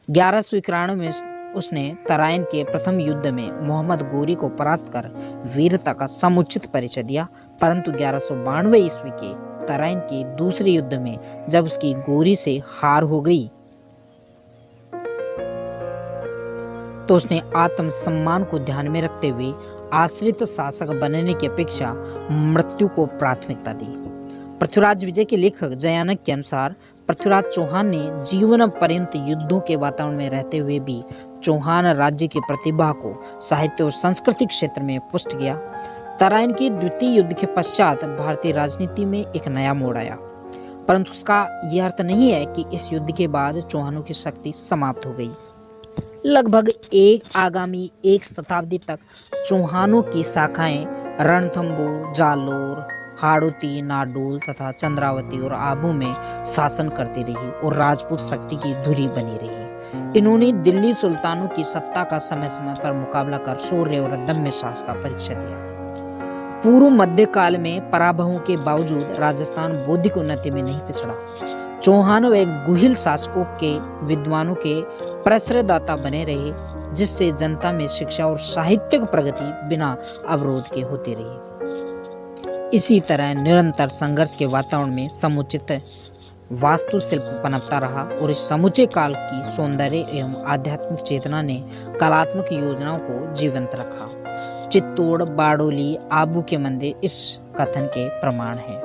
1191 में उसने तराइन के प्रथम युद्ध में मोहम्मद गोरी को परास्त कर वीरता का समुचित परिचय दिया, परंतु 1192 ईस्वी के तराइन के दूसरे युद्ध में जब उसकी गोरी से हार हो गई तो उसने आत्मसम्मान को ध्यान में रखते हुए आश्रित शासक बनने की अपेक्षा मृत्यु को प्राथमिकता दी। पृथ्वीराज विजय के लेखक जयानक के अनुसार पृथ्वीराज चौहान ने जीवन पर्यंत युद्धों के वातावरण में रहते हुए भी चौहान राज्य की प्रतिभा को साहित्य और संस्कृति क्षेत्र में पुष्ट किया। तराइन के द्वितीय युद्ध के पश्चात भारतीय राजनीति में एक नया मोड़ आया, परंतु उसका यह अर्थ नहीं है कि इस युद्ध के बाद चौहानों की शक्ति समाप्त हो गई। लगभग आगामी एक शताब्दी तक चौहानों की शाखाएं रणथंबोर, जालोर, हाड़ौती, नाडोल तथा चंद्रावती और आबू में शासन करती रही और राजपूत शक्ति की धुरी बनी रही। इन्होंने दिल्ली सुल्तानों की सत्ता का समय समय पर मुकाबला कर शौर्य और दम्य साहस का परिचय दिया। पूर्व मध्यकाल में पराभवों के बावजूद राजस्थान बौद्धिक उन्नति में नहीं पिछड़ा। चौहान व गुहिल शासकों के विद्वानों के प्रश्रयदाता बने रहे, जिससे जनता में शिक्षा और साहित्यिक प्रगति बिना अवरोध के होती रही। इसी तरह निरंतर संघर्ष के वातावरण में समुचित वास्तुशिल्प पनपता रहा और इस समूचे काल की सौंदर्य एवं आध्यात्मिक चेतना ने कलात्मक योजनाओं को जीवंत रखा। चित्तौड़, बारडोली, आबू के मंदिर इस कथन के प्रमाण हैं।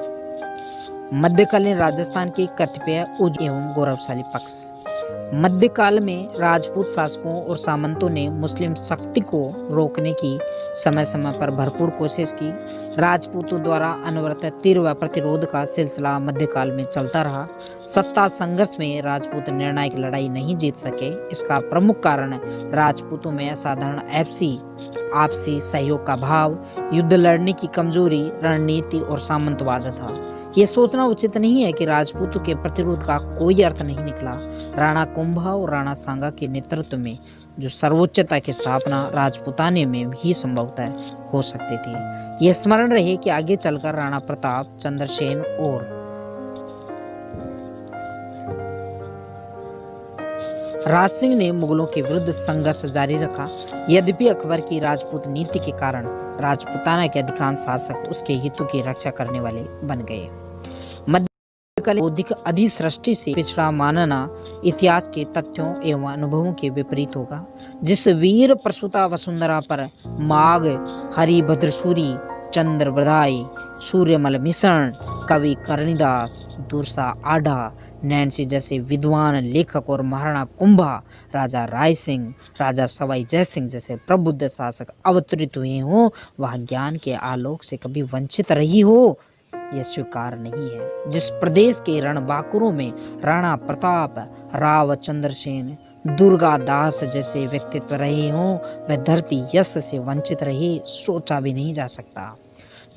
मध्यकालीन राजस्थान के कतिपय उज्ज्वल एवं गौरवशाली पक्ष। मध्यकाल में राजपूत शासकों और सामंतों ने मुस्लिम शक्ति को रोकने की समय समय पर भरपूर कोशिश की। राजपूतों द्वारा अनवरत तीव्र प्रतिरोध का सिलसिला मध्यकाल में चलता रहा। सत्ता संघर्ष में राजपूत निर्णायक लड़ाई नहीं जीत सके। इसका प्रमुख कारण राजपूतों में असाधारण आपसी सहयोग का भाव, युद्ध लड़ने की कमजोरी, रणनीति और सामंतवाद था। ये सोचना उचित नहीं है कि राजपूतों के प्रतिरोध का कोई अर्थ नहीं निकला। राणा कुंभा और राणा सांगा के नेतृत्व में जो सर्वोच्चता की स्थापना राजपूताने में ही संभवतः हो सकती थी। यह स्मरण रहे कि आगे चलकर राणा प्रताप, चंद्रसेन और राज सिंह ने मुगलों के विरुद्ध संघर्ष जारी रखा। यद्यपि अकबर की राजपूत नीति के कारण राजपूताना के अधिकांश शासक उसके हितों की रक्षा करने वाले बन गए। मध्यकालीन बौद्धिक अधिसृष्टि से पिछड़ा मानना इतिहास के तथ्यों एवं अनुभवों के विपरीत होगा। जिस वीर प्रसूता वसुंधरा पर माघ, हरिभद्रसूरी, चंद्रवदाई, सूर्यमल मिश्रण, कवि करणीदास, दुर्सा आढ़ा, नैन्सी जैसे विद्वान लेखक और महाराणा कुंभा, राजा राय सिंह, राजा सवाई जय सिंह जैसे प्रबुद्ध शासक अवतरित हुए हों, वह ज्ञान के आलोक से कभी वंचित रही हो, यह स्वीकार नहीं है। जिस प्रदेश के रणबांकुरों में राणा प्रताप, राव चंद्रसेन, दुर्गा दास जैसे व्यक्तित्व रहे हों, वह धरती यश से वंचित रहे, सोचा भी नहीं जा सकता।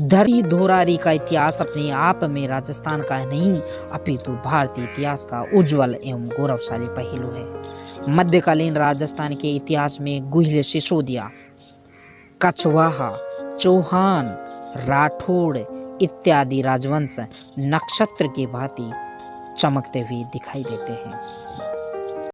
धरती धोरारी का इतिहास अपने आप में राजस्थान का नहीं, अपितु भारतीय इतिहास का उज्जवल एवं गौरवशाली पहलू है। मध्यकालीन राजस्थान के इतिहास में गुहिल, सिसोदिया, कछवाहा, चौहान, राठौड़ इत्यादि राजवंश नक्षत्र की भांति चमकते हुए दिखाई देते हैं।